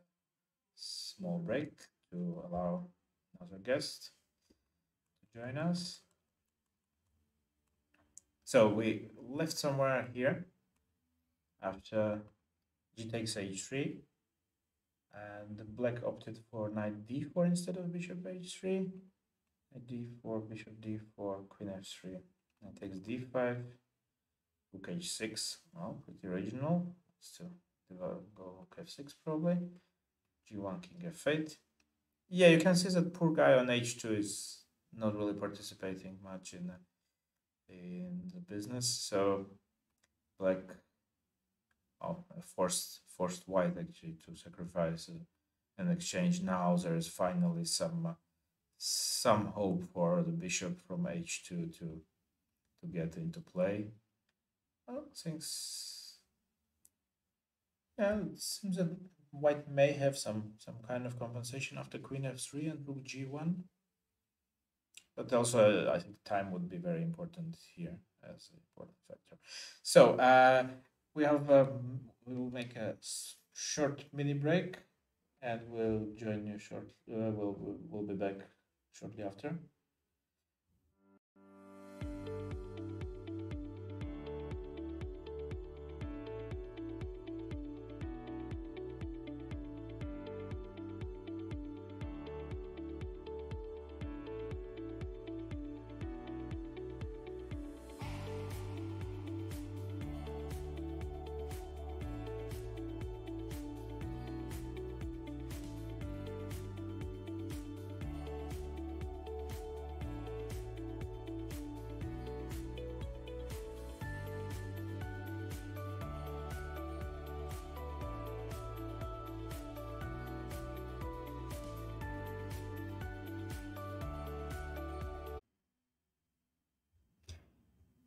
small break to allow another guest to join us. So we left somewhere here after g takes h3, and black opted for knight d4 instead of bishop h3. Knight d4, bishop d4, queen f3. Knight takes d5, rook h6. Well, pretty original. Still go rook f6 probably. g1, king f8. Yeah, you can see that poor guy on h2 is not really participating much in the business. So black forced white actually to sacrifice an exchange. Now there is finally some hope for the bishop from h2 to get into play. Well, things, yeah, it seems that white may have some kind of compensation after queen f3 and rook g1. But also, I think time would be very important here as an important factor. So we have we will make a short mini break, and we'll join you short. We'll be back shortly after.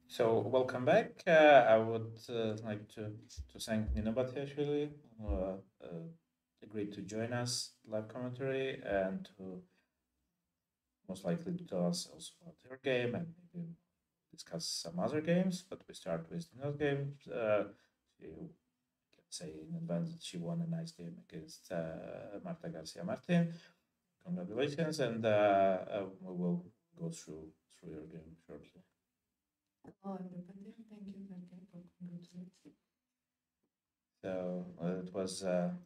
So welcome back. I would like to thank Nina Batiashvili, who agreed to join us live commentary and to most likely to tell us also about her game and maybe discuss some other games. But we start with Nina's game. She can say in advance that she won a nice game against Marta Garcia Martin. Congratulations, and we will go through your game shortly. Hello, everybody. Thank you, Sergei, for congratulating. So it was an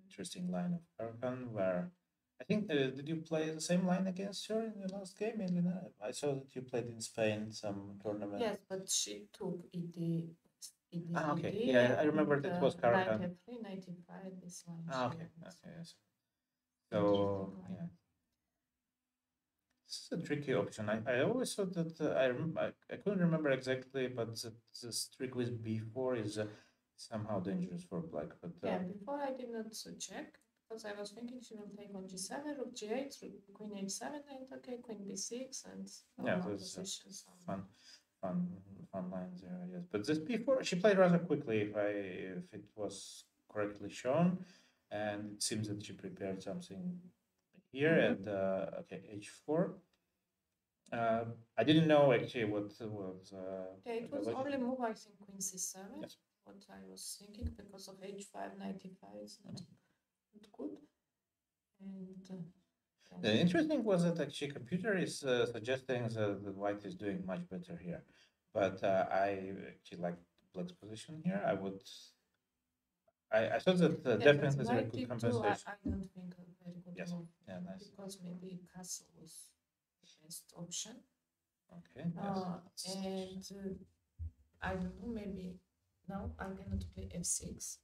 interesting line of Arakan where I think did you play the same line against her in the last game, Elena? I saw that you played in Spain some tournament. Yes, but she took ED. Okay. Yeah, I remember that was Karakan. 93, 95, this line. Okay. Okay. Yes. So yeah. This is a tricky option. I always thought that I couldn't remember exactly, but the trick with b4 is somehow dangerous for black. But yeah, before I did not check because I was thinking she will take on g7, rook g8, queen h7, and okay, queen b6, and yeah, there's fun lines there. Yes, but this b4 she played rather quickly. If it was correctly shown, and it seems that she prepared something here and okay, h4. I didn't know actually what was. Yeah, it was only move, I think, queen c7. Yes. What I was thinking because of h5, 95 is not good. And the interesting was that actually computer is suggesting that the white is doing much better here, but I actually like black's position here. I thought that definitely is a good compensation. I don't think a very good move. Yeah, nice. Because maybe castle was the best option. Okay. Yes. And I don't know, maybe now I cannot play f6.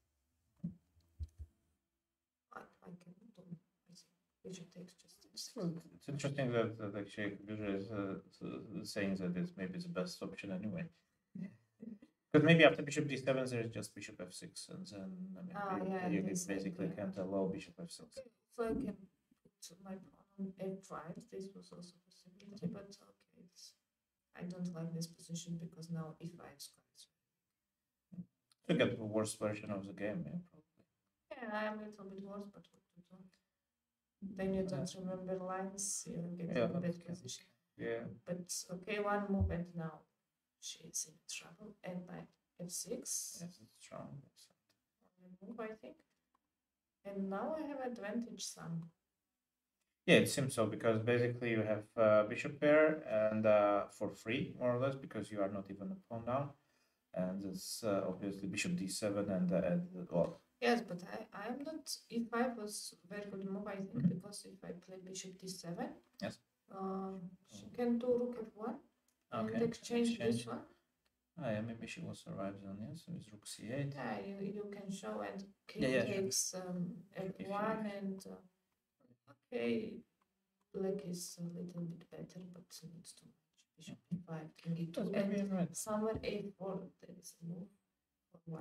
I cannot do. I think bishop takes just f6. Well, it's interesting that actually computer is saying that it's maybe the best option anyway. Because maybe after bishop d7 there is just bishop f6, and then Yeah, you this basically idea. can't allow bishop f6. So I can put my pawn on f5. This was also a possibility, but okay, I don't like this position because now e5 is quite. You get the worst version of the game, yeah, probably. Yeah, I'm a little bit worse, but what to do? Then you don't remember lines, you get in a bad position. Yeah. But okay, one move and now she is in trouble. And knight f6. Yes, it's strong. Only move, I think. And now I have advantage some. Yeah, it seems so because basically you have bishop pair and for free more or less because you are not even a pawn down, and it's obviously bishop d7 and well. Yes, but I'm not. E5 was very good move, I think, because if I play bishop d7, yes, she can do rook f1 and exchange this one. Yeah, maybe she was arrived on, yes, with rook c8. Yeah, you can show, and king takes f1 and okay, black is a little bit better, but it's too much. Bishop e5, king e2, and somewhere a4 there is a move.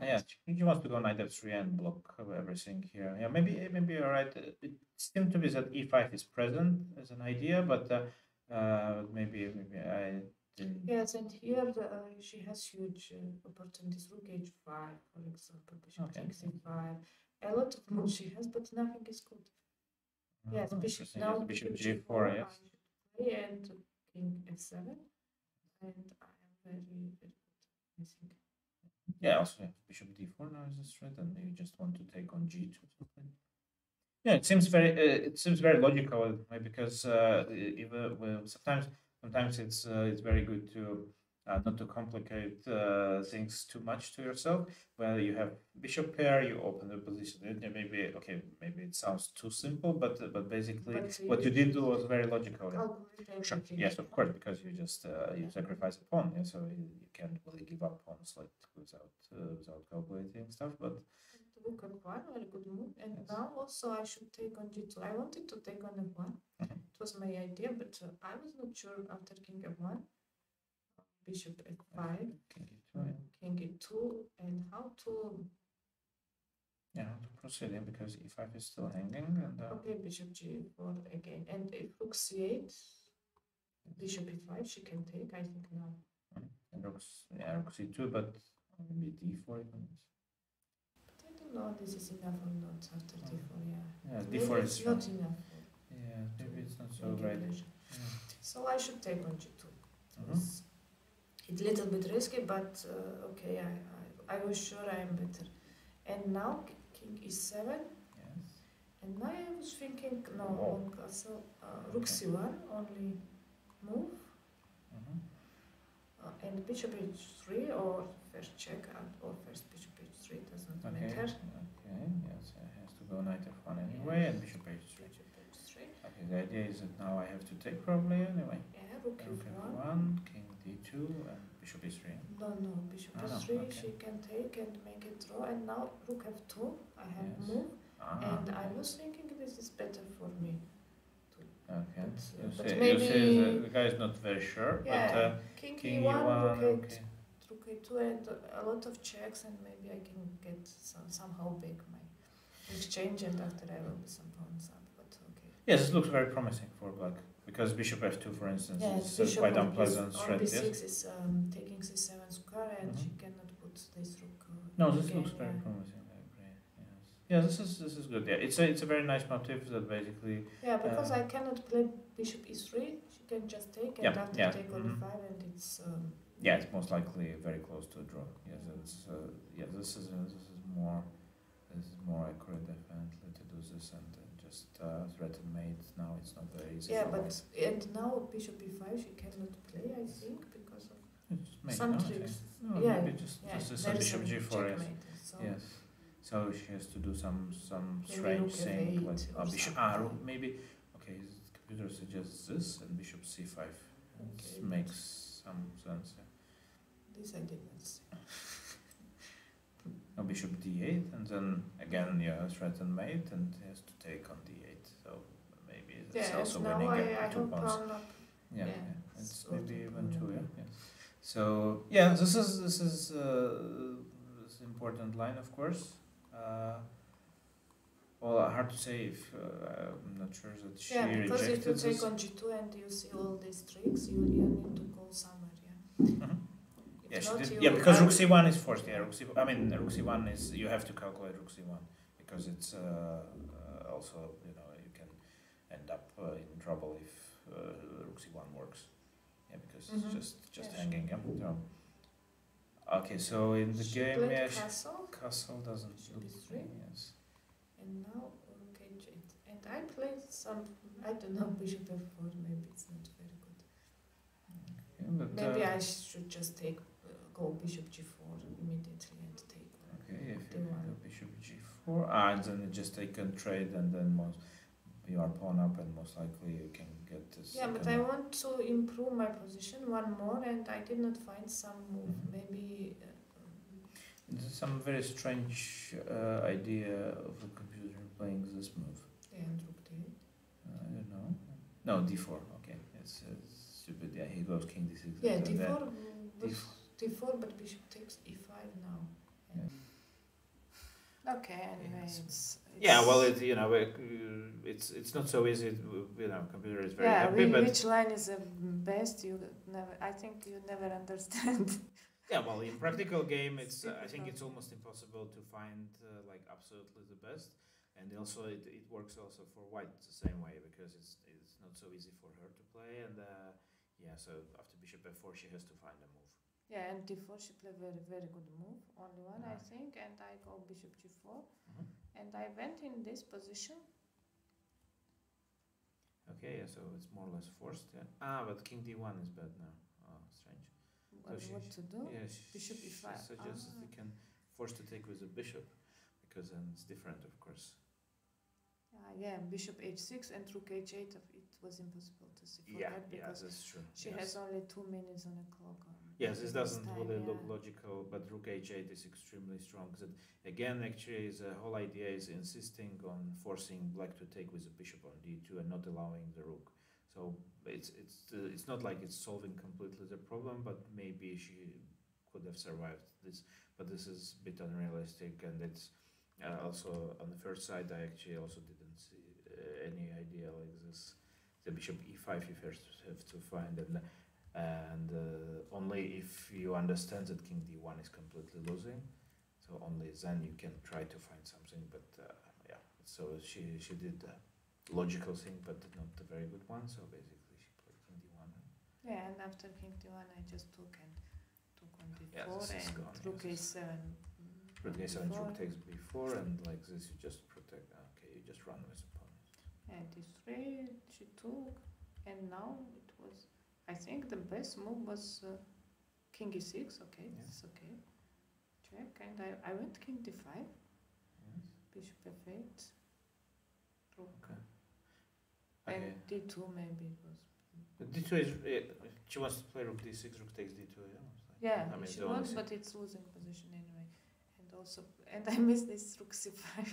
Yeah, you want to go knight f3 and block everything here. Yeah, maybe you're right. It seems to be that e5 is present as an idea, but maybe I didn't. Yes, and here she has huge opportunities. Rook h5, for example, bishop takes e5. A lot of moves she has, but nothing is good. Yes, bishop now bishop g4, yes. And king f7, and I am very good, I think. Yeah, also yeah, bishop d4 now is a threat, and you just want to take on g2 something. Yeah, it seems very logical because even well, sometimes it's very good to not to complicate things too much to yourself. Well, you have bishop pair, you open the position. Maybe it sounds too simple, but basically what you did was very logical. Sure. Yes, of course, because you just you sacrifice a pawn, yeah, so you can't really give up pawns like without calculating stuff. But rook f1, very good move, and now also I should take on g2. I wanted to take on f1. It was my idea, but I was not sure after king f1. Bishop f5, king e2, and how to proceed because e5 is still hanging, and okay, bishop g4 again, and if rook c8, bishop e5, she can take, I think now. And rook c2, but maybe d4 even. But I don't know this is enough or not after d4. Yeah, maybe d4 is not enough. Yeah, maybe it's not so great. So I should take on g2. It's a little bit risky, but okay, I was sure I am better. And now king e7. Yes. And now I was thinking, no, long castle, rook c1, only move. And bishop h3 or first check or first bishop h3, doesn't matter. Okay, yes, I have to go knight f1 anyway, and bishop h3. Okay, the idea is that now I have to take probably anyway. Yeah, rook f1, king d2, and bishop e3. No, bishop e3, she can take and make it draw, and now rook f2, I have move, and I was thinking this is better for me. Okay, but maybe the guy is not very sure, yeah, but king e1, rook e2, and a lot of checks, and maybe I can get somehow back my exchange, and after I will be some pawns up, but okay. Yes, it looks very promising for black, because bishop f2, for instance, is quite unpleasant threat. b6 is taking c7 square, and she cannot put this rook. No, this looks very promising. I agree. Yes. Yeah, this is good. Yeah, it's a very nice motif that basically. Yeah, because I cannot play bishop e3. She can just take and after take on e5, and it's. Yeah, it's most likely very close to a draw. Yes, this is more accurate definitely to do this and just threaten mate. Now it's not very easy. Yeah, and now bishop e5 she cannot play, I think, because of some tricks. Maybe just bishop g4. Yes. So she has to do some strange thing like bishop. Maybe okay. The computer suggests this and bishop c5. It Okay, makes some sense. this I didn't see. Now bishop d8, and then again you threaten mate, and he has to take on d8. So maybe it's Yeah, also now winning I at 2 have pawns. pawn up. Yeah, Yeah, it's sort maybe of even pawn 2. up. Yeah, yes. So yeah, this is this important line, of course. Well, hard to say if I'm not sure that she Yeah, because if rejected you take this. on g2 and you see all these tricks, you need to go somewhere, yeah. Mhm. If Yeah, she not, did. you Yeah, because rook I- c1 is forced. Yeah, I mean rook c1 is, you have to calculate rook c1 because it's also, you can end up in trouble if rook c1 works. Yeah, because it's Mhm. just Yeah, hanging. Yeah. So, okay, so in the She game, played yeah, castle, castle doesn't Bishop look. e3. Yes. and now rook h8. And I played some, I don't know, bishop f4, maybe it's not very good. Yeah, but, Maybe I should just take, go bishop g4 immediately and take Okay, if you d1. go bishop g4, and then you just take a trade, and then you are pawn up, and most likely you can get this. Yeah, but I want to improve my position one more, and I did not find some move. Mhm. Maybe It's some very strange idea of a computer playing this move. and rook d8. I don't know. No, d4. Okay, it's stupid. Yeah, he goes king d6. Yeah, and then d4, d4. d4, but bishop takes e5 now. Yeah. Okay, anyway, Yes. it's Yeah, well, it's not so easy. Computer is very happy, but which line is the best? You never. I think you never understand. yeah, well, in practical game, I think difficult. it's almost impossible to find like absolutely the best, and also it works also for white the same way, because it's not so easy for her to play, and yeah, so after bishop f4 she has to find a move. Yeah, and d4 she played very good move, only one I Yeah. think, and I go bishop g4, Mhm. and I went in this position. Okay, yeah, so it's more or less forced. Yeah. But king d1 is bad now. Oh, strange. What to do? Yeah, Bishop she e5. suggests that you can force to take with a bishop, because then it's different, of course. Yeah, bishop h6 and rook h8. It was impossible to see for that because that's true. she has only 2 minutes on the clock. Yes, this doesn't time, really look yeah. logical, but rook h8 is extremely strong. That again, actually, the whole idea is insisting on forcing black to take with a bishop on d2 and not allowing the rook. So it's not like it's solving completely the problem, but maybe she could have survived this. But this is a bit unrealistic, and it's also on the first side. I actually also didn't see any idea like this. The bishop e5 you first have to find, and only if you understand that king d1 is completely losing, so only then you can try to find something. But yeah, so she did a logical thing, but not a very good one. So basically, she played king d1. Yeah, and after king d1, I just took on Yeah, d4 this is and gone, rook yes. a7. Rook a7, rook b4. takes b4, and like this you just protect. Okay, you just run with the pawn. And d3 she took, and now it was, I think the best move was king e6. Okay, Yeah. it's okay. Check, and I went king d5, Yes. bishop f8, rook, Okay. and Okay. d2 maybe it was. But d2 is she wants to play rook d6, rook takes d2. Yeah. Yeah, I mean, she the only wants, thing- but it's losing position anyway. And I missed this rook c5.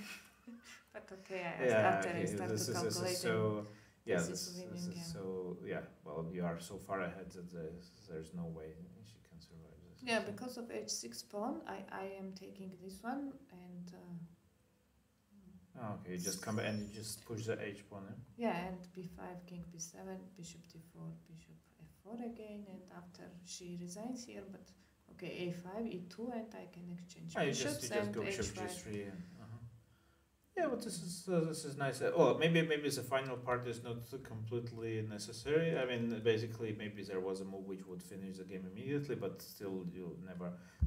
But okay, after I start this to is calculate. so. Yeah, this this is is winning, yeah. so. Yeah, well, you are so far ahead that there's no way she can survive this. Yeah, because of h6 pawn, I am taking this one, and Oh, okay, you just come and you just push the h pawn. yeah, and b5, king b7, bishop d4, bishop f4 again, and after she resigns here, but okay, a5, e2, and I can exchange You bishops just and go bishop h5. g3. Yeah, but this is nice. Well, maybe the final part is not completely necessary. I mean, basically, maybe there was a move which would finish the game immediately, but still, you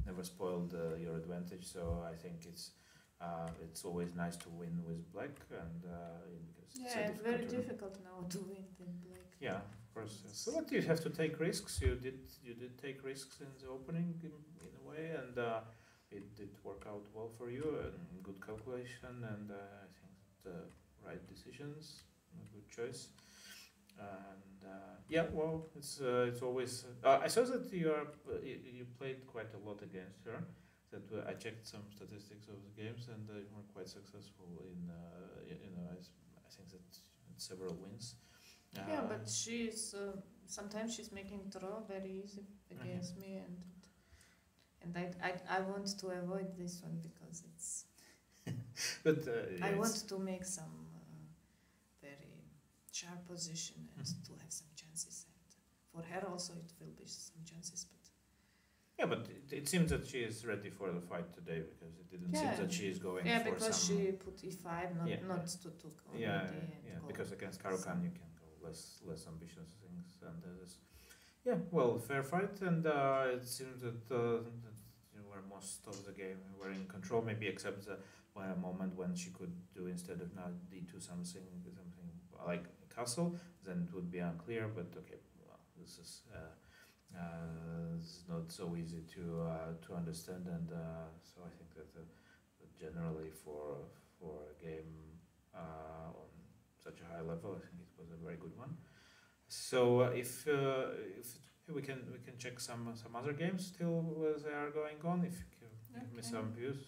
never spoiled your advantage. So I think it's always nice to win with black, and because it's a Yeah, it's very tournament. difficult now to win in black. Yeah, of course. So but you have to take risks. You did take risks in the opening in a way, and it did work out well for you, and good calculation, and I think the right decisions, a good choice. And yeah, well, it's always. I saw that you played quite a lot against her. That I checked some statistics of the games, and you were quite successful in. I think that several wins. Yeah, but she's sometimes she's making draw very easy against me, and I want to avoid this one because it's. But I want to make some very sharp position and to have some chances, and for her also it will be some chances, but. Yeah, but it seems that she is ready for the fight today because it didn't seem that she is going yeah, for because some. she put e5, not to took already. Yeah, because against Karukan you can go less ambitious things, and yeah, well, fair fight, and it seems that were most of the game were in control, maybe except the one moment when she could do instead of now d2 something like castle, then it would be unclear. But okay, well, this is. It's not so easy to understand, and so I think that generally for a game on such a high level, I think it was a very good one. So if we can check some other games still they are going on. If you can give me some views,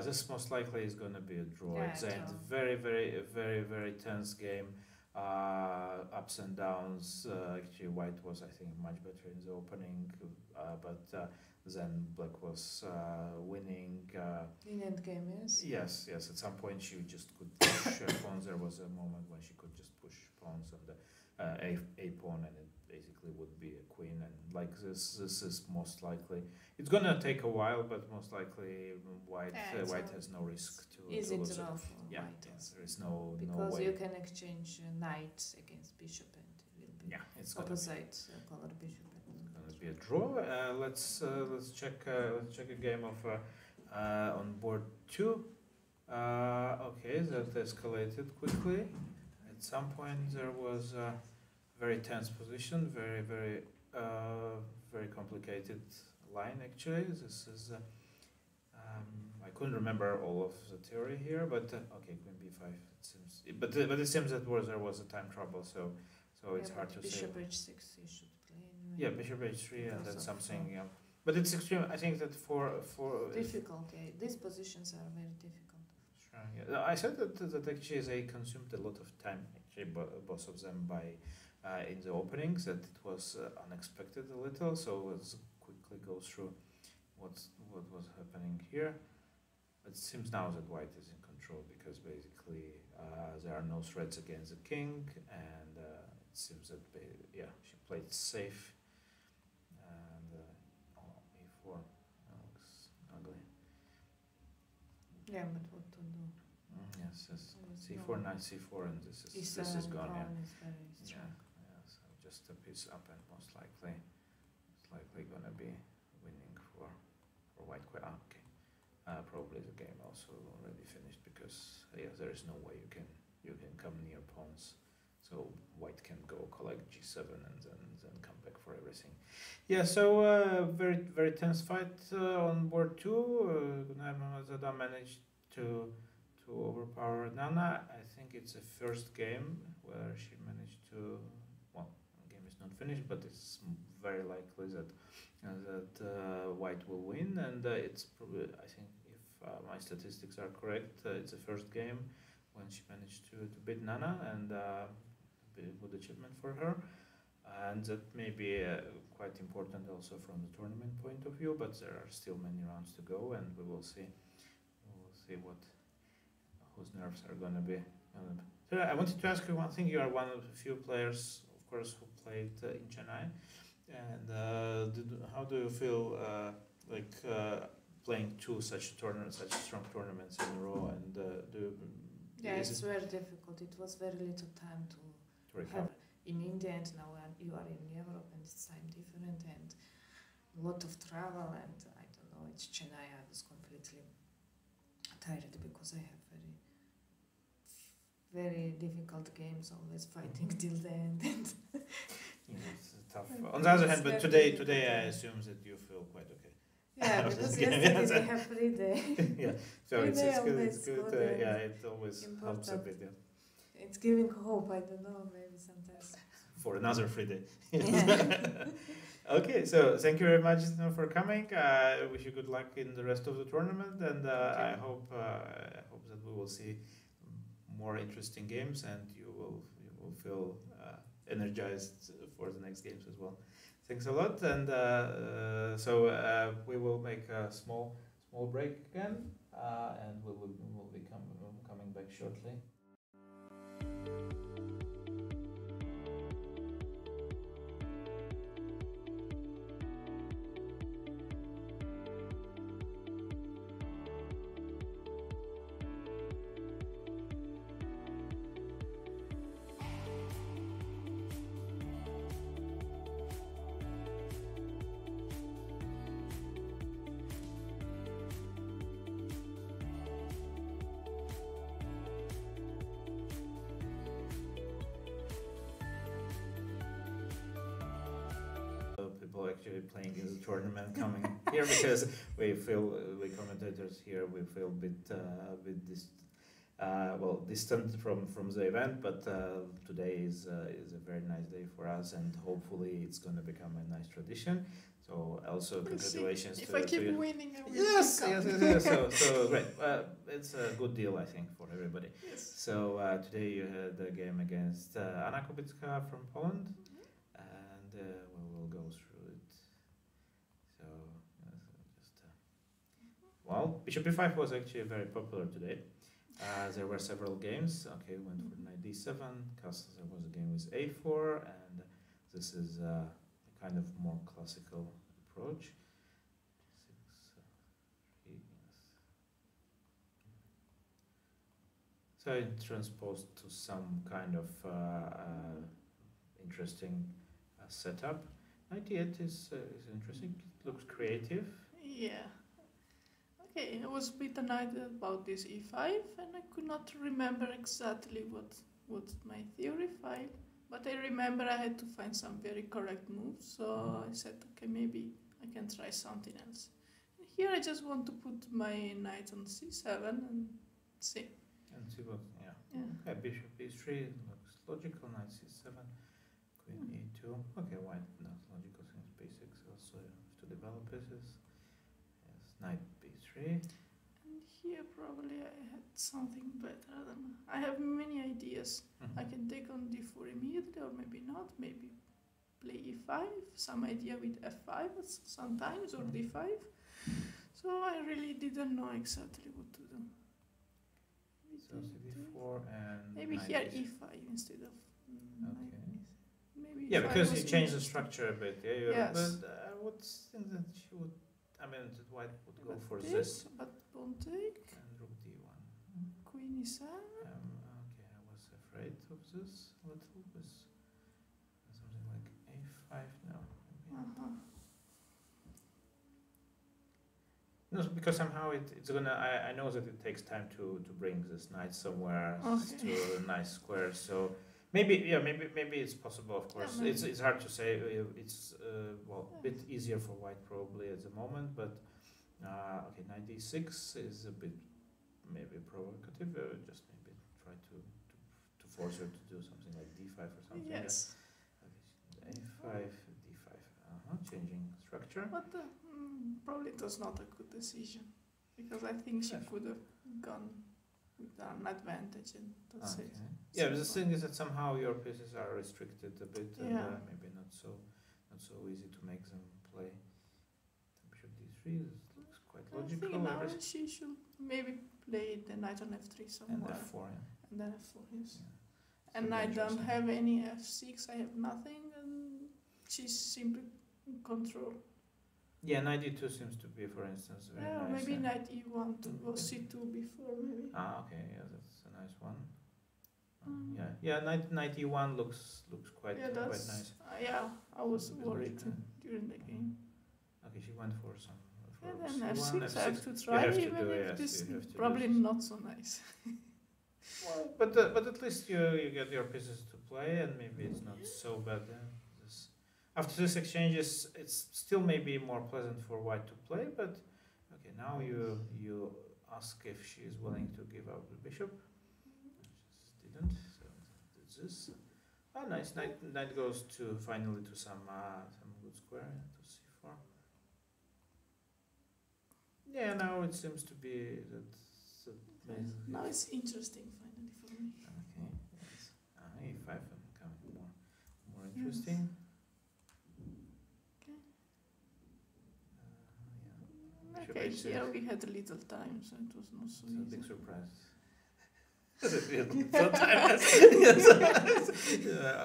this most likely is going to be a draw. Yeah, It's a very tense game. Ups and downs. Actually, White was, I think, much better in the opening, but then Black was winning. In endgame, yes. Yes. At some point, she just could push pawns. There was a moment when she could just push pawns on the a pawn, and it basically would be a queen. And like this is most likely. It's gonna take a while, but most likely White has no risk to easy lose draw it. for White. Yes, there is no because way. you can exchange knight against bishop, and it will be it's opposite color bishop. It's gonna be a draw. Let's check a game of on board 2. Okay, that escalated quickly. At some point there was a very tense position, very complicated line. Actually, this is. I couldn't remember all of the theory here, but okay, queen b5. It seems, but it seems that there was a time trouble, so it's hard to say. Bishop h6, you should play. Anyway. Yeah, bishop h3, and then something. Yeah, but it's extreme. I think that for difficult. These positions are very difficult. Sure. Yeah, I said that actually they consumed a lot of time. Actually, both of them by in the openings. That it was unexpected a little. So let's quickly go through what was happening here. It seems now that White is in control because basically there are no threats against the king, and it seems that she played safe. And e4 looks ugly. Yeah, but what to do? Yes, c4, knight c4, and this is gone. Is very strong. So just a piece up, and most likely gonna be winning for White. Okay. Probably the game also already finished because there is no way you can come near pawns, so White can go collect g7 and then come back for everything. Yeah, so very tense fight on board 2. Zada managed to overpower Nana. I think it's the first game where she managed to. Well, the game is not finished, but it's very likely that White will win, and it's probably, I think, if my statistics are correct, it's the first game when she managed to beat Nana, and a good achievement for her, and that may be quite important also from the tournament point of view, but there are still many rounds to go, and we will see whose nerves are going to be. So I wanted to ask you one thing. You are one of the few players, of course, who played in Chennai. And how do you feel playing such strong tournaments in a row? And it's very difficult. It was very little time to recover in India, and now you are in Europe, and it's time different, and a lot of travel, and I don't know. It's Chennai. I was completely tired because I have very difficult games, always fighting till the end. It's tough. On the other hand, but today I assume that you feel quite okay. Yeah, because yesterday we have free day. Yeah, so it's good. It always helps a bit. it's giving hope. I don't know, maybe sometimes. For another 3 days. Yeah. Okay, so thank you very much for coming. I wish you good luck in the rest of the tournament, and I hope that we will see more interesting games, and you will feel energized for the next games as well. Thanks a lot, and so we will make a small break again, and we'll be coming back shortly. People actually playing in the tournament coming here, because we commentators here, we feel a bit distant from the event, but today is a very nice day for us, and hopefully it's going to become a nice tradition. So also congratulations if to, I keep to you. winning, I will Yes. So great. It's a good deal, I think, for everybody. Yes. So today you had the game against Anna Kubicka from Poland, and we will go through it. So well, Bishop B5 was actually very popular today. There were several games. Okay, went for knight D7. Castle. There was a game with A4, and this is a kind of more classical approach. 6, 3, yes. So it transposed to some kind of interesting setup. 98 is interesting. It looks creative. Yeah. Okay, I was a bit annoyed about this e5, and I could not remember exactly what my theory file, but I remember I had to find some very correct moves, so I said, okay, maybe I can try something else. And here I just want to put my knight on c7 and see. And see what, yeah. Yeah. Okay, bishop b3 looks logical. Knight c7, queen e2. Okay, white not logical since b6 also have to develop pieces. Yes, knight b3. And here probably I had something better than I have many ideas. I can take on d4 immediately, or maybe not. Maybe play e5. Some idea with f5 sometimes, or d5. So I really didn't know exactly what to do. So d4 and Maybe knight here e3. e5 instead of. Okay. Maybe Yeah, e5 because was you changed the interesting. structure a bit. Yeah, Yes. but I would think that she would. I mean, that white would go But for this, this but don't take. and rook d1. Queen e7. Okay, I was afraid of this a little with something like a5. No, maybe. No, because somehow it's gonna. I know that it takes time to bring this knight somewhere Okay. to a nice square. So maybe it's possible. Of course, maybe. it's hard to say. It's a bit easier for white probably at the moment. But okay, knight d6 is a bit maybe provocative. Just maybe try to force her to do something like d5 or something. Yes. a5, d5. Changing structure. But probably it was not a good decision, because I think she could have gone with an advantage, and that's it. Yeah, but the thing is that somehow your pieces are restricted a bit, and Yeah. maybe not so easy to make them play. Bishop d3 looks quite I logical. think now she should maybe play the knight on f3 and somewhere, f4, yeah. and then f4, yes. Yeah. And So I don't interesting. have any f6, I have nothing, and she's simply in control. Yeah, knight d2 seems to be, for instance, very Yeah, nice. maybe knight e1 to or Okay. c2 before, maybe. Okay, yeah, that's a nice one. Mm. Yeah, knight e1 looks quite Yeah, quite that's nice. yeah. I was Because worried logical. during the game. Okay, she went for some. For And then c1, f6, I have to You try, have to even do, if yes, this you have to do probably this. not so nice. Well, but at least you get your pieces to play, and maybe it's not so bad. After this exchanges, it's still maybe more pleasant for white to play. But okay, now you ask if she is willing to give up the bishop. She just didn't. So this. Oh, nice. Knight goes to finally to some good square to c4. Yeah, now it seems to be that. Now it's interesting finally for me. Okay. Yes. E5 becoming more interesting. Okay, here we had a little time, so it was not so It's a easy. big surprise.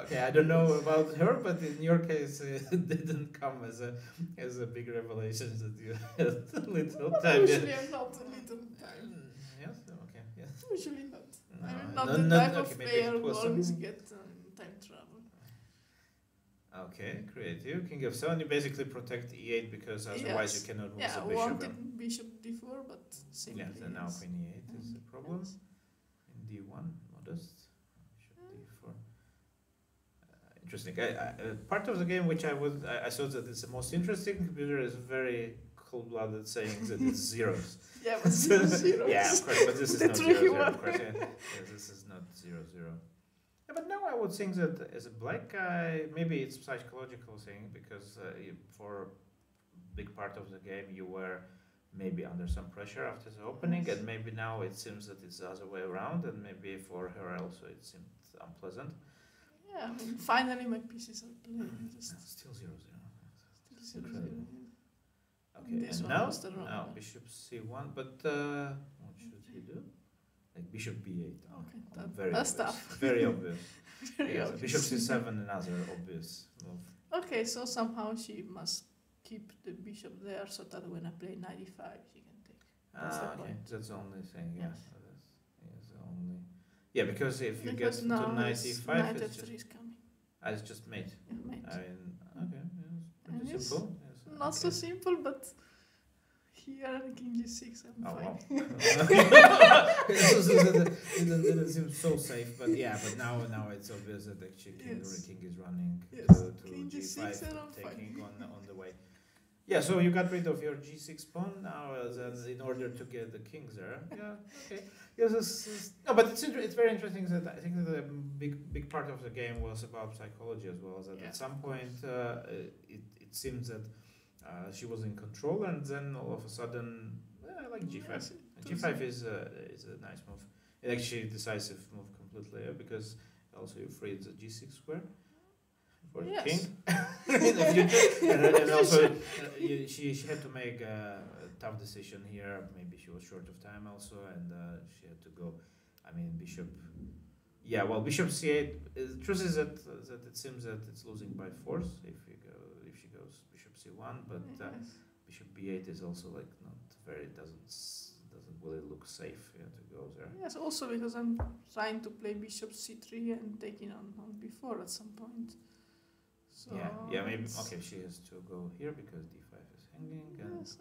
Okay, I don't know about her, but in your case, it didn't come as a big revelation that you had little time. Usually I'm not a little time. Yes. Okay. Yes. Usually not. No, I'm not no, the no, type okay, of maybe player it who was always some- get time travel. Okay, creative. King f7. You basically protect e8 because otherwise Yes. you cannot move Yeah, the I bishop. wanted bishop d4, but simply Yes, and now yes. queen e8 is the problem. Yes. In d1, modest. Bishop d4. Interesting. Part of the game which I thought that it's the most interesting. Computer is very cold-blooded, saying that it's zeros. Yeah, but zero. Yeah, of course, but this is The not tricky 0-0. one. Of course, yeah, this is not 0-0. Yeah, but now I would think that as a black guy, maybe it's psychological thing because for big part of the game you were maybe under some pressure after the opening, Yes. and maybe now it seems that it's the other way around, and maybe for her also it seemed unpleasant. Yeah, I mean, finally my pieces are playing. Just Still 0-0. still Incredible. 0-0. Okay, This and one now, was the wrong now one. bishop c1, but what should he do? Like bishop b8. Okay, Very that's obvious. tough. Very obvious. Very Yes, obvious. bishop c7, another obvious move. Okay, so somehow she must keep the bishop there so that when I play knight e5 she can take. That's the Okay, point. that's the only thing. Yeah, Yes. that's the only. Yeah, because if you Because get now to knight it's e5, knight it's f3 just, is coming. it's just mate. Yeah, mate. I mean, okay, yeah, And it's it's pretty simple. Yes, Not so okay. simple, but here king g6 I'm Oh fine. wow! It didn't seem so safe, but yeah. But now it's obvious that actually Yes. king is running Yes, to king g5, g6 and I'm fine. taking on the way. Yeah, so you got rid of your g6 pawn now, then in order to get the kings there. Yeah, okay. Yes, no, but it's very interesting that I think that a big part of the game was about psychology as well. That Yeah. at some point it seems that she was in control, and then all of a sudden, like g5. Yes, And g5 is a nice move. It's actually a decisive move completely because also you freed the g6 square for the Yes. king in the future. And also she had to make a tough decision here. Maybe she was short of time also, and she had to go. I mean, bishop. Yeah, well, bishop c8. The truth is that it seems that it's losing by force if she goes bishop c1, but yes. bishop b8 is also like not very doesn't really look safe to go there. Yes, also because I'm trying to play bishop c3 and taking on b4 at some point. So Yeah, maybe it's- okay. She has to go here because d5 is hanging, and Yes.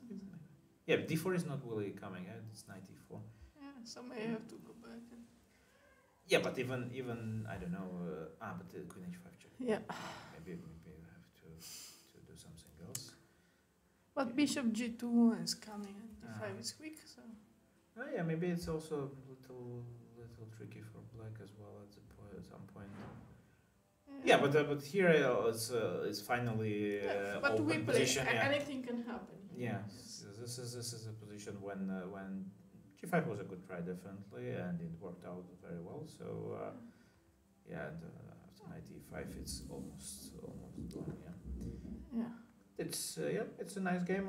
yeah, d4 is not really coming. It's knight e4. Yeah, so may I have to go back and Yeah, but even I don't know. But the queen h5 check. yeah. Maybe you have to do something else. But bishop g2 is coming and d5 Ah. is quick, so Yeah, maybe it's also a little tricky for black as well at some point. Yeah, but here it's finally but we open play. position. Yeah. Anything can happen. Yeah, this is a position when g5 was a good try definitely, and it worked out very well. So yeah, and after knight e5, it's almost done. Yeah, Yeah. it's a nice game.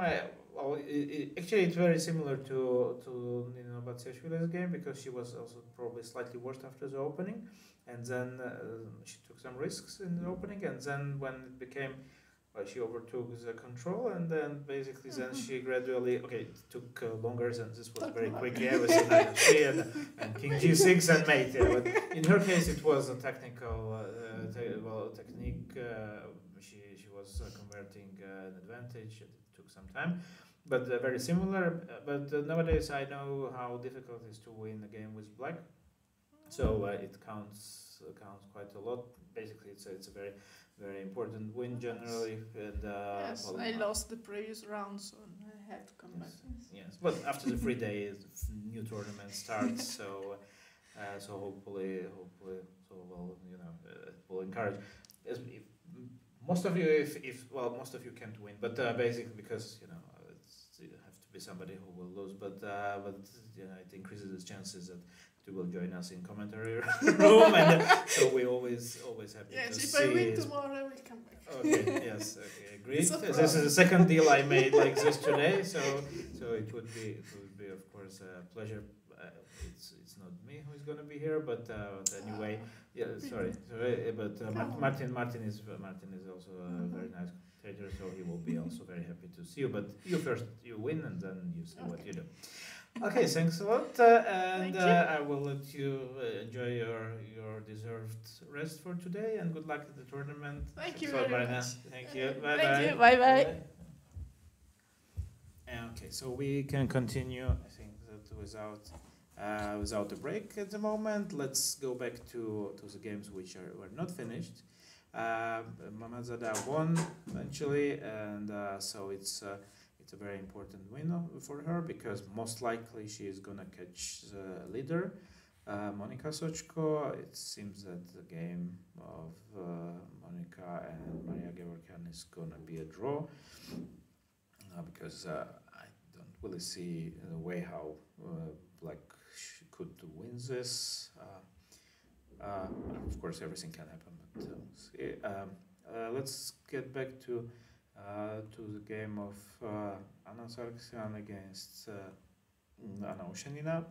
Actually it's very similar to Nina Batsishvili's game because she was also probably slightly worse after the opening, and then she took some risks in the opening, and then when it became she overtook the control, and then basically then she gradually it took longer, and this was very quick. Yeah, with knight f3 and king g6 and mate. Yeah, but in her case it was a technical technique. She was converting an advantage. It took some time, but very similar. But nowadays I know how difficult it is to win a game with black, so it counts quite a lot. Basically, it's a very important win generally. And Yes, well, I lost the previous round, so I had to come back. Yes, but after the free day, new tournament starts. So So hopefully, so well, it will encourage. If, most of you, if well, most of you can't win, but basically because it have to be somebody who will lose, but it increases the chances that you will join us in commentary room, and so we always happy Yes, to if see. I win tomorrow, I will come back. Okay, yes, okay, agreed. It's a This is the second deal I made like this today, so it would be of course a pleasure. It's not me who is going to be here, but anyway, yeah. Sorry, but Martin is also a very nice commentator, so he will be also very happy to see you. But you first, you win, and then you see what you do. Okay, thanks a lot, and I will let you enjoy your deserved rest for today, and good luck at the tournament. Thank you Thanks a lot, very Marina. much. Thank you. Bye Thank bye. you. Bye bye. Okay, so we can continue. I think that without a break at the moment. Let's go back to the games which were not finished. Mamadzada won eventually, and so it's a very important win for her because most likely she is gonna catch the leader, Monika Sochko. It seems that the game of Monika and Maria Gevorkyan is gonna be a draw because I don't really see a way how Black could win this. Of course, everything can happen, but let's get back to the game of Anna Sargsyan against Anna Oshanina.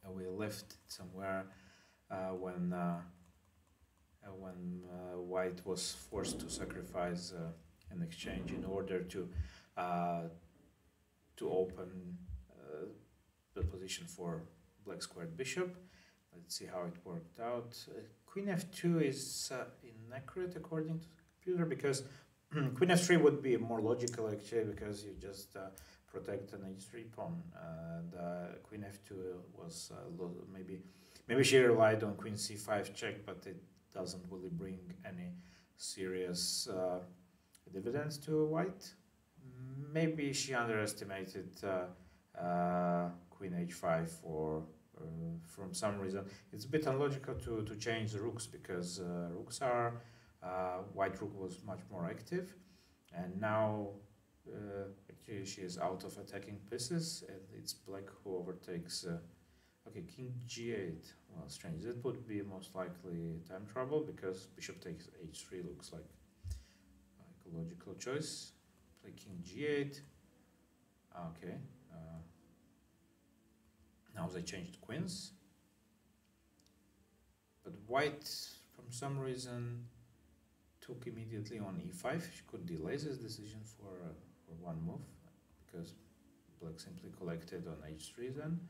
We left it somewhere when White was forced to sacrifice an exchange in order to open the position for Black squared bishop. Let's see how it worked out. Queen f2 is inaccurate according to the computer because Queen f3 would be more logical actually because you just protect an h3 pawn, and Queen f2 was maybe she relied on Queen c5 check, but it doesn't really bring any serious dividends to White. Maybe she underestimated Queen h5 or from some reason. It's a bit illogical to change the rooks because rooks are White rook was much more active, and now actually she is out of attacking pieces, and it's Black who overtakes. Okay, King g8. Well, strange. That would be most likely time trouble because bishop takes h3 looks like a logical choice. Play King g8. Okay. Now they changed queens, but White, from some reason, took immediately on e5. She could delay this decision for one move because Black simply collected on h3 then.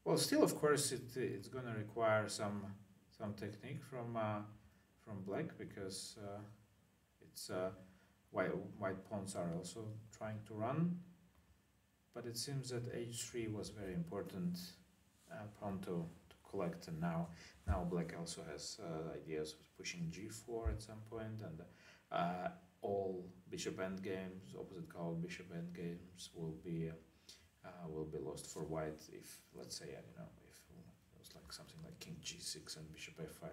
Well, still, of course, it's going to require some technique from Black because it's white pawns are also trying to run. But it seems that h3 was very important pawn to collect, and now Black also has ideas of pushing g4 at some point, and all bishop endgames, opposite colored bishop endgames will be lost for White if, let's say, if it was like something like King g6 and bishop f5,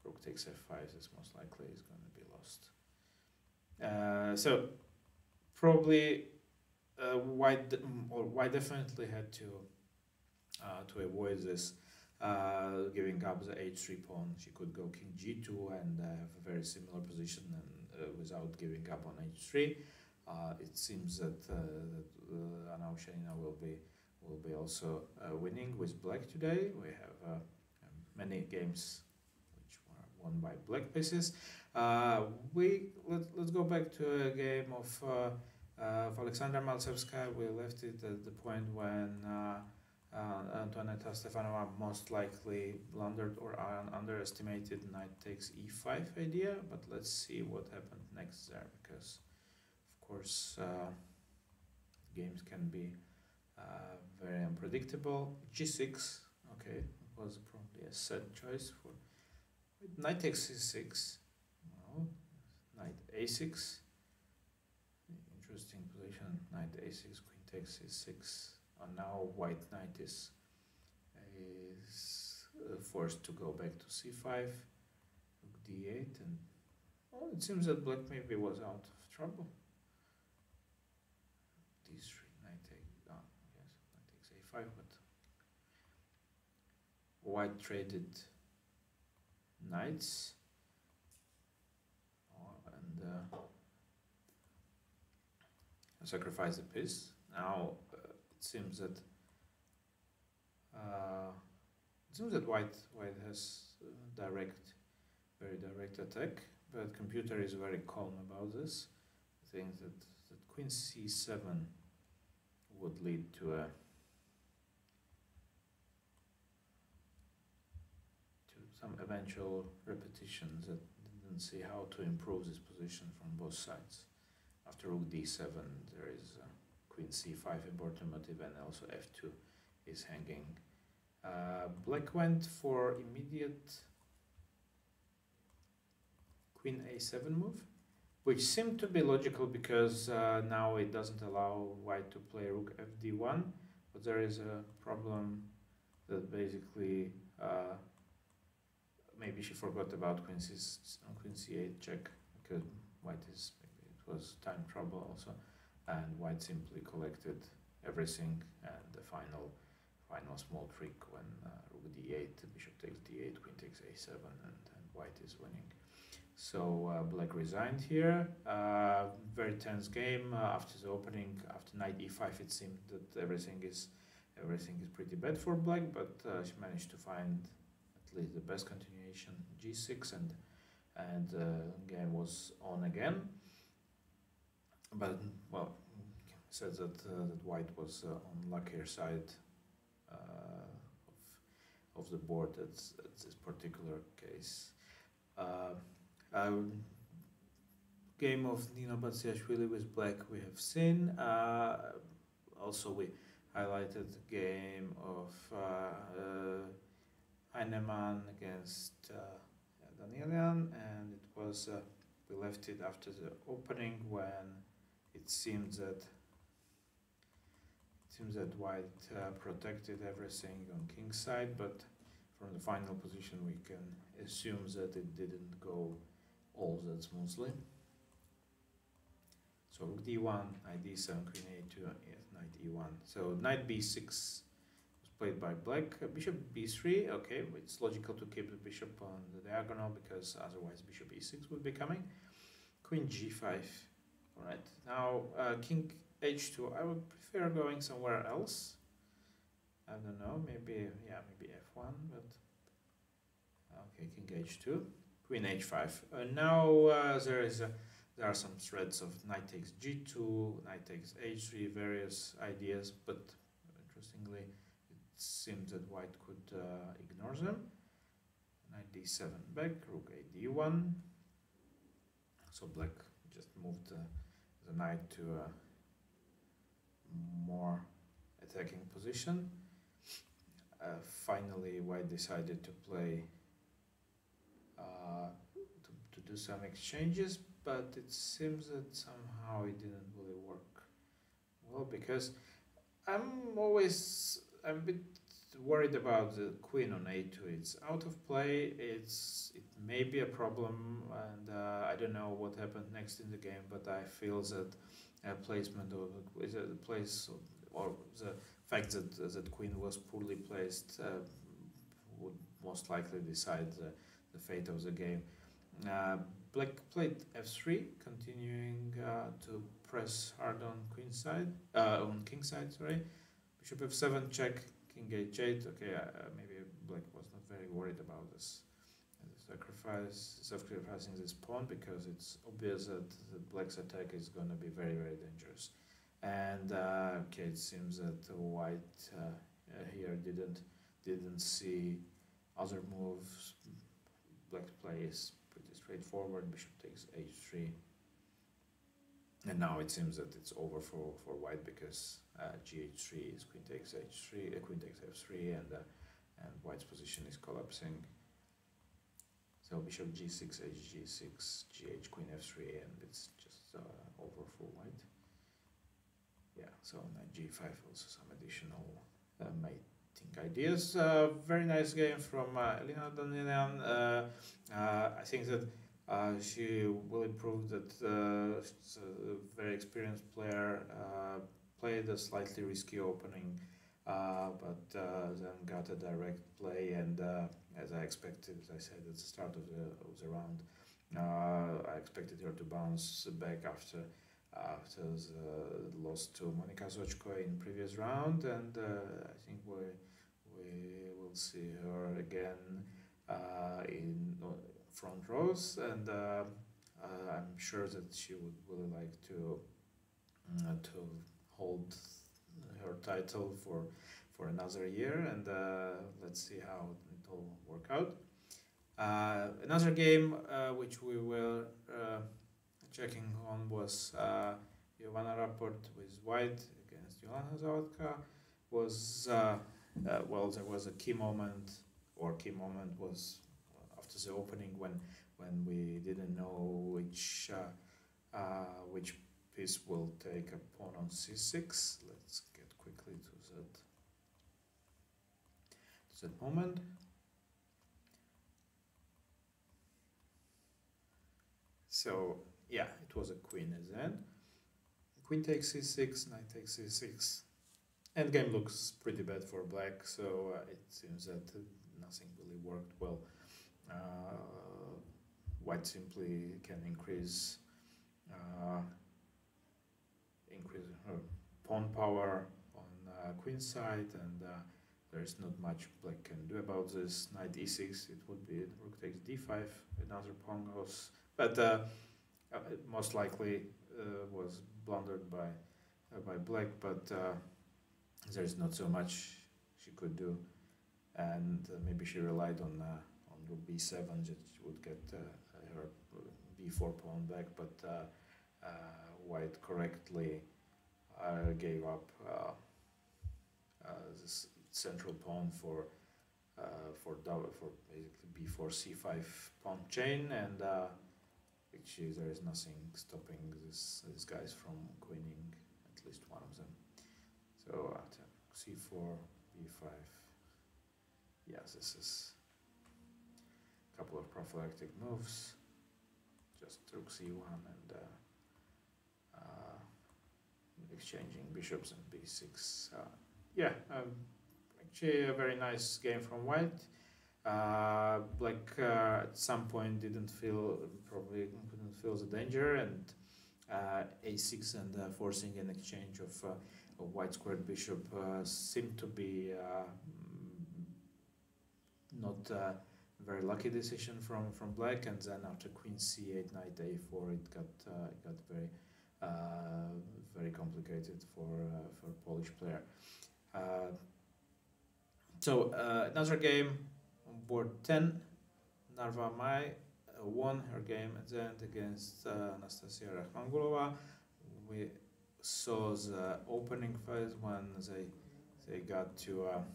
rook takes f5, this most likely is going to be lost. So probably. White definitely had to avoid this giving up the h3 pawn. She could go King g2 and have a very similar position and without giving up on h3. It seems that Anna Oshanina will be also winning with Black today. We have many games which were won by Black pieces. Let's go back to a game of Alexandra Maltsevskaya. We left it at the point when Antoneta Stefanova most likely blundered or underestimated knight takes e5 idea, but let's see what happened next there, because of course games can be very unpredictable. g6, okay, was probably a set choice for knight takes c6, no, knight a6. Interesting position, knight a6, queen takes c6. now white knight is forced to go back to c5, rook d8, and well, it seems that black maybe was out of trouble. D3, knight takes, yes, knight takes a5, but white traded knights, and sacrificed a piece. Now it seems that white has very direct attack, but computer is very calm about this. I think that queen c7 would lead to some eventual repetitions that didn't see how to improve this position from both sides. After rook d7 there is queen c5 important motive, and also f2 is hanging. Black went for immediate queen a7 move, which seemed to be logical because now it doesn't allow white to play rook fd1, but there is a problem that basically maybe she forgot about queen c8 check, because white is, maybe it was time trouble also, and white simply collected everything, and the final small trick when rook d8, bishop takes d8, queen takes a7, and white is winning. So black resigned here. Very tense game. After the opening, after knight e5, it seemed that everything is pretty bad for black, but she managed to find at least the best continuation, g6, and game was on again. But well, said that white was on luckier side of the board at this particular case. Game of Nino Batsiashvili with black we have seen. Also we highlighted the game of Heinemann against Danielian, and it was we left it after the opening when it seems that white protected everything on king's side, but from the final position we can assume that it didn't go all that smoothly. So rook d1, knight d7, queen a2, yes, knight e1. So knight b6 was played by black. Bishop b3, okay, it's logical to keep the bishop on the diagonal because otherwise bishop e6 would be coming. Queen g5, alright. Now king h2, I would prefer going somewhere else. I don't know, maybe f1, but okay, king h2, queen h5. Now there are some threads of knight takes g2, knight takes h3, various ideas, but interestingly, it seems that white could ignore them. Knight d7 back, rook a d1. So black just moved the knight to a more attacking position. Finally, white decided to play to do some exchanges, but it seems that somehow it didn't really work well, because I'm a bit worried about the queen on a2. It's out of play. It may be a problem, and I don't know what happened next in the game, but I feel that placement of the place, or the fact that queen was poorly placed would most likely decide the fate of the game. Black played f3, continuing to press hard on king's side. Sorry, bishop f7 check, king h8. Okay, maybe black was not very worried about this sacrificing this pawn, because it's obvious that black's attack is going to be very, very dangerous. And okay, it seems that white here didn't see other moves. Black's play is pretty straightforward. Bishop takes h3, and now it seems that it's over for white, because gh3 is queen takes h3, queen takes f3, and white's position is collapsing. So bishop g6, hg6, gh, queen f3, and it's just over for white. Yeah, So knight g5, also some additional mating ideas. Very nice game from Elina Danilian. I think that she will improve that. She's a very experienced player. Played a slightly risky opening, but then got a direct play, and as I expected, as I said at the start of the round, I expected her to bounce back after the loss to Monika Zochko in previous round, and I think we will see her again in front rows, and I'm sure that she would really like to hold her title for another year, and let's see how it will work out. Another game which we were checking on was Joanna Rapport with white against Joanna Zawadka. Was well, there was a key moment was after the opening when we didn't know which piece will take a pawn on c6. Let's get quickly to that moment. So yeah, it was a queen at the end. Queen takes c6, knight takes c6. Endgame looks pretty bad for black, so it seems that nothing really worked well. White simply can increase her pawn power on queen side, and there is not much black can do about this. Knight e6, it would be rook takes d5, another pawn goes, but most likely was blundered by black, but there is not so much she could do, and maybe she relied on rook b7 that she would get her b4 pawn back, but white correctly gave up this central pawn for basically b4 c5 pawn chain, and actually there is nothing stopping these guys from queening at least one of them. So after c4 b5, yeah, this is a couple of prophylactic moves, just rook c1 and exchanging bishops and b6. Yeah, actually a very nice game from white. Black at some point probably couldn't feel the danger, and a6 and forcing an exchange of a white squared bishop seemed to be not a very lucky decision from black, and then after queen c8, knight a4, it got very complicated for Polish player. So another game on board 10. Narva Mai won her game at the end against Anastasia Rakhmangulova. We saw the opening phase when they got to a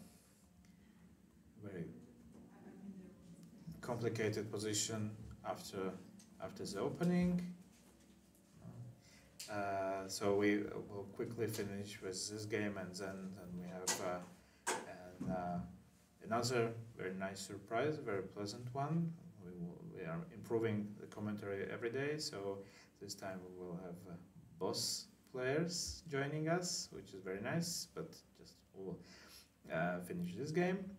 very complicated position after the opening. So we will quickly finish with this game, and then we have another very nice surprise, very pleasant one. We are improving the commentary every day, so this time we will have boss players joining us, which is very nice, but just we'll finish this game.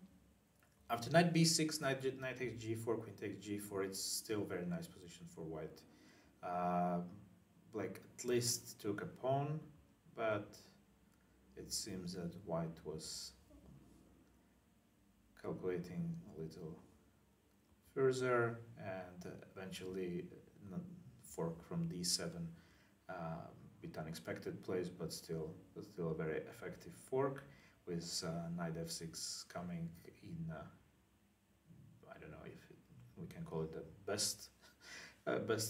After knight b6, knight takes g4, queen takes g4, it's still a very nice position for white. Black at least took a pawn, but it seems that white was calculating a little further, and eventually fork from d7 bit unexpected place, but still a very effective fork with knight f6 coming in. I don't know if we can call it the best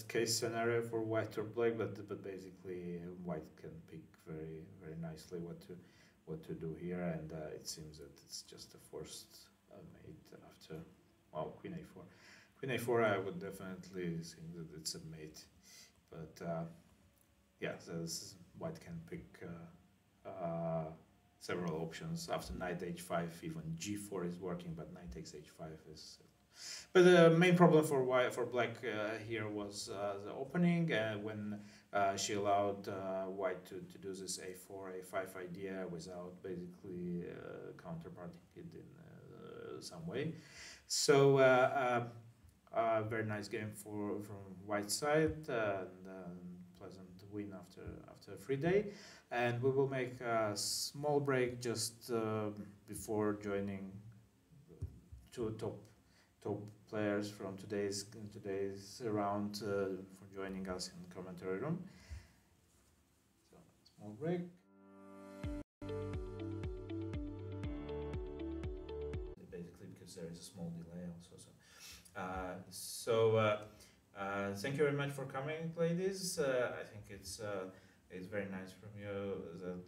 case scenario for white or black, but basically white can pick very nicely what to do here, and it seems that it's just a forced mate after queen a4. Queen a4, I would definitely think that it's a mate, but yeah, white can pick several options. After knight h5, even g4 is working, but knight takes h5 is. But the main problem for black here was the opening, when she allowed white to do this a4, a5 idea without basically counterparting it in some way. So a very nice game from white side, and pleasant win after a free day. And we will make a small break just before joining two top players from today's round for joining us in the commentary room. So small break. Basically, because there is a small delay also. Thank you very much for coming, ladies. I think it's very nice from you that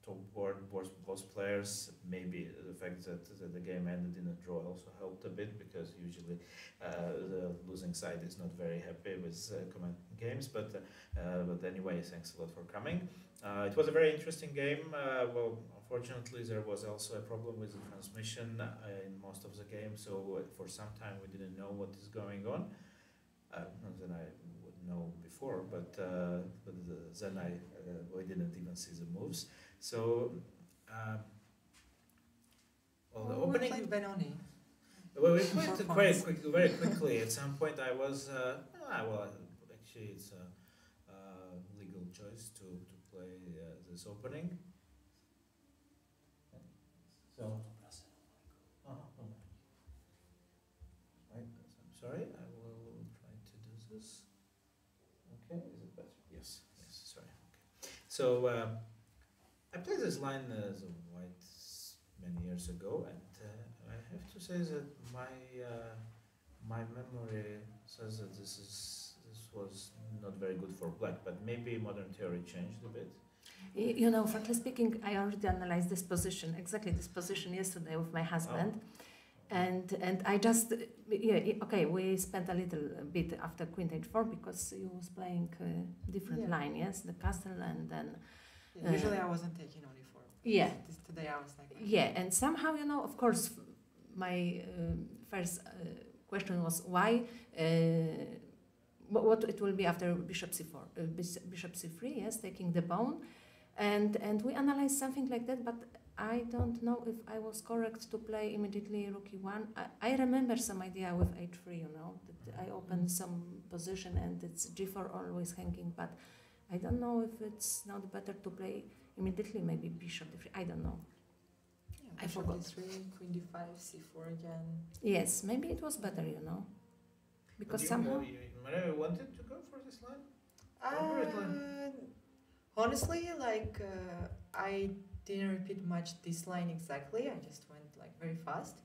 top board both players. Maybe the fact that the game ended in a draw also helped a bit, because usually the losing side is not very happy with commenting games. But anyway, thanks a lot for coming. It was a very interesting game. Well, unfortunately, there was also a problem with the transmission in most of the games, so for some time we didn't know what is going on. Not that I would know before, but then we didn't even see the moves. So, the opening. We played Benoni. Well, we played very quickly. At some point, I was actually, it's a legal choice to play this opening. So, right, I'm sorry. I will try to do this. Okay, is it better? Yes. Sorry. Okay. So I played this line as a white many years ago, and I have to say that my memory says that this was not very good for black, but maybe modern theory changed a bit. You know, frankly speaking, I already analyzed this position, exactly this position yesterday with my husband. Oh. And I just, okay, we spent a little bit after queen h4 because he was playing different line, yes, the castle, and then... usually I wasn't taking only 4. Yeah. Today I was like... Yeah, and somehow, you know, of course, my first question was why, what it will be after bishop c4, bishop c3, yes, taking the pawn. And we analyzed something like that, but I don't know if I was correct to play immediately rook e1. I remember some idea with h3, you know, that I open some position and it's g4 always hanging, but I don't know if it's not better to play immediately, maybe bishop d3, I don't know. Yeah, I forgot. D3, queen d5, c4 again. Yes, maybe it was better, you know, because you somehow... Maria wanted to go for this line? Honestly, like, I didn't repeat much this line exactly. I just went like very fast.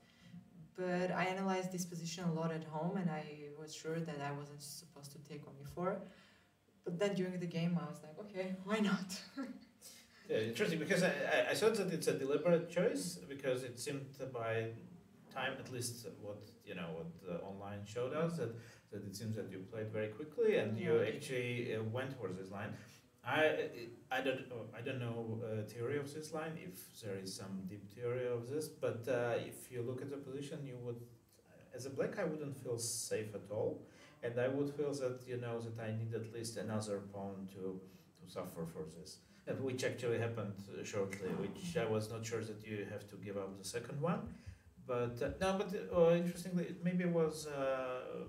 But I analyzed this position a lot at home, and I was sure that I wasn't supposed to take on e4. But then during the game, I was like, okay, why not? Yeah, interesting, because I thought that it's a deliberate choice, because it seemed by time, at least what the online showed us, that it seems that you played very quickly and you actually went towards this line. I don't know theory of this line, if there is some deep theory of this, but if you look at the position, you would, as a black, I wouldn't feel safe at all, and I would feel that that I need at least another pawn to suffer for this, and which actually happened shortly. Which I was not sure that you have to give up the second one, but interestingly, maybe it was a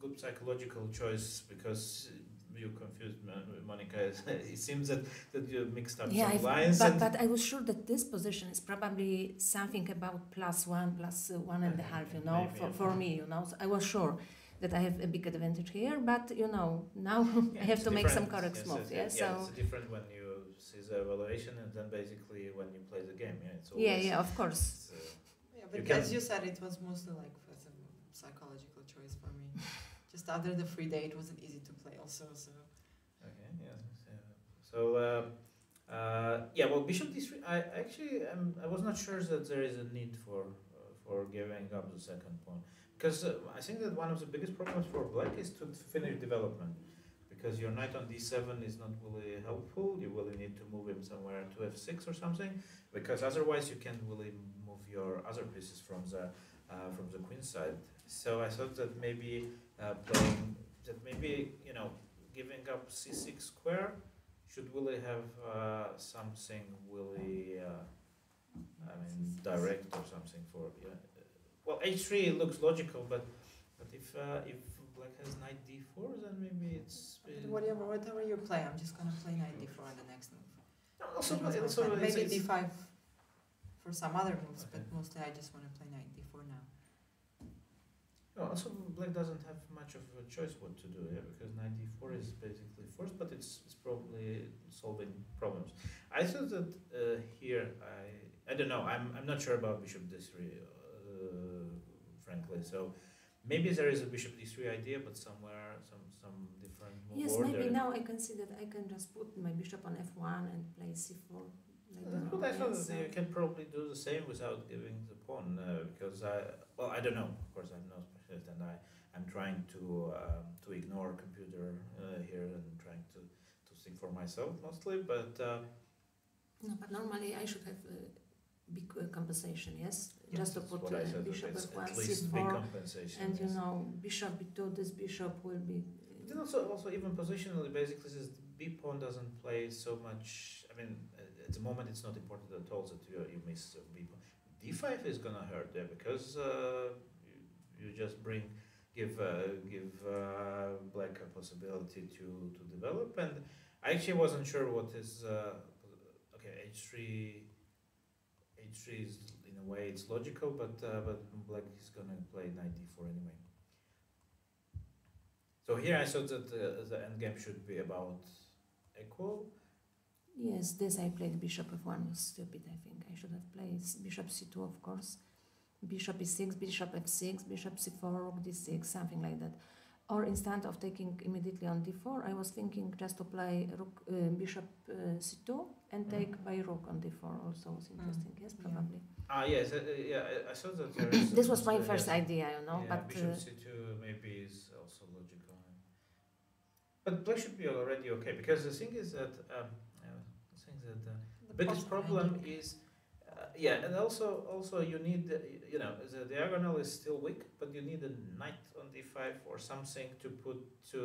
good psychological choice, because you confused Monica. It seems that you mixed up some lines. But I was sure that this position is probably something about +1, +1.5, you know, for me, you know. So I was sure that I have a big advantage here, but, now I have to make some correct moves. Yeah, so it's different when you see the evaluation and then basically when you play the game. Yeah, it's always, of course. But as you said, it was mostly like as a psychological choice for me. Just after the free day, it wasn't easy to play also. So. Okay, yeah. Well, bishop d3. I was not sure that there is a need for giving up the second pawn, because I think that one of the biggest problems for black is to finish development, because your knight on d7 is not really helpful. You really need to move him somewhere to f6 or something, because otherwise you can't really move your other pieces from the queen side. So I thought that maybe playing that maybe giving up c6 square should really have something really direct or something for well, h3 looks logical, but if black has knight d4, then maybe it's Whatever you play, I'm just gonna play knight d4 on the next move. also, That was my also plan. Maybe it's, d5 for some other moves, Okay. but mostly I just want to play knight d4 now. also black doesn't have much of a choice what to do, because knight d4 is basically forced, but it's probably solving problems. I thought that here I don't know, I'm not sure about bishop d3, frankly. So maybe there is a bishop d3 idea, but somewhere some different move Yes, order. maybe now I can see that I can just put my bishop on f1 and play c4. That's what I thought, that you can probably do the same without giving the pawn, because I don't know. Of course, I'm no specialist, and I'm trying to ignore computer here and trying to think for myself mostly. But No, but normally I should have big compensation, yes? yeah, Just to that's put what I said, that bishop it's f1, at least big c4, compensation. and yes. bishop b2, this bishop will be... Then also even positionally, basically, this b pawn doesn't play so much. I mean, at the moment, it's not important at all that you miss the b pawn. d5 is gonna hurt there, because you just give black a possibility to develop. And I actually wasn't sure what is okay. h3 is in a way it's logical, but black is gonna play knight d4 anyway. So here I thought that the endgame should be about equal. Yes, this I played bishop f1 was stupid, I think. I should have played bishop c2, of course. Bishop e6, bishop f6, bishop c4, rook d6, something like that. Or instead of taking immediately on d4, I was thinking just to play rook, bishop c2 and take by rook on d4 also was interesting, yes, Yeah. probably. Yes, I thought that there is This was my yes. first idea, Yeah, but bishop c2 maybe is also logical. But black should be already okay, because the thing is that the biggest problem is and also you need the diagonal is still weak, but you need a knight on d5 or something to put to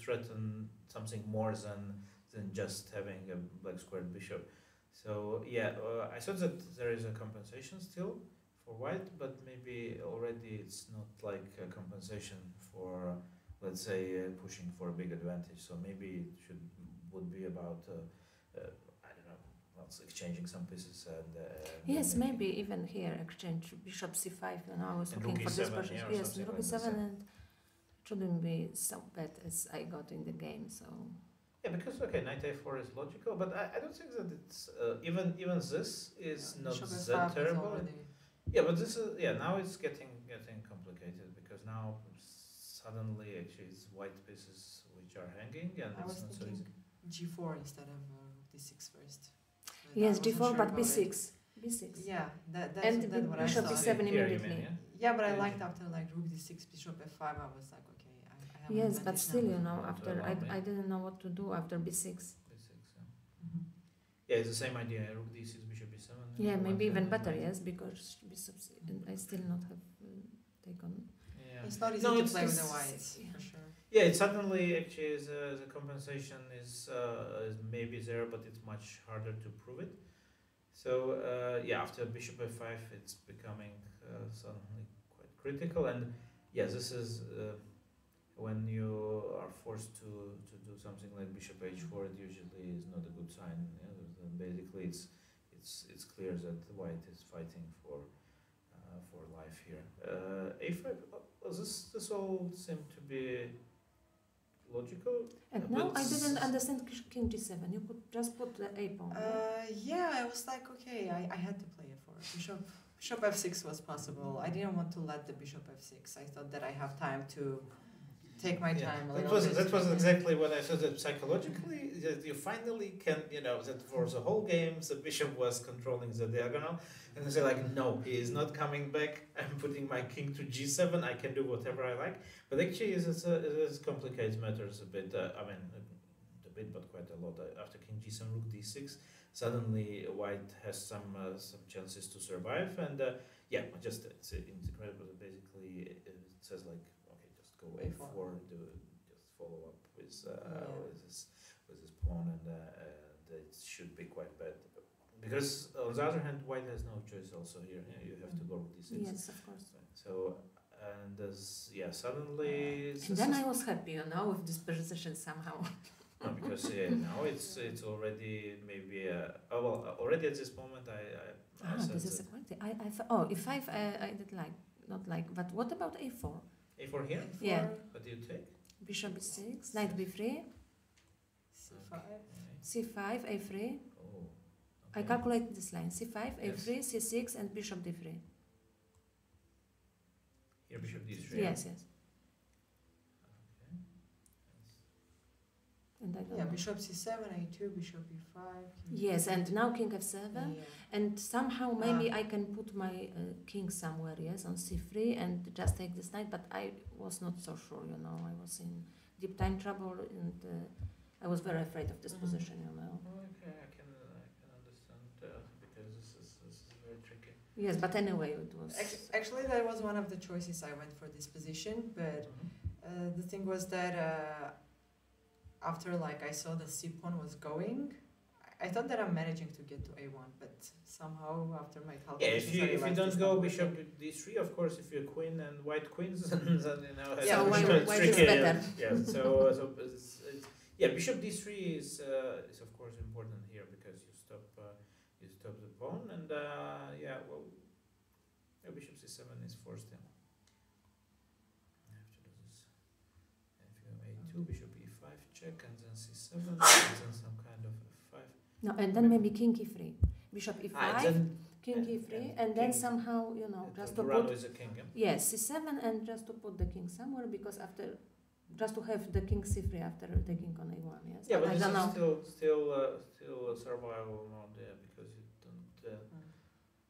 threaten something more than just having a black squared bishop. So I thought that there is a compensation still for white, but maybe already it's not like a compensation for, let's say, pushing for a big advantage. So maybe it would be about I don't know, exchanging some pieces and yes, making- maybe even here exchange bishop c5, I was And looking rook for this e7, position. yeah, or Yes, something rook like e7 this, yeah. and it shouldn't be so bad as I got in the game. So Yeah, because knight a4 is logical, but I don't think that it's even this is not Bishop f5 that is terrible. already- Yeah, but this is now it's getting complicated, because now suddenly actually it's white pieces which are hanging, and I was it's not so thinking easy. g4 instead of d6 first. But I yes, wasn't g4, sure but about b6. it. B6. Yeah, that's And what I bishop thought. e7 Here, you mean, immediately. yeah? Yeah, but I Yeah. liked after like rook d6, bishop f5. I was like, okay, I have an Yes, but advantage still, now. after I didn't know what to do after b6. B6, Mhm. yeah, it's the same idea. Rook d6, bishop e7. Yeah, and maybe one even can- better, yes, because bishops, and I still not have taken. Yeah. It's not easy No, to it's play with the this- whites, yeah. for sure. Yeah, it suddenly actually is, the compensation is maybe there, but it's much harder to prove it. So after bishop f5, it's becoming suddenly quite critical, and this is when you are forced to do something like bishop h4. It usually is not a good sign. Basically, it's clear that white is fighting for life here. a5. This all seemed to be logical. And But now I didn't s- understand king g7. You could just put the a pawn. Yeah, I was like, okay, I had to play f4. Bishop f6 was possible. I didn't want to let the bishop f6. I thought that I have time to take my time a That little bit. was exactly what I thought, that psychologically that you finally can, that for the whole game the bishop was controlling the diagonal, and you say like, no, he is not coming back. I'm putting my king to g7. I can do whatever I like. But actually, it complicates matters a bit. A bit, but quite a lot. After king g7, rook d6, suddenly white has some chances to survive, and yeah, just it's incredible. Basically, it says like, okay, just go a4, just follow up with this pawn, and it should be quite bad. Because on the other hand, white has no choice also here. Yeah, you have to go with d6. Yes, of course. So and suddenly. And then I was happy, with this position somehow. No, because now it's already maybe already at this moment I said This is a quality. E5 I did not like. But what about a4? a4 here. Yeah. What do you take? Bishop b6, knight b3, C5. c5, a3. Oh. I Okay. calculate this line: c5, Yes. a3, c6, and bishop d3. Here bishop d3. Yes, yes. Okay. And I don't Yeah, know. bishop c7, a2, bishop e5. Yes, and now king f7, Yeah. and somehow maybe I can put my king somewhere, yes, on c3 and just take this knight, but I was not so sure, I was in deep time trouble, and I was very afraid of this position, Okay, I can understand because this is very tricky. Yes, but anyway, it was... Actually, that was one of the choices I went for this position, but the thing was that after I saw the c pawn was going, I thought that I'm managing to get to a1, but somehow after my Yeah, calculations, if you I realized don't it's go not bishop working. d3, of course, if you're queen and white queens, then Yeah, So it's white is tricky, better. Yeah, so yeah, bishop d3 is of course important here because you stop the pawn, and bishop c7 is forced in. I have to do this. If you have a2, bishop e5 check, and then c7, and then some kind of f5. No, and then maybe king e3, bishop e5, king and- e3, and and then king- somehow, just to run put... with the king. Yes, c7, and just to put the king somewhere, because after... Just to have the king c3 after taking on a1, yes? Yeah, but I this don't know. is still a survival mode, because you don't.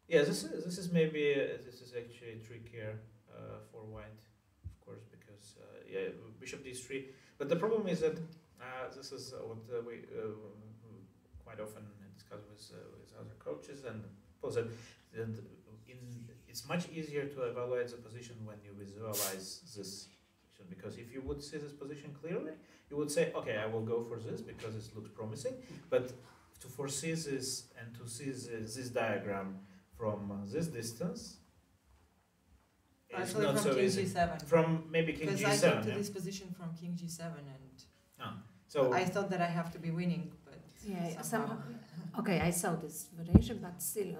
Yeah, this is maybe this is actually trickier for white, of course, because bishop d3. But the problem is that this is what we quite often discuss with other coaches and posit that it's much easier to evaluate the position when you visualize this. Because if you would see this position clearly, you would say, okay, I will go for this because it looks promising. But to foresee this and to see this diagram from this distance is Actually, not from so king easy. g7. From maybe king Because g7. I got to this position from king g7, and So I thought that I have to be winning, but Yeah, somehow. Okay, I saw this variation, but still,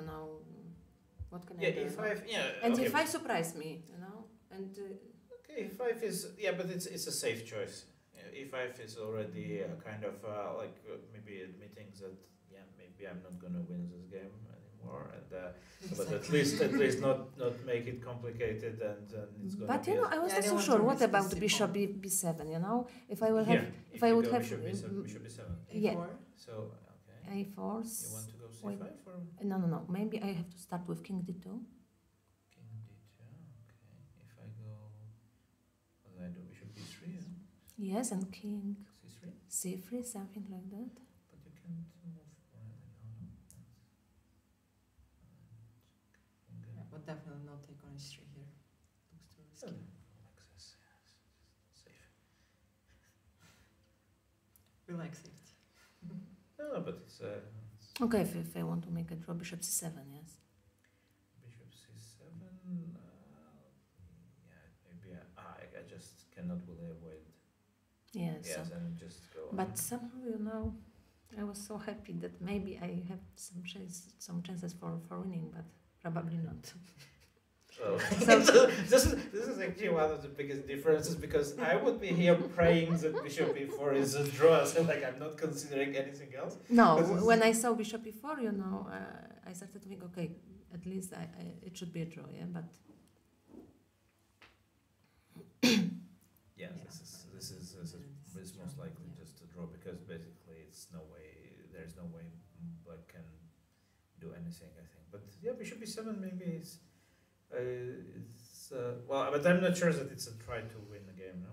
what can I do? e5, And okay. e5 surprised me, and Okay, e5 is but it's a safe choice. E5 is already kind of maybe admitting that maybe I'm not gonna win this game anymore, and but at least not make it complicated, and it's gonna. but be I was Yeah, I not so don't want sure. to What risk about the bishop pawn. b7? If I will here, have, if I you would go have, bishop b7. Yeah. a4. So okay, a4. you want to go c5 Wait. or No. Maybe I have to start with king d2. king d2? Okay, if I go, what do I do? Bishop b3, Yes, and king c3. c3, something like that. But you can't move. Yeah, but definitely not take on h3 here. Looks too risky. Safe. We like safety. No, but it's Okay, if I want to make a draw, bishop c7, yes. bishop c7. Maybe I just cannot really avoid. Yes. Yes, and just go. But somehow, I was so happy that maybe I have some chances for winning, but probably not. Oh. So- this is actually one of the biggest differences, because I would be here praying that bishop e4 is a draw, so I'm not considering anything else. No, This is- when I saw bishop e4, I started to think, okay, at least it should be a draw, yeah, but Yeah, this is most likely just a draw, because basically there's no way black can do anything, I think. But yeah, bishop e7 maybe is but I'm not sure that it's a try to win the game, no?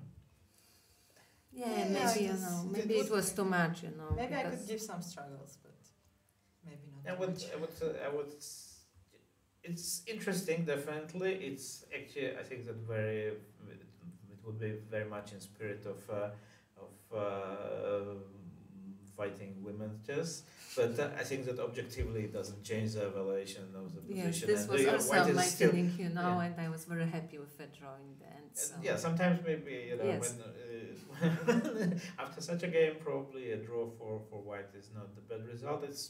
yeah, Yeah, maybe it is- maybe it was too much, Maybe I could because- give some struggles, but maybe not I too would, much. it's interesting, definitely. It's actually, I think that it would be very much in spirit of fighting women's chess, but I think that objectively it doesn't change the evaluation of the Yes, position. this And was the also white is my still, feeling, you know, yeah. and I was very happy with the draw in the end. So. Yeah, sometimes maybe, you know, Yes. when after such a game, probably a draw for white is not the bad result. It's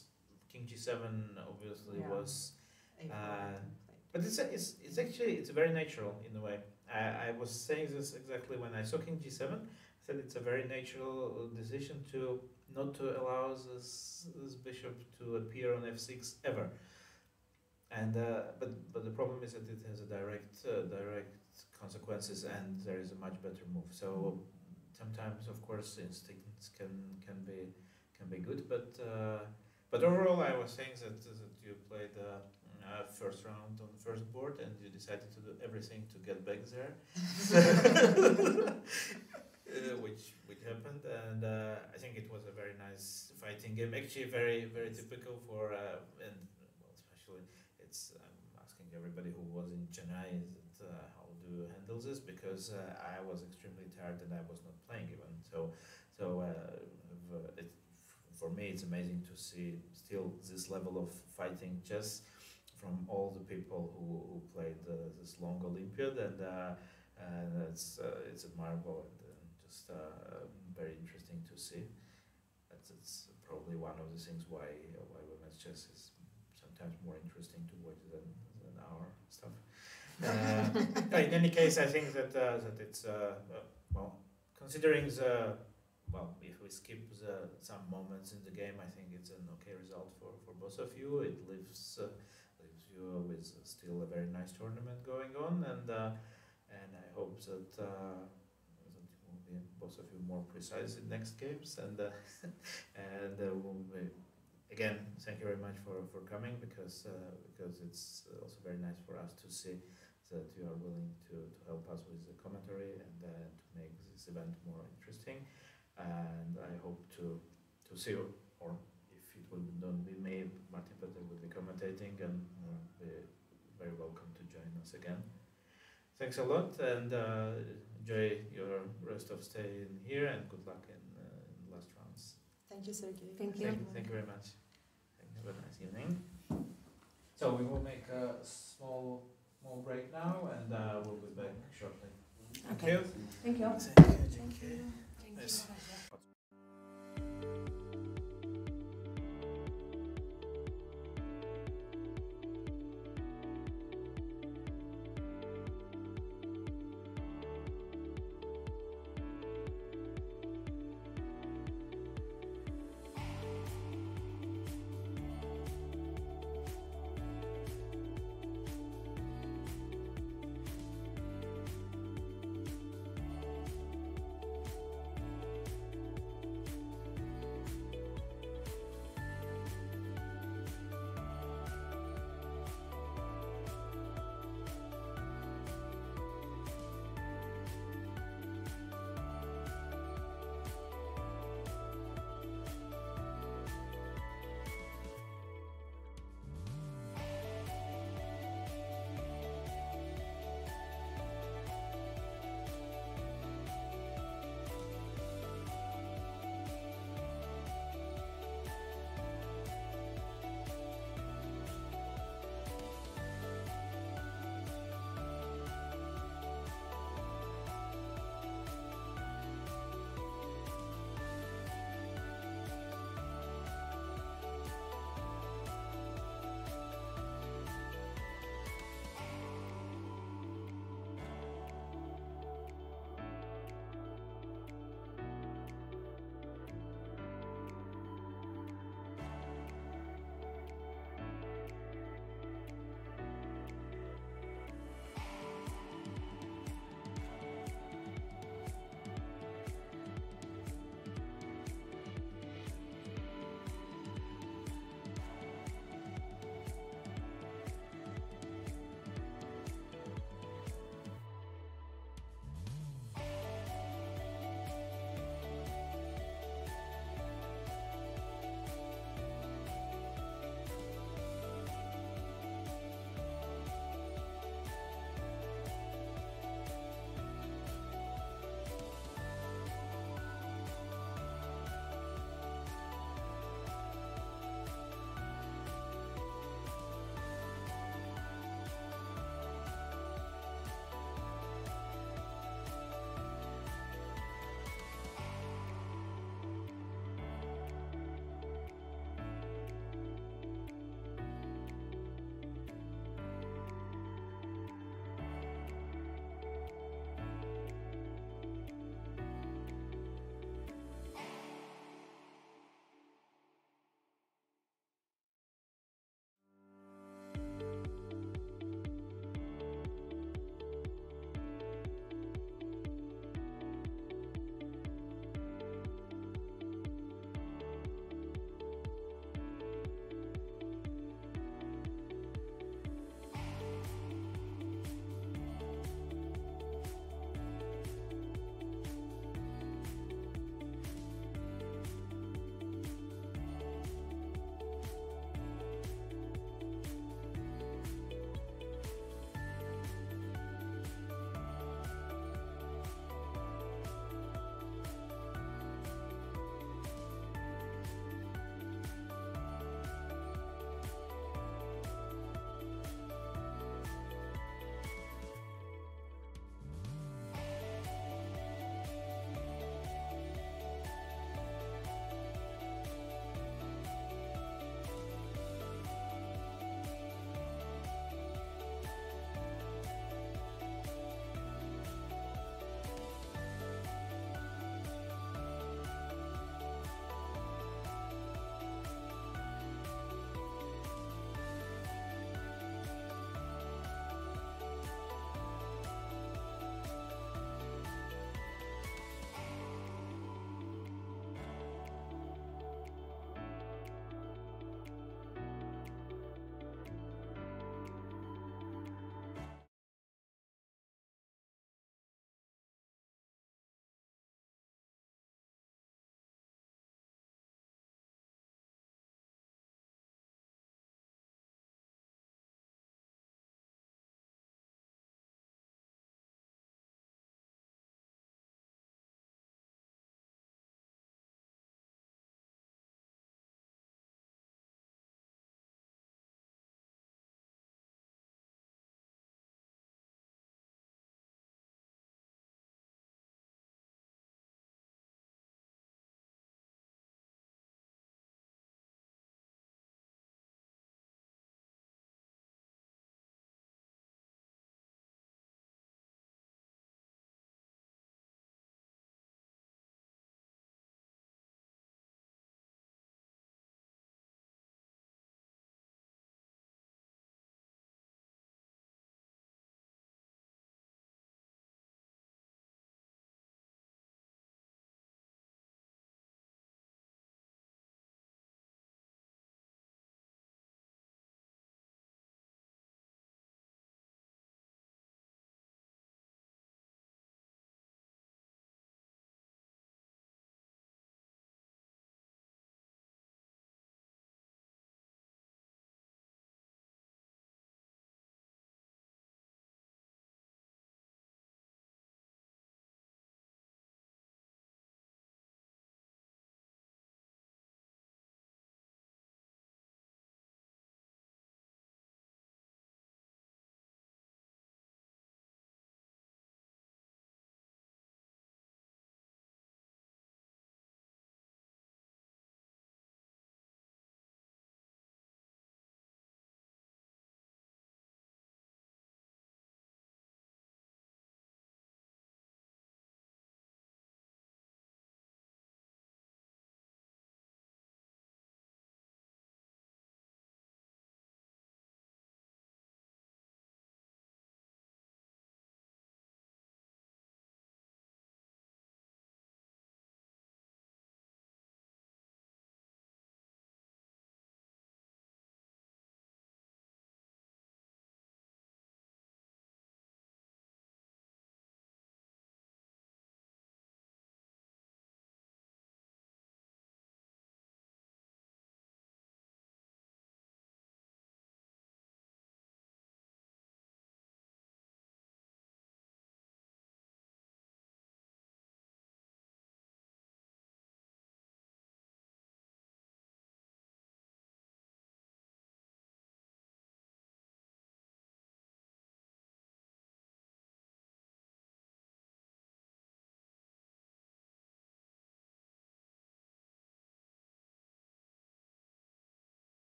King G7 obviously Yeah. was, A4 uh, played. but it's actually it's very natural in a way. I was saying this exactly when I saw King G7. I said it's a very natural decision to not to allow this bishop to appear on f6 ever. And but the problem is that it has a direct consequences, and there is a much better move. So sometimes, of course, instincts can be good, but overall, I was saying that you played first round on the first board, and you decided to do everything to get back there, which happened, and I think it was a very nice fighting game. Actually, very typical for and well, especially. I'm asking everybody who was in Chennai how do you handle this, because I was extremely tired and I was not playing even. For me it's amazing to see still this level of fighting chess from all the people who played this long Olympiad, and it's admirable and just very interesting to see. It's probably one of the things why women's chess is sometimes more interesting to watch than our stuff. In any case, I think that it's well, considering if we skip some moments in the game, I think it's an okay result for both of you. It leaves you with still a very nice tournament going on, and I hope that will be both of you more precise in next games, and we'll be. Again, thank you very much for coming, because it's also very nice for us to see that you are willing to help us with the commentary and to make this event more interesting. And I hope to see you, or if it will not be me, Martin Peter will be commentating, and be very welcome to join us again. Thanks a lot, and enjoy your rest of stay in here, and good luck in the last rounds. Thank you, Sergei. Thank you. Thank you very much. Have a nice evening. So we will make a small break now, and we'll be back shortly. Thank Okay. you. Thank you. Thank you. Thank Yes. you.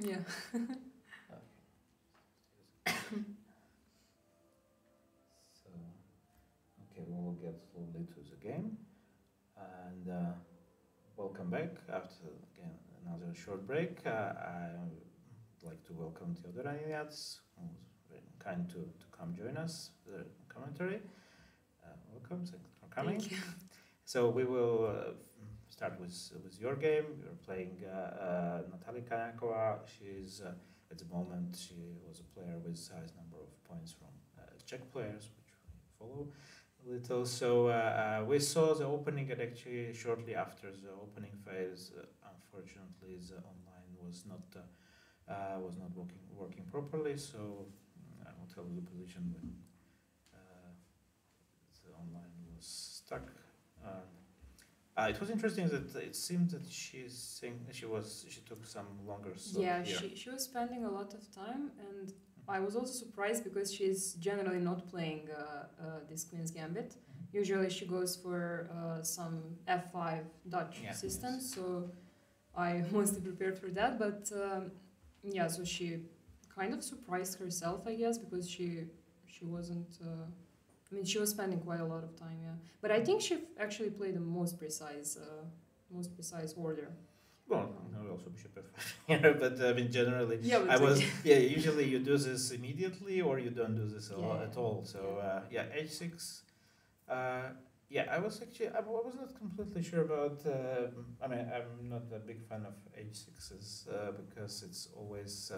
Yeah. So, okay, we will get slowly to the game, and welcome back after again another short break. I would like to welcome the other Aniats, who was very kind to come join us for the commentary. Welcome, thanks for coming. Thank you. So we will start with your game. You're playing Natalia Kanyakova. She's at the moment she was a player with size number of points from Czech players, which we follow a little. So we saw the opening, and actually shortly after the opening phase, unfortunately the online was not working properly. So I will tell you the position when the online was stuck. It was interesting that it seemed that she took some longer slot Yeah, here. she was spending a lot of time, and I was also surprised because she's generally not playing this Queen's Gambit. Usually she goes for some F5 Dutch system, Yes. so I mostly prepared for that. But yeah, so she kind of surprised herself, I guess, because she wasn't. I mean, she was spending quite a lot of time, yeah. But I think she actually played the most precise order. Well, no, also bishop f5, but I mean generally, Yeah, but I was Usually you do this immediately, or you don't do this at all. So h6. I was not completely sure about. I mean, I'm not a big fan of h6s because it's always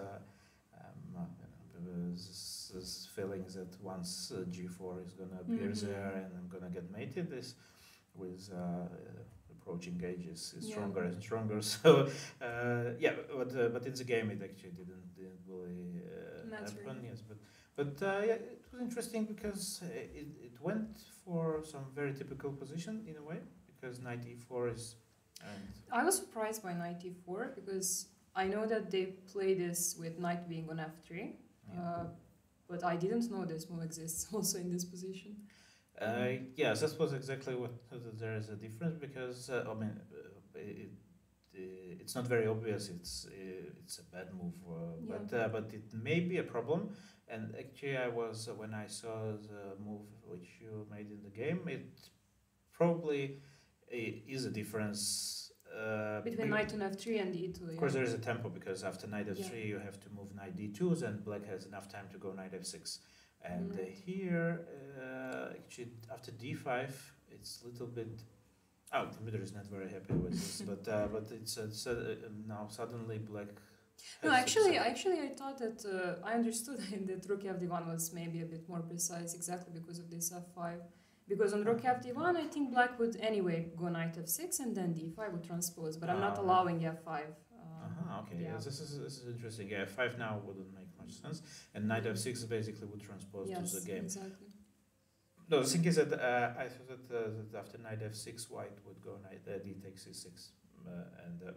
this feeling that once g4 is gonna appear there and I'm gonna get mated. This with approaching ages is stronger and stronger. So but in the game it actually didn't really happen. Yes, but it was interesting because it went for some very typical position in a way, because knight e4 is. And I was surprised by knight e4 because I know that they play this with knight being on f3, but I didn't know this move exists also in this position. Yes, that was exactly what there is a difference, because it's not very obvious. It's a bad move, but it may be a problem. And actually, when I saw the move which you made in the game, it probably is a difference between knight on f3 and e2. Of course, there is a tempo, because after knight f3 you have to move knight d2, then black has enough time to go knight f6. And here, actually, after d5, it's a little bit. Oh, Dimitar is not very happy with this, but it's now suddenly black. No, actually, I thought that I understood that rook fd1 was maybe a bit more precise, exactly because of this f5. Because on rook fd1, I think black would anyway go knight f6 and then d5 would transpose, but I'm not allowing f5. Okay, yeah. This is interesting. Yeah, f5 now wouldn't make much sense, and knight f6 basically would transpose to the game. Exactly. No, the thing is that I thought that after knight f6, white would go knight d takes c6,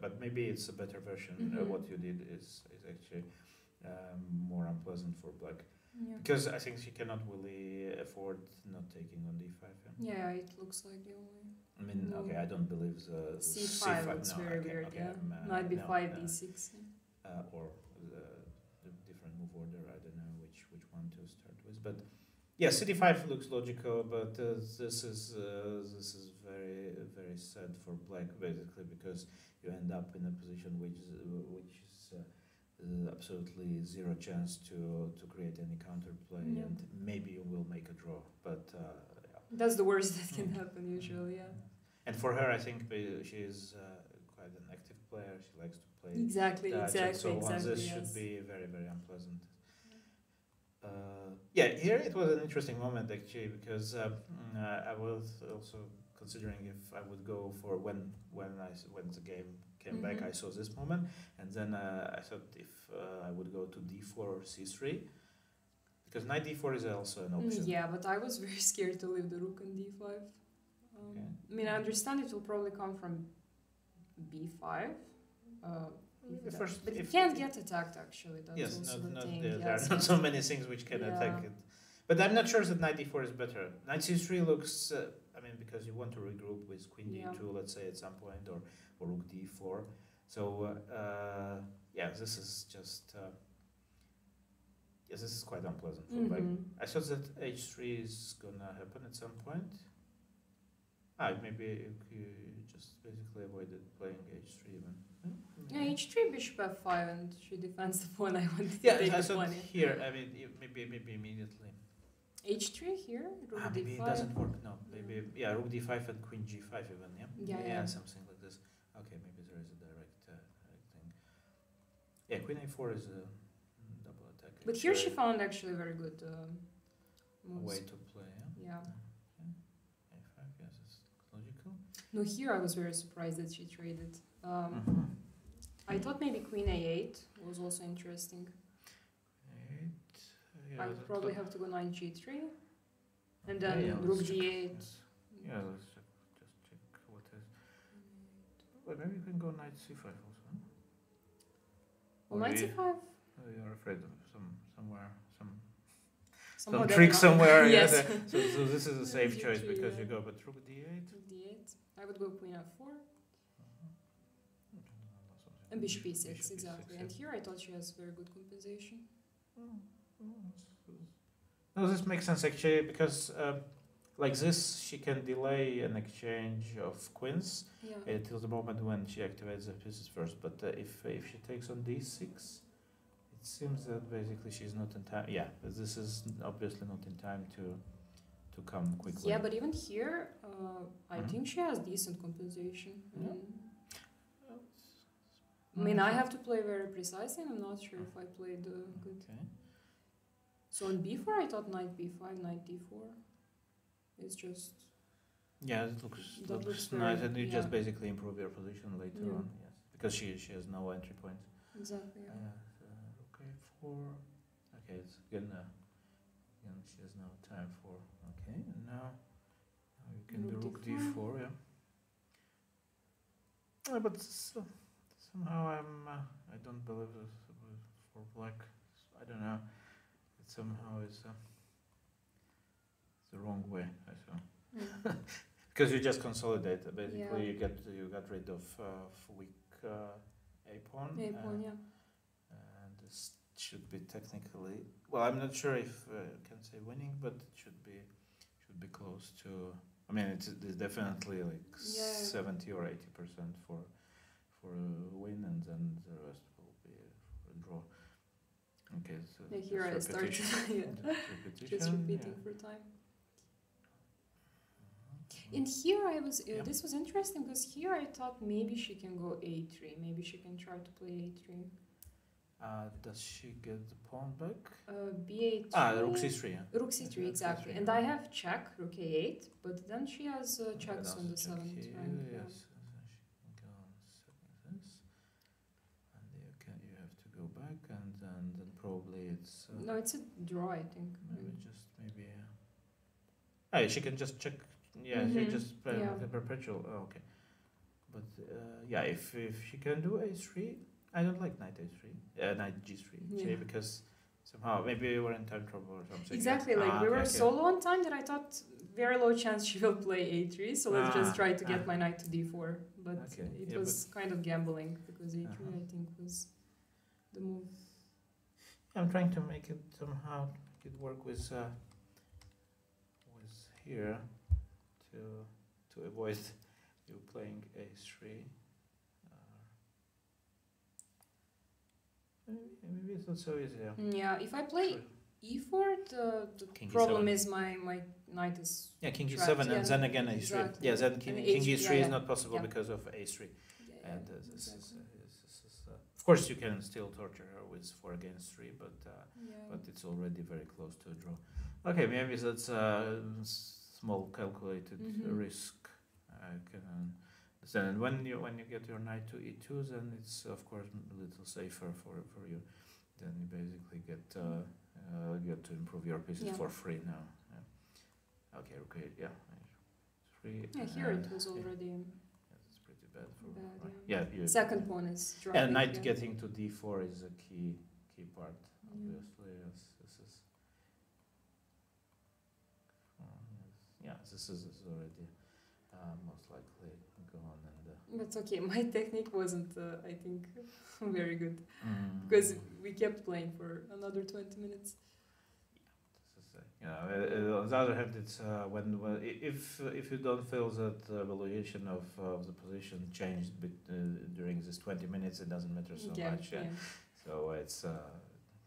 but maybe it's a better version. What you did is actually more unpleasant for black, because I think she cannot really afford not taking on d5. Yeah, it looks like the only. I mean, okay, I don't believe the c5 looks very weird. Knight b5, d6, or the different move order. I don't know which one to start with, but. Yeah, cd5 looks logical, but this is very very sad for black, basically, because you end up in a position which is absolutely zero chance to create any counterplay, and maybe you will make a draw. But that's the worst that can happen usually. Yeah. And for her, I think she is quite an active player. She likes to play exactly. So this should be very very unpleasant. Here it was an interesting moment actually, because I was also considering if I would go for when the game came back. I saw this moment, and then I thought if I would go to d4 or c3, because knight d4 is also an option. Yeah, but I was very scared to leave the rook on d5. I mean, I understand it will probably come from b5. But it can't get attacked, actually. That's also the thing. There are not so many things which can attack it. But I'm not sure that knight d4 is better. Knight c3 looks, because you want to regroup with queen d2, let's say, at some point, or rook d4. So, yeah, this is just yes, this is quite unpleasant for black. I thought that h3 is gonna happen at some point. Maybe you just basically avoided playing h3 even. Yeah, h3, bishop f5, and she defends the pawn. I wanted to Yeah, take I the thought pawn. here. I mean, maybe immediately. h3 here, rook Maybe d5. it doesn't work. No, maybe rook d5 and queen g5 even. Yeah. Something like this. Okay, maybe there is a direct thing. Yeah, queen a4 is a double attack. But here she found actually very good moves. way to play. Yeah. a5, yes, it's logical. No, here I was very surprised that she traded. I thought maybe queen a8 was also interesting. I would probably have to go knight g3, and then rook d8. Yeah, let's just check what is. Well, maybe you can go knight c5 also. Well, knight c5. You're afraid of some Somehow trick somewhere. Yes. So this is a safe choice G3, because yeah. you go, but rook d8. Rook d8. I would go queen f4. And bishop e6, exactly. And here I thought she has very good compensation. No, this makes sense actually because like this she can delay an exchange of queens till the moment when she activates the pieces first. But if she takes on d6, it seems that basically she's not in time. Yeah, this is obviously not in time to come quickly. Yeah, but even here, I think she has decent compensation. Yeah. I mean, I have to play very precisely, and I'm not sure if I played good. Okay. So on b4, I thought knight b5, knight d4. It's just... Yeah, it looks very, nice, and you just basically improve your position later on. Yes, because she has no entry points. Exactly. Yeah. Okay, 4. Okay, it's good now. And she has no time for. Okay, and now you can do rook d4. Yeah. But somehow I don't believe this for black. I don't know. It somehow is the wrong way. I saw. Because you just consolidate. Basically, you got rid of weak a pawn. And this should be technically. Well, I'm not sure if I can say winning, but it should be close to. I mean, it's definitely like 70 or 80% for a win, and then the rest will be for a draw. Okay, so here I start just repeating for time. And here I was. This was interesting because here I thought maybe she can go a3. Maybe she can try to play a3. Does she get the pawn back? b8. Rook c3. Yeah. Rook c3, exactly. And I have check, rook a8, but then she has checks on the 7th rank. Yes. You have to go back, and then probably it's. No, it's a draw, I think. Maybe she can just check. Yeah, she just play the perpetual. Oh, okay. But if she can do a3, I don't like knight a3, knight g3, because somehow maybe we were in time trouble or something. Exactly, we were so low on time that I thought very low chance she will play a3, so let's just try to get my knight to d4. But it was kind of gambling because a3 I think was the move. I'm trying to make it somehow work with here to avoid you playing a3. Maybe it's not so easy. Yeah, if I play e4, the problem is my knight is king e7 and then again a3. Exactly. Yeah, then king e3 is not possible because of a3. And this is of course you can still torture her with 4 against 3, but it's already very close to a draw. Okay, maybe that's a small calculated risk. I can understand. And when you get your knight to e2, then it's of course a little safer for you. Then you basically get to improve your pieces for free now. Yeah. Okay. 3. Yeah, here it was already. It's pretty bad for second pawn is dropping. And knight getting to d4 is a key part. Obviously, this is already most likely go on and. That's okay. My technique wasn't, I think, very good because we kept playing for another 20 minutes. On the other hand, it's if you don't feel that the evaluation of the position changed during this 20 minutes, it doesn't matter so much. Yeah. So it's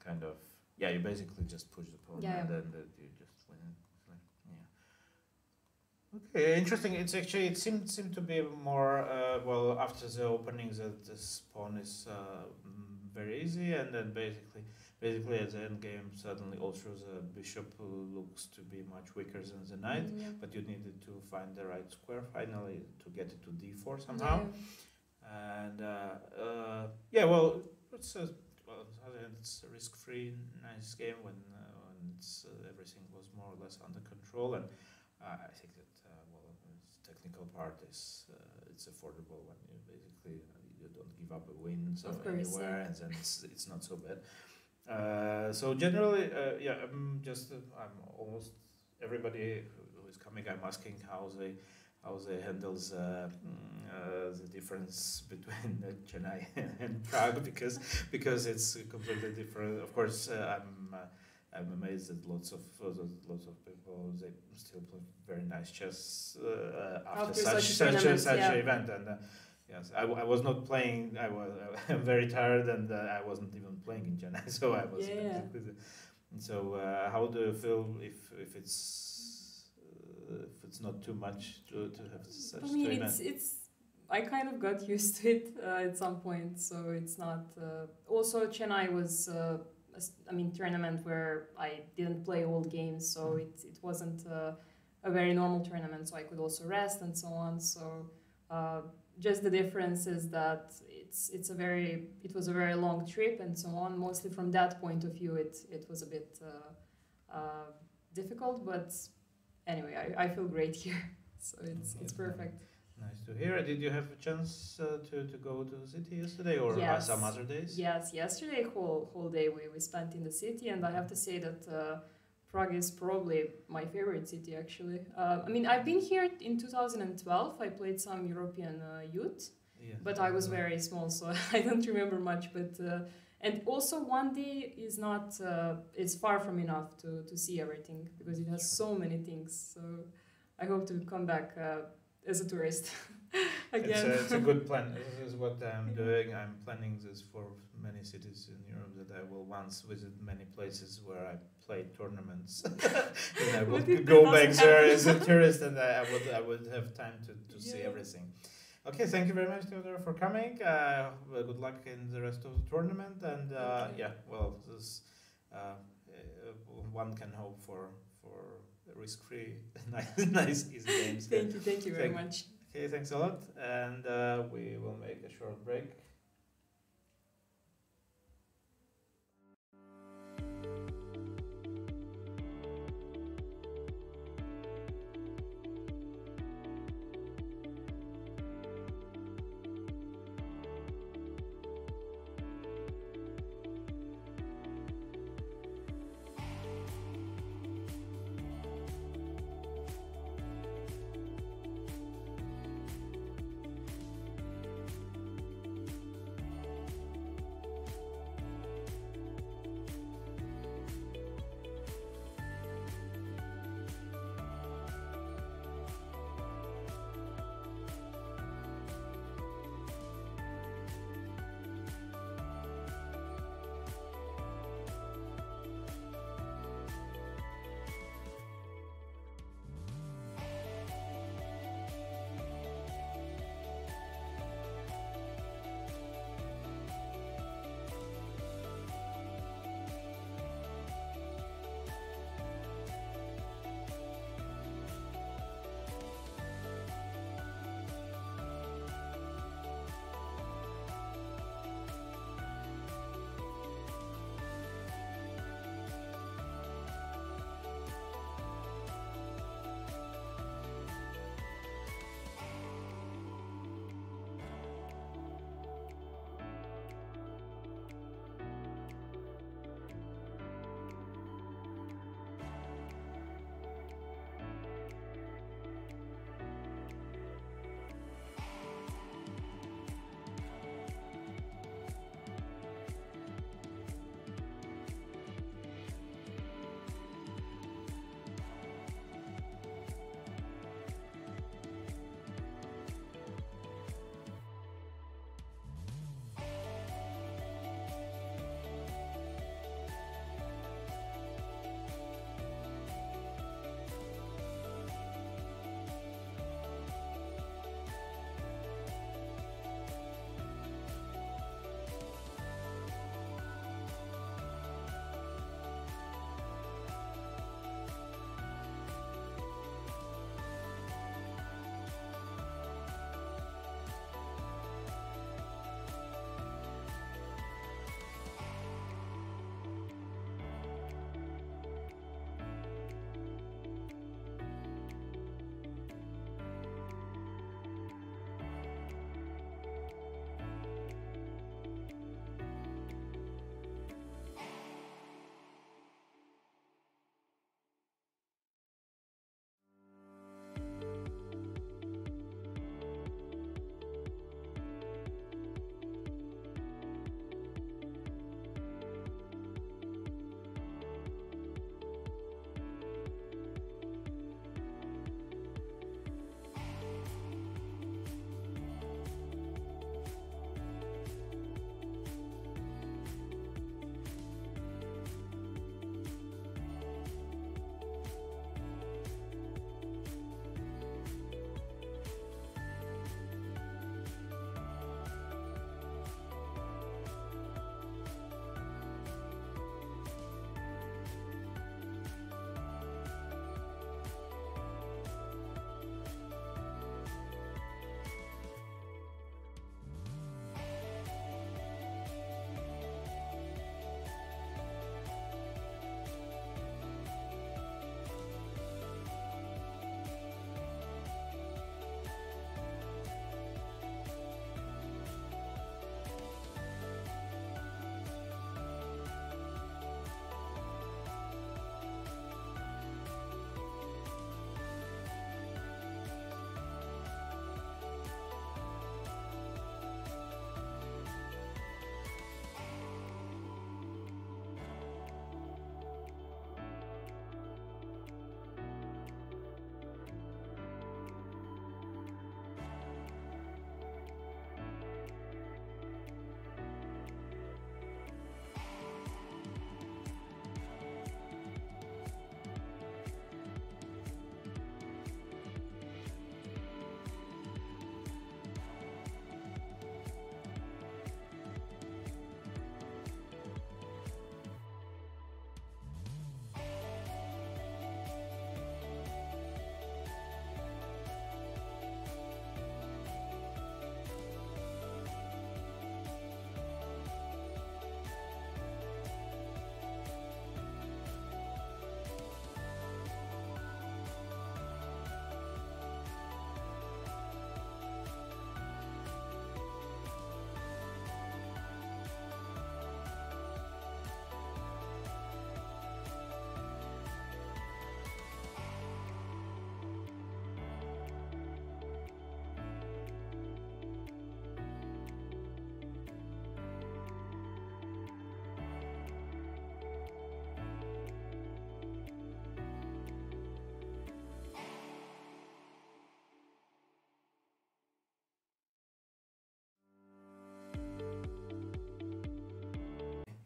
kind of you basically just push the pawn and then you just win. Okay, interesting. It seemed to be more after the opening that this pawn is very easy, and then basically at the end game suddenly also the bishop looks to be much weaker than the knight, but you needed to find the right square finally to get it to d4 somehow. And it's a risk-free, nice game when everything was more or less under control, and I think that the technical part is it's affordable when you basically you don't give up a win anywhere, and then it's not so bad. So generally, I'm almost everybody who is coming. I'm asking how they handle the difference between Chennai and Prague because it's completely different. Of course, I'm amazed that lots of people they still play very nice chess after such an event. And yes, I was not playing. I'm very tired, and I wasn't even playing in Chennai. So I was. So how do you feel if it's not too much to have such an event? I kind of got used to it at some point, so it's not. Also, Chennai was. Tournament where I didn't play all games, so it wasn't a very normal tournament, so I could also rest and so on. So just the difference is that it was a very long trip and so on. Mostly from that point of view, it was a bit difficult, but anyway, I feel great here, so it's perfect. Nice to hear. Did you have a chance to go to the city yesterday or some other days? Yes, yesterday whole day we spent in the city, and I have to say that Prague is probably my favorite city actually. I've been here in 2012. I played some European youth, but I was very small, so I don't remember much. But and also one day is not it's far from enough to see everything because it has so many things. So I hope to come back as a tourist again. It's a good plan. This is what I'm doing. I'm planning this for many cities in Europe, that I will once visit many places where I play tournaments. And I will go back there as a tourist, and I would have time to see everything. Okay, thank you very much, Theodore, for coming. Good luck in the rest of the tournament, and this one can hope for risk-free, nice, easy games. Thank you very much. Okay, thanks a lot, and we will make a short break.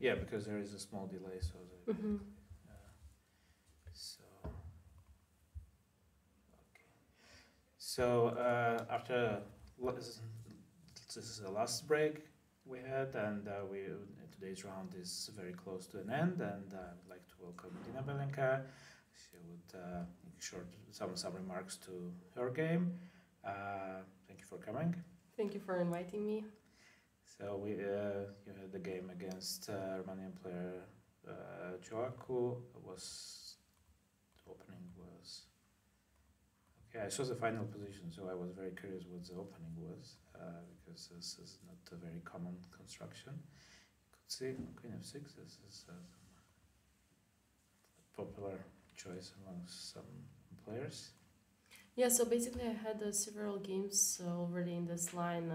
Yeah, because there is a small delay, so the, Mm-hmm. so okay. So after this is the last break we had, and today's round is very close to an end, and I would like to welcome Dina Belenka. She would some remarks to her game. Thank you for coming. Thank you for inviting me. So you had the game against Romanian player Joacu. The opening was okay. I saw the final position, so I was very curious what the opening was because this is not a very common construction. You could see Queen f6. This is a popular choice amongst some players. Yeah, so basically I had several games already in this line.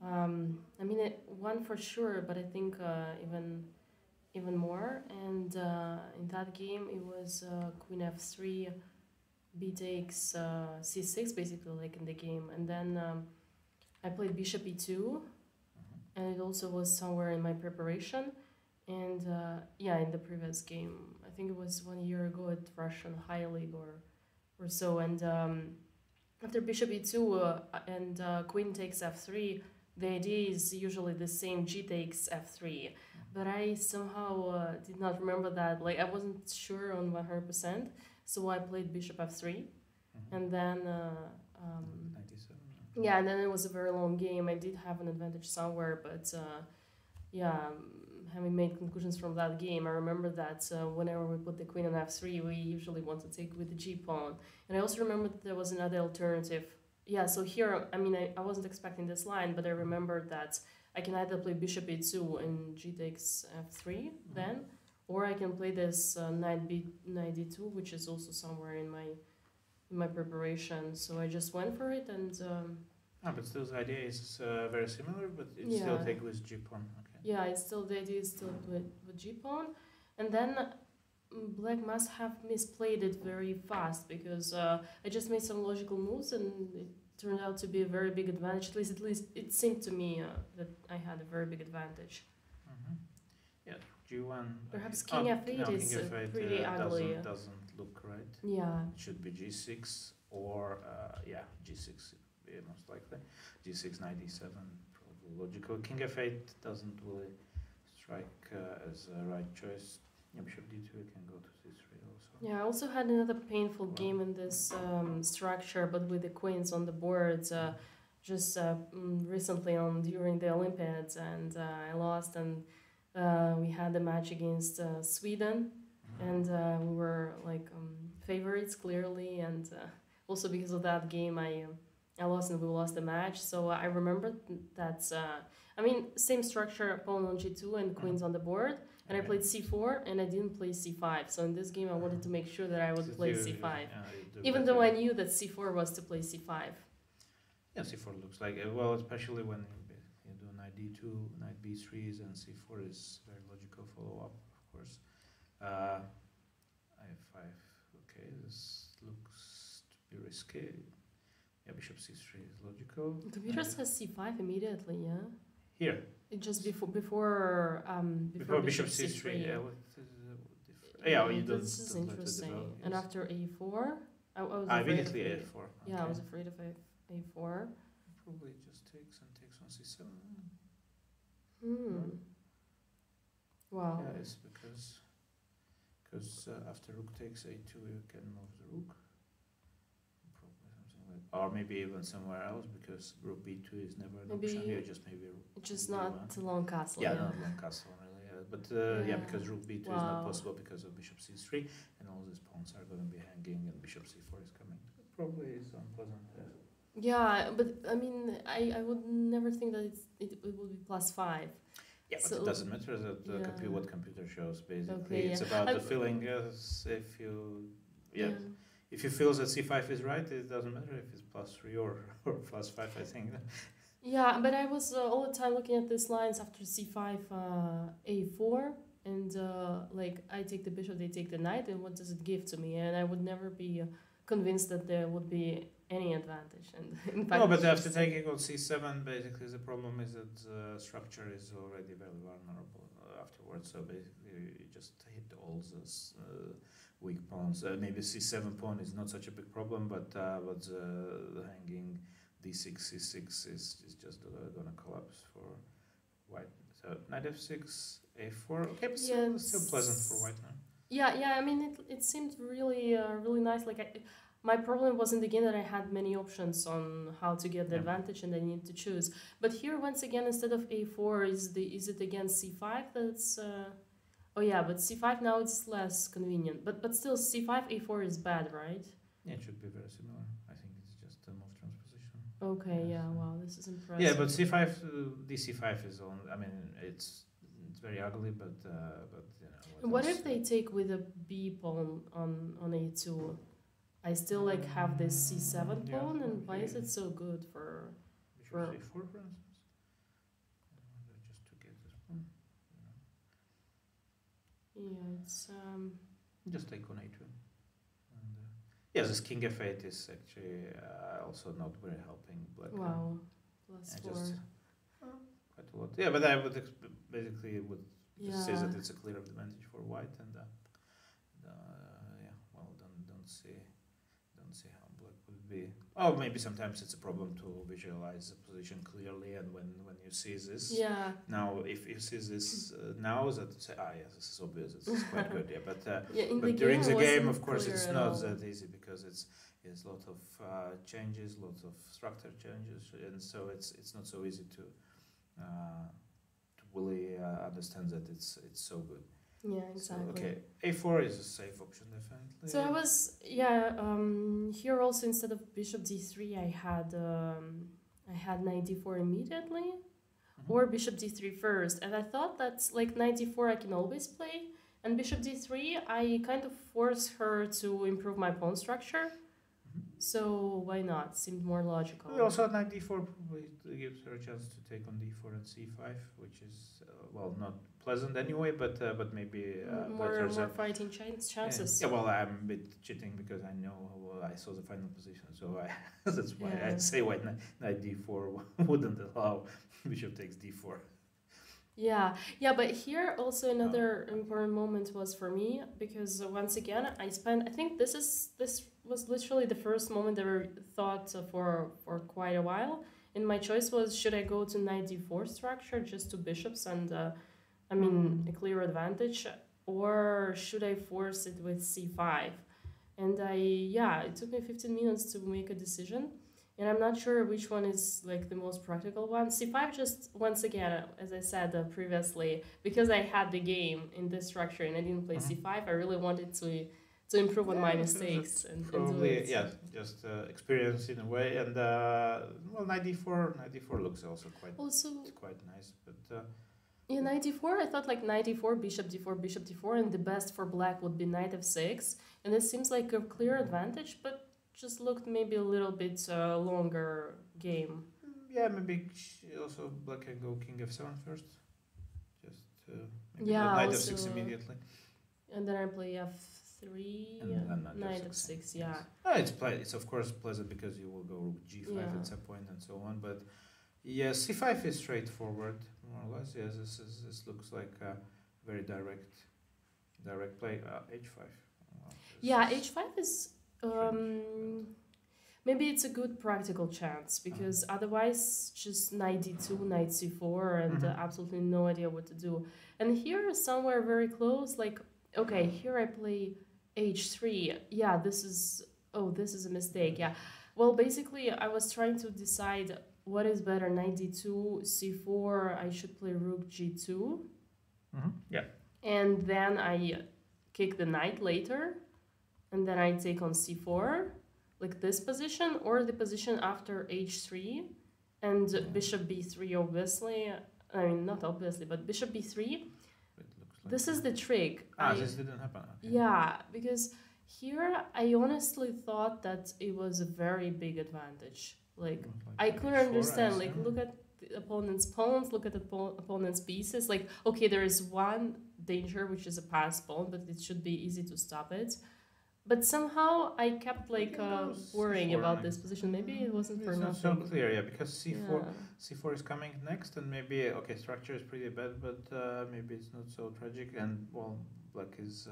I mean, one for sure, but I think even more. And in that game, it was Queen f3, b takes c6, basically like in the game. And then I played Bishop e2, and it also was somewhere in my preparation. And yeah, in the previous game, I think it was 1 year ago at Russian High League or so. And after Bishop e2 and Queen takes f3, the idea is usually the same, G takes f3, but I somehow did not remember that. Like I wasn't sure on 100%, so I played Bishop f3, and then 97. yeah, and then it was a very long game. I did have an advantage somewhere, but yeah, having made conclusions from that game, I remember that whenever we put the queen on f3, we usually want to take with the g pawn, and I also remember that there was another alternative. Yeah, so here, I mean, I wasn't expecting this line, but I remembered that I can either play Bishop e2 and G takes f3 then, or I can play this knight d2, which is also somewhere in my preparation. So I just went for it, and but still the idea is very similar, but it Yeah. still take with g pawn. Okay. yeah, it's still the idea is still with g pawn, and then Black must have misplayed it very fast because I just made some logical moves and it turned out to be a very big advantage. At least it seemed to me that I had a very big advantage. Yeah, g1. Perhaps okay. King f8 no, is King f8, pretty ugly. Doesn't look right. Yeah. It should be g6 or yeah, g6 most likely. g6, knight d7, probably logical. King f8 doesn't really strike as a right choice. Yeah, bishop d2 can go to c3 also. Yeah, I also had another painful game in this structure, but with the queens on the board. Just recently during the Olympiads, and I lost, and we had a match against Sweden, and we were like favorites clearly, and also because of that game I lost and we lost the match. So I remembered that I mean, same structure, pawn on g2 and queens on the board, and I played c4 and I didn't play c5. So in this game I wanted to make sure that I would play c5, even though I knew that c4 was to play c5. Yeah, c4 looks like well, especially when you do knight d2, knight b3s, and c4 is very logical follow-up, of course. I5, okay, this looks to be risky. Yeah, bishop c3 is logical. Computer says c5 immediately, yeah? Here. It just before bishop c3. Yeah, well, you don't. This is don't let it interesting. develop, And yes. after a4, I was afraid immediately of a4. Yeah, I okay. was afraid of a4. Probably just takes and takes on c7. Hmm. Wow. Yeah, it's because after rook takes a2, you can move the rook. Probably something like, or maybe even somewhere else because rook b2 is never an option here. Just maybe rook. Just b1. not long castle. Yeah, not long castle really. Yeah. But yeah, because rook b2 is not possible because of bishop c3, and all these pawns are going to be hanging, and bishop c4 is coming. It probably is unpleasant. Yeah, but I mean, I would never think that it would be +5. Yeah, but So- it doesn't matter that Yeah. what computer shows. Basically, Okay, it's yeah. about the I'm- feeling. Yes, if you if you feel that c5 is right, it doesn't matter if it's +3 or +5. I think. Yeah, but I was all the time looking at these lines after c5, a4, and like I take the bishop, they take the knight, and what does it give to me? And I would never be convinced that there would be any advantage. And in fact, No, but after taking on c7, basically the problem is that the structure is already very vulnerable. afterwards. So basically, you just hit all those weak pawns. Maybe c7 pawn is not such a big problem, but the hanging d6 c6 is just gonna collapse for white. So knight f6, a4. Okay, but still pleasant for white now. Yeah. I mean, it seemed really really nice. Like my problem was in the game that I had many options on how to get the advantage, and I need to choose. But here, once again, instead of a4, is it again c5? That's oh yeah, but c5 now it's less convenient. But still, c5 a4 is bad, right? Yeah, it should be very similar. I think it's just a move transposition. Okay, Yes, yeah, so- wow, this is impressive. Yeah, but c5, dc5 is on. I mean, it's very ugly, but you know. What else? if they take with a b pawn on a2? I still like have this c7 Yeah, pawn, and why is okay. it so good for? Bishop for- c4, for instance. Just to get this pawn. Yeah, it's Just take on a2. And, yeah, this king f8 is actually also not very helping black. wow, plus Yeah, 4. just quite a lot. Yeah, but I would basically would say Yeah. that it's a clear advantage for white, and yeah, well, don't see how black would be. Oh, maybe sometimes it's a problem to visualize the position clearly, and when you see this. Yeah, Now, if you see this now, that say, yes, this is obvious. It's quite good, yeah. But yeah. In but the during game, the it game, wasn't of course, clear it's at not all. that easy because it's a lot of changes, lots of structure changes, and so it's not so easy to really understand that it's so good. Yeah, So, exactly. okay, a4 is a safe option, definitely. So I was here also instead of bishop d3 I had knight d4 immediately, Mhm. or bishop d3 first, and I thought that's like knight d4 I can always play, and bishop d3 I kind of force her to improve my pawn structure. Mhm. So why not? Seemed more logical. We also knight d4 probably gives her a chance to take on d4 and c5, which is well, not pleasant anyway, but maybe more better more than fighting chances. Yeah, well, I'm a bit cheating because I know I saw the final position, so that's why I Yeah. say why knight d4 wouldn't allow bishop takes d4. Yeah, but here also another important moment was for me, because once again I think this was literally the first moment that I thought for quite a while, and my choice was, should I go to knight d4 structure just to bishops and I mean a clear advantage, or should I force it with c5? And it took me 15 minutes to make a decision. And I'm not sure which one is like the most practical one. C5 just, once again, as I said previously, because I had the game in this structure and I didn't play Mhm. C5, I really wanted to improve on my Yeah, mistakes and do Probably, it. yeah, just experience in a way, and well, knight d4 looks also Also, quite nice, but in knight d4, I thought like knight d4, bishop d4, and the best for black would be knight f6, and it seems like a clear advantage, but just looked maybe a little bit longer game. yeah, maybe also black can go king f7 first, just maybe Yeah, knight also, f6 immediately. And then I play f3, And knight f6, yeah. It's of course pleasant because you will go rook g5 Yeah. at some point and so on. But yes, c5 is straightforward more or less. Yes, this looks like a very direct play. H5. Well, Yeah, this is h5 is strange, maybe it's a good practical chance, because otherwise just knight d2, knight c4, and Mhm. absolutely no idea what to do. And here somewhere very close, like okay, here I play h3. Yeah, this is a mistake. Yeah, well, basically I was trying to decide what is better, knight d2, c4. I should play rook g2, Yeah. and then I kick the knight later, and then I take on c4, like this position, or the position after h3, and bishop b3, obviously. I mean, not obviously, but bishop b3. It looks like This is the trick. this didn't happen. Okay. Yeah, because here I honestly thought that it was a very big advantage. Like, It was I like couldn't h4, understand. I Like, see. look at the opponent's pawns, look at the opponent's pieces. Like, okay, there is one danger, which is a pass pawn, but it should be easy to stop it. but somehow I kept like can go worrying C4 about next. this position. Maybe it wasn't for It's not nothing. so clear, yeah, because C4 Yeah. C4 is coming next, and maybe okay, structure is pretty bad, but maybe it's not so tragic. And well, black is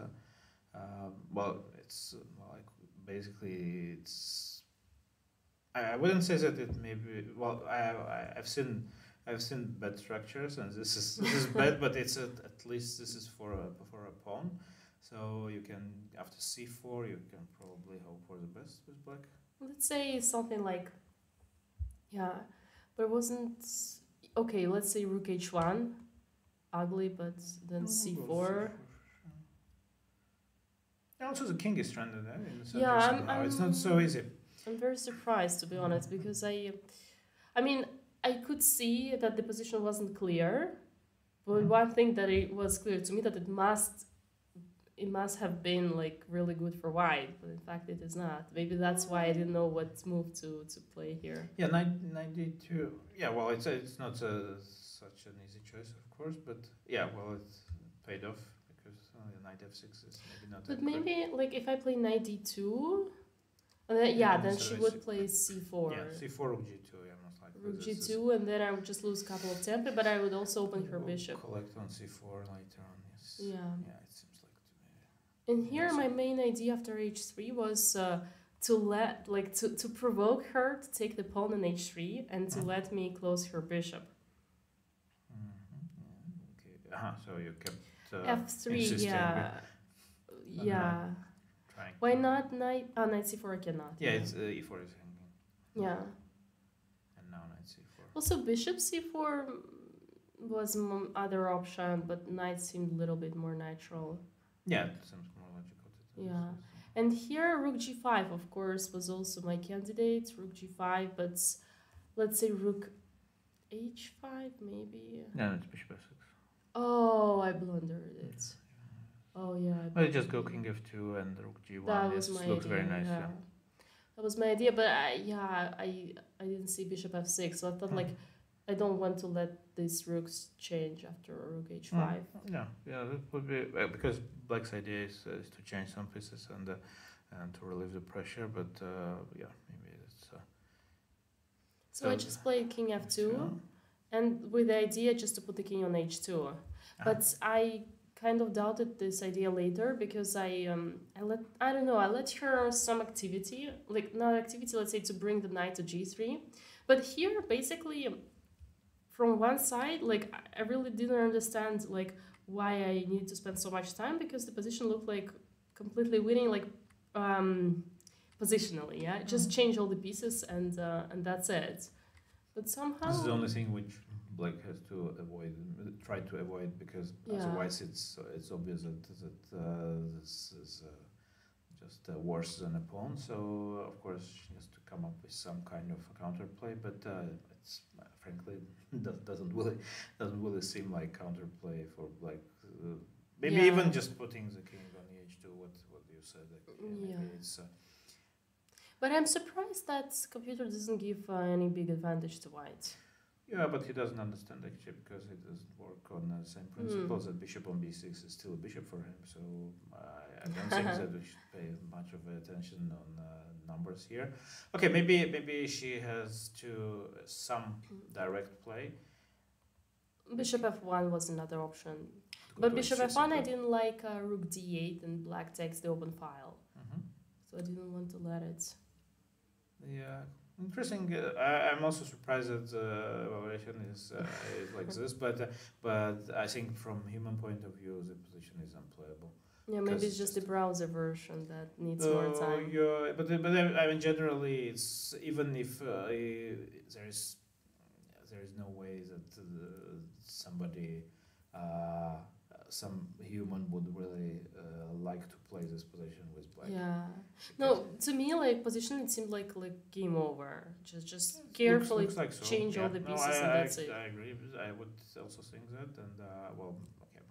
well, it's like basically it's. I wouldn't say that it may be. Well, I've seen bad structures, and this is bad, but it's at least this is for a pawn. So you can after C4 you can probably hope for the best with black. Let's say something like, yeah, but it wasn't okay. Let's say rook h1, ugly, but then c4. And also the king is stranded in the center Yeah, somehow. It's not so easy. I'm very surprised, to be honest, because I mean, I could see that the position wasn't clear, but one thing that it was clear to me that it must have been like really good for white, but in fact it is not. Maybe that's why I didn't know what move to play here. Yeah, 92. Yeah, well, it's not such an easy choice, of course, but yeah, well, it paid off because knight f6 is maybe not. But maybe like if I play knight d2, then, then she would play c4. Yeah, c4 rook g2. Yeah, most likely. Rook g2, and then I would just lose a couple of tempo, but I would also open her bishop. Collect on c4 later on. Yes. Yeah. Yeah, it seems like to me. And here, my main idea after h3 was to provoke her to take the pawn on h3 and to let me close her bishop. Yeah, okay. So you kept f3. Yeah. Trying. Why not knight? Knight c4 I cannot. Yeah, it's e4 is hanging. Yeah. And now knight c4. Also, bishop c4 was other option, but knight seemed a little bit more natural. Yeah, it seems more logical to do. Yeah. And here, rook g5, of course, was also my candidate, rook g5, but let's say rook h5, maybe. Yeah, it's bishop f6. Oh, I blundered it. Oh, yeah. Well, just go king f2 and rook g1. That was my looks idea. very nice, yeah. That was my idea, but I didn't see bishop f6, so I thought, like, I don't want to let these rooks change after rook h5. Yeah, that would be because black's idea is to change some pieces and to relieve the pressure. But yeah, maybe it's. So I just played king f2, and with the idea just to put the king on h2. But I kind of doubted this idea later because I let her some activity, like not activity, let's say to bring the knight to g3. But here basically. From one side, like I really didn't understand like why I needed to spend so much time because the position looked like completely winning, like positionally. Yeah, just change all the pieces and that's it. But somehow this is the only thing which black has to try to avoid because otherwise it's obvious that this is just worse than a pawn. So of course she has to come up with some kind of a counterplay, but it's frankly doesn't really seem like counterplay for black. Maybe even just putting the king on e2. What you said? Maybe it's. But I'm surprised that computer doesn't give any big advantage to white. Yeah, but he doesn't understand actually because it doesn't work on the same principles. That bishop on b6 is still a bishop for him. So I don't think that we should pay much of attention on numbers here. Okay, maybe she has some direct play. Bishop f1 was another option. But bishop f1 I didn't like rook d8 and black takes the open file. So I didn't want to let it. Yeah. Interesting. I'm also surprised that the evaluation is like this, but I think from human point of view, the position is unplayable. Yeah, maybe it's just the browser version that needs more time. Yeah, but I mean generally, it's even if there is no way that somebody some human would really like to play this position with black. Yeah. No, to me, like position, it seemed like game over. Just carefully looks like so. change all the pieces and that's it. I agree. I would also think that, and well, okay.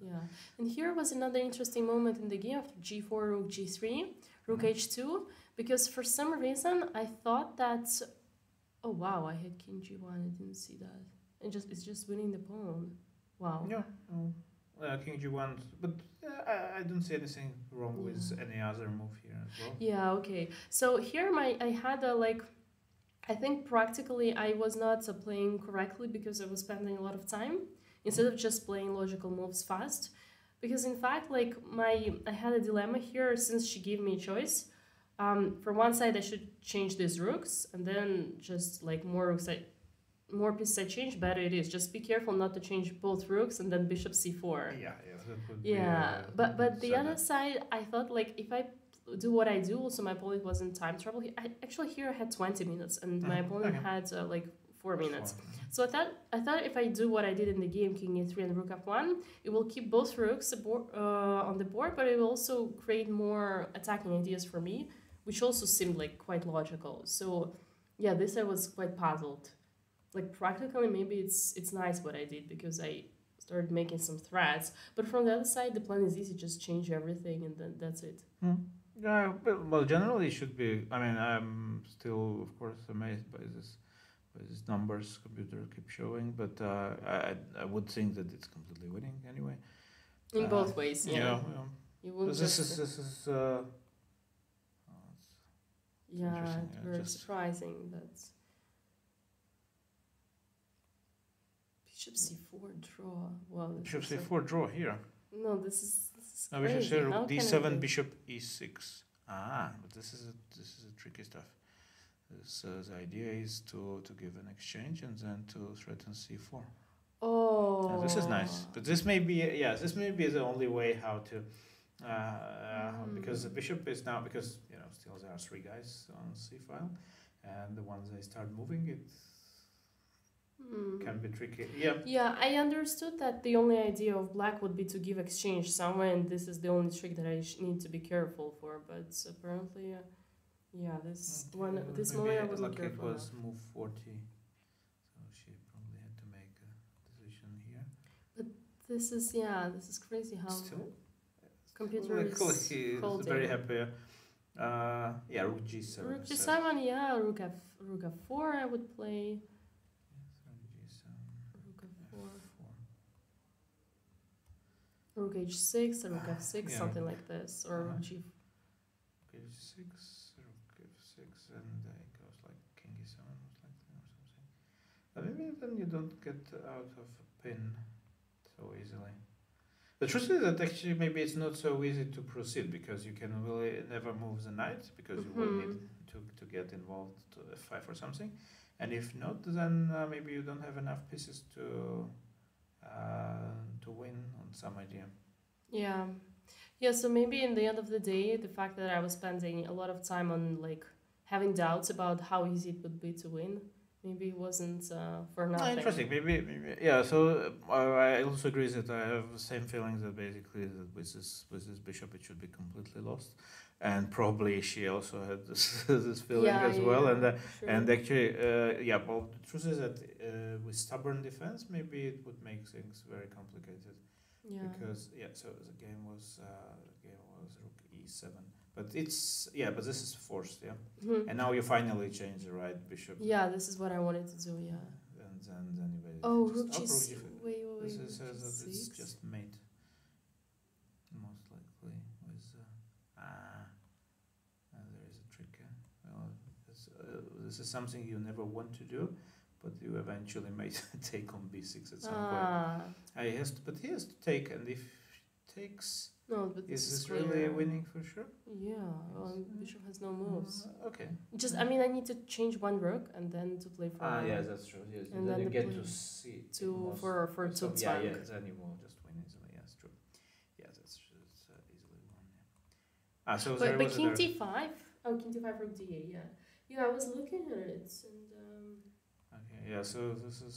Yeah, and here was another interesting moment in the game after g4, rook g3, rook h2, because for some reason I thought that, oh wow, I had king g1, I didn't see that. It's just winning the pawn. Wow. Yeah. King G1, but I don't see anything wrong with any other move here as well. Yeah, okay. So here I had a like, I think practically I was not playing correctly because I was spending a lot of time instead of just playing logical moves fast. Because in fact, like I had a dilemma here since she gave me a choice. From one side, I should change these rooks, and then just like more pieces I change, better it is. Just be careful not to change both rooks and then bishop c4. Yeah, that would Yeah, be, but the other sad. side, I thought like if I do what I do, also my opponent was in time trouble. Actually here I had 20 minutes, and my opponent had like 4 minutes. So I thought if I do what I did in the game, king e3 and rook f1, it will keep both rooks on the board, but it will also create more attacking ideas for me, which also seemed like quite logical. So yeah, this I was quite puzzled. Like practically, maybe it's nice what I did because I started making some threats. But from the other side, the plan is easy: just change everything, and then that's it. Yeah, well, generally it should be. I mean, I'm still, of course, amazed by these numbers computer keep showing, but I would think that it's completely winning anyway. In both ways, yeah. Yeah. You won't This just, is. yeah, interesting, it's yeah, very just- surprising, but bishop c4 draw. Well, this Bishop is a- c4 draw here. No, this is No, crazy. bishop c How can it d7, be? bishop e6. But this is a tricky stuff. So the idea is to give an exchange and then to threaten c4. Oh, This is nice, but this may be the only way how to because the bishop is now, because still there are 3 guys on c file, and the ones they start moving, it can be tricky. Yeah. Yeah, I understood that the only idea of black would be to give exchange somewhere, and this is the only trick that I need to be careful for. But apparently, yeah, this Okay, this maybe moment I wasn't lucky it careful was enough. move 40, so she probably had to make a decision here. This is crazy how Still, computer Luckily, is he's holding. very happy. Yeah, rook g7. Rook is, g7, yeah, rook f4 I would play. Yes, rook g7, Rook f4. f4. Rook h6, rook f6, Yeah. something like this, or rook g. Rook h6, rook f6, and it goes like king e7, most likely, or something. But maybe then you don't get out of a pin so easily. The truth is that actually maybe it's not so easy to proceed, because you can really never move the knight, because you will need to get involved to f5 or something. And if not, then maybe you don't have enough pieces to win on some idea. Yeah, so maybe in the end of the day, the fact that I was spending a lot of time on like having doubts about how easy it would be to win, maybe it wasn't for nothing. Interesting. Maybe, yeah. So I also agree that I have the same feelings that basically that with this bishop it should be completely lost, and probably she also had this feeling as well. And actually, yeah. Well, the truth is that with stubborn defense, maybe it would make things very complicated. Yeah. Because so the game was rook e7, but but this is forced, yeah. Mhm. And now you finally change the right bishop. Yeah, this is what I wanted to do. Yeah. And then you basically Oh, just rook rook g6. g5. Wait. This rook says that it's g6. just mate, most likely with there is a trick. Well, this is something you never want to do, but you eventually may take on b6 at some point. He has to take, and if he takes, No, but is this this clear. really winning for sure? Yeah. Well, bishop has no moves. Okay. Just, I mean, I need to change one rook and then to play for. Yeah, that's true. Yes, And then then you the get play to see to for so, two yeah, tank. then you will just win easily. Yes, true. Yeah, that's easily won. Yeah. So there But was king there- d5. Oh, king d5 rook d8. Yeah. Yeah, I was looking at it and. Okay, yeah. So this is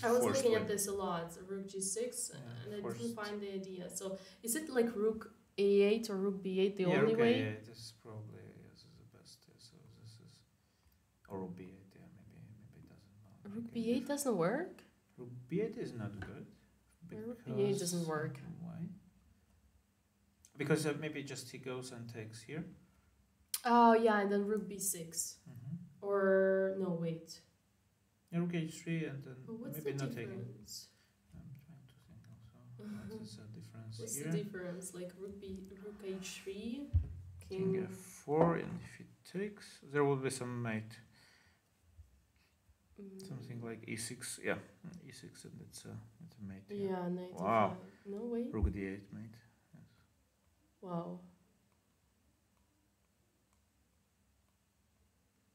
I was forced looking win. at this a lot, rook g6, and I forced. didn't find the idea. So is it like rook a8 or rook b8 the only rook way? A8 is probably this is the best. Yeah, so this is or rook b8. Yeah, maybe it doesn't. Rook b8 doesn't work? Rook b8 is not good. Rook b8 doesn't because- work. Why? Because maybe just he goes and takes here. Oh, yeah, and then rook b6. Mm-hmm. Or, no, wait. Rook h3 and then But what's maybe the not taking. difference? I'm trying to think also. What is the difference What's here? the difference? Like rook h3, King king. f4, and if it takes, there will be some mate. mm, Something like e6, yeah, e6, and it's a mate. Yeah. Yeah, knight Wow. e5. No, wait. Rook d8 mate. Yes. Wow.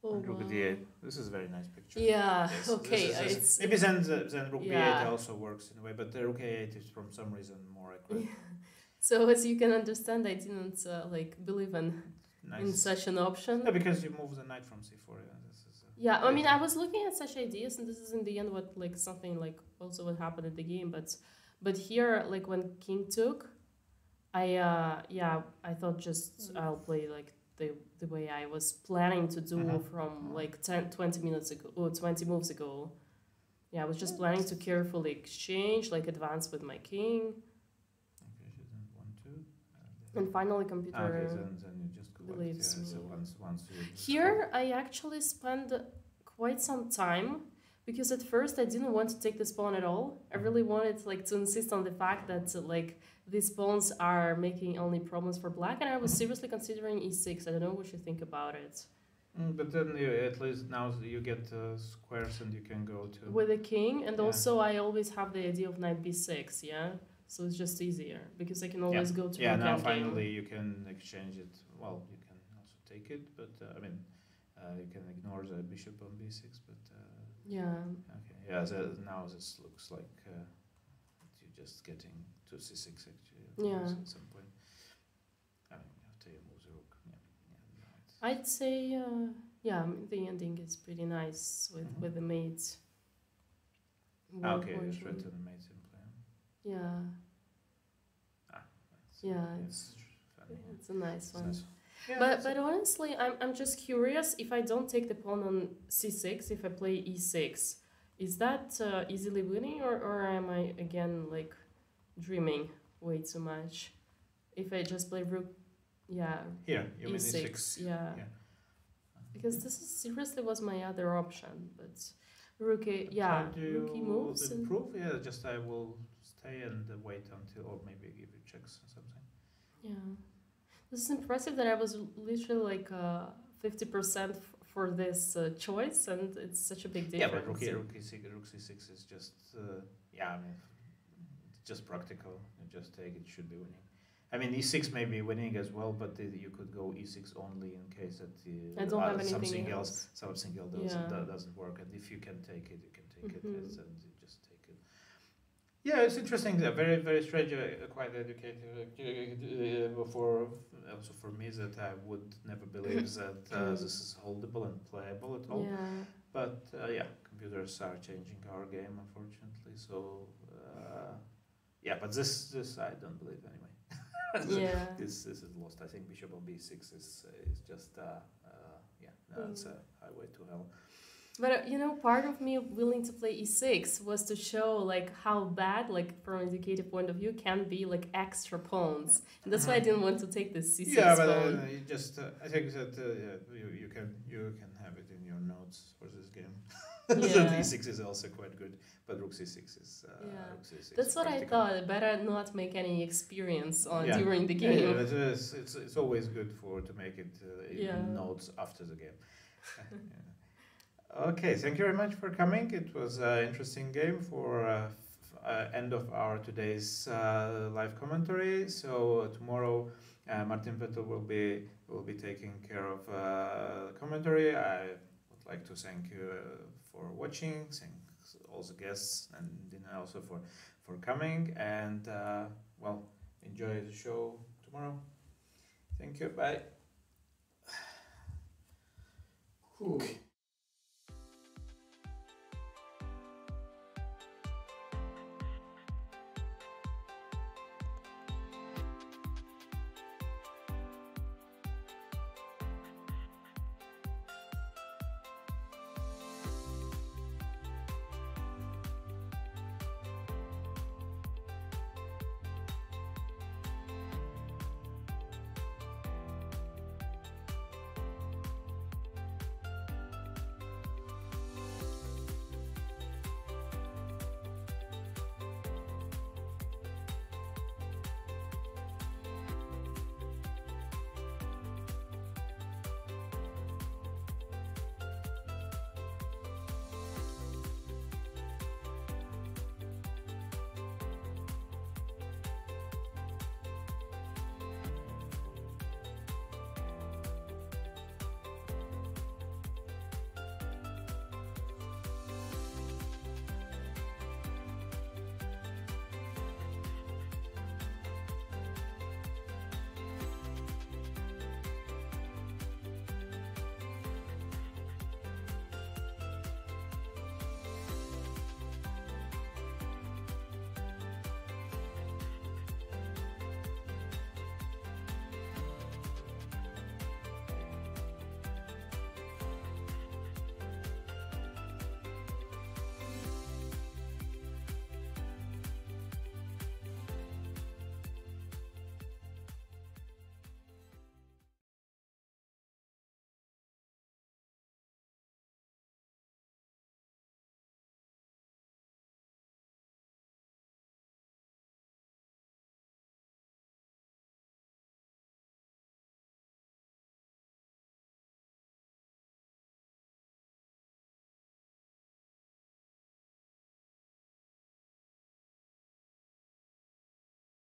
Oh, And rook wow. d8. This is a very nice picture. Yeah, Yes, okay. this is- It's maybe then rook yeah. b8 also works in a way, but the rook a8 is from some reason more accurate. So as you can understand, I didn't like believe in Nice. such an option. Yeah, because you move the knight from c4. Yeah, this is. Yeah, I mean, I was looking at such ideas, and this is in the end what like something like also what happened in the game. But here, like when king took, I thought just I'll play like the way I was planning to do Mhm. from like 20 minutes ago or 20 moves ago. Yeah, I was just planning to carefully exchange, like advance with my king, Okay, she doesn't want to. and finally computer. Okay, then you just collect. believes Yeah, so me. once you just Here, I actually spent quite some time because at first I didn't want to take this pawn at all. I really wanted like to insist on the fact that like these pawns are making only problems for black, and I was Mhm. seriously considering e6. I don't know what you think about it. But then you, at least now you get squares and you can go to. With the king, and Yeah. also I always have the idea of knight b6, yeah? So it's just easier because I can always go to Yeah, rook now endgame. finally you can exchange it. Well, you can also take it, but I mean, you can ignore the bishop on b6. But Yeah. okay, yeah. Now this looks like you're just getting to c6 actually. Yeah. At some point. I mean, after you move the rook. Yeah. Now it's- I'd say, yeah, I mean, the ending is pretty nice Mhm. with the mate. Okay, you Unfortunately. threaten the mates in play. Yeah, That's- Yeah, it's funny. Yeah. it's a nice It's one. nice. Yeah, But honestly, I'm just curious if I don't take the pawn on c6, if I play e6, is that easily winning or am I again like dreaming way too much? If I just play rook, yeah, here you mean e6, e6. yeah. Yeah. Because this is seriously was my other option, but rook, How do rook you moves and improve? Yeah, just I will stay and wait until, or maybe give you checks or something. yeah. This is impressive that I was literally like 50% for this choice, and it's such a big Yeah, difference. but rook c6 is just, yeah, I mean, it's just practical. You just take it, should be winning. I mean, e6 may be winning as well, but you could go e6 only in case that I don't have anything something else. doesn't work. And if you can take it, you can take it, Mhm. and you just take it. Yeah, it's interesting. Very, very strange. Quite educated also for me that I would never believe that this is holdable and playable at all. Yeah. But yeah, computers are changing our game, unfortunately. So yeah, but this I don't believe anyway. Yeah. This is lost. I think bishop on b6 is just yeah, no, it's a highway to hell. But you know, part of me willing to play e6 was to show like how bad, like from an educative point of view, can be like extra pawns, and that's why I didn't want to take this c6 Yeah, but pawn. you just I think that you can have it in your notes for this game. So Yeah. d6 is also quite good, but rook c6 is Yeah. rook c6 That's what I practical. thought. Better not make any experience on Yeah. during the Yeah, game. yeah, but it's always good to make it in Yeah. notes after the game. Yeah. Okay, thank you very much for coming. It was an interesting game for end of our today's live commentary. So tomorrow, Martin Vettel will be taking care of commentary. I would like to thank you for watching. Thank all the guests and Dina also for coming. And well, enjoy the show tomorrow. Thank you. Bye. Whew.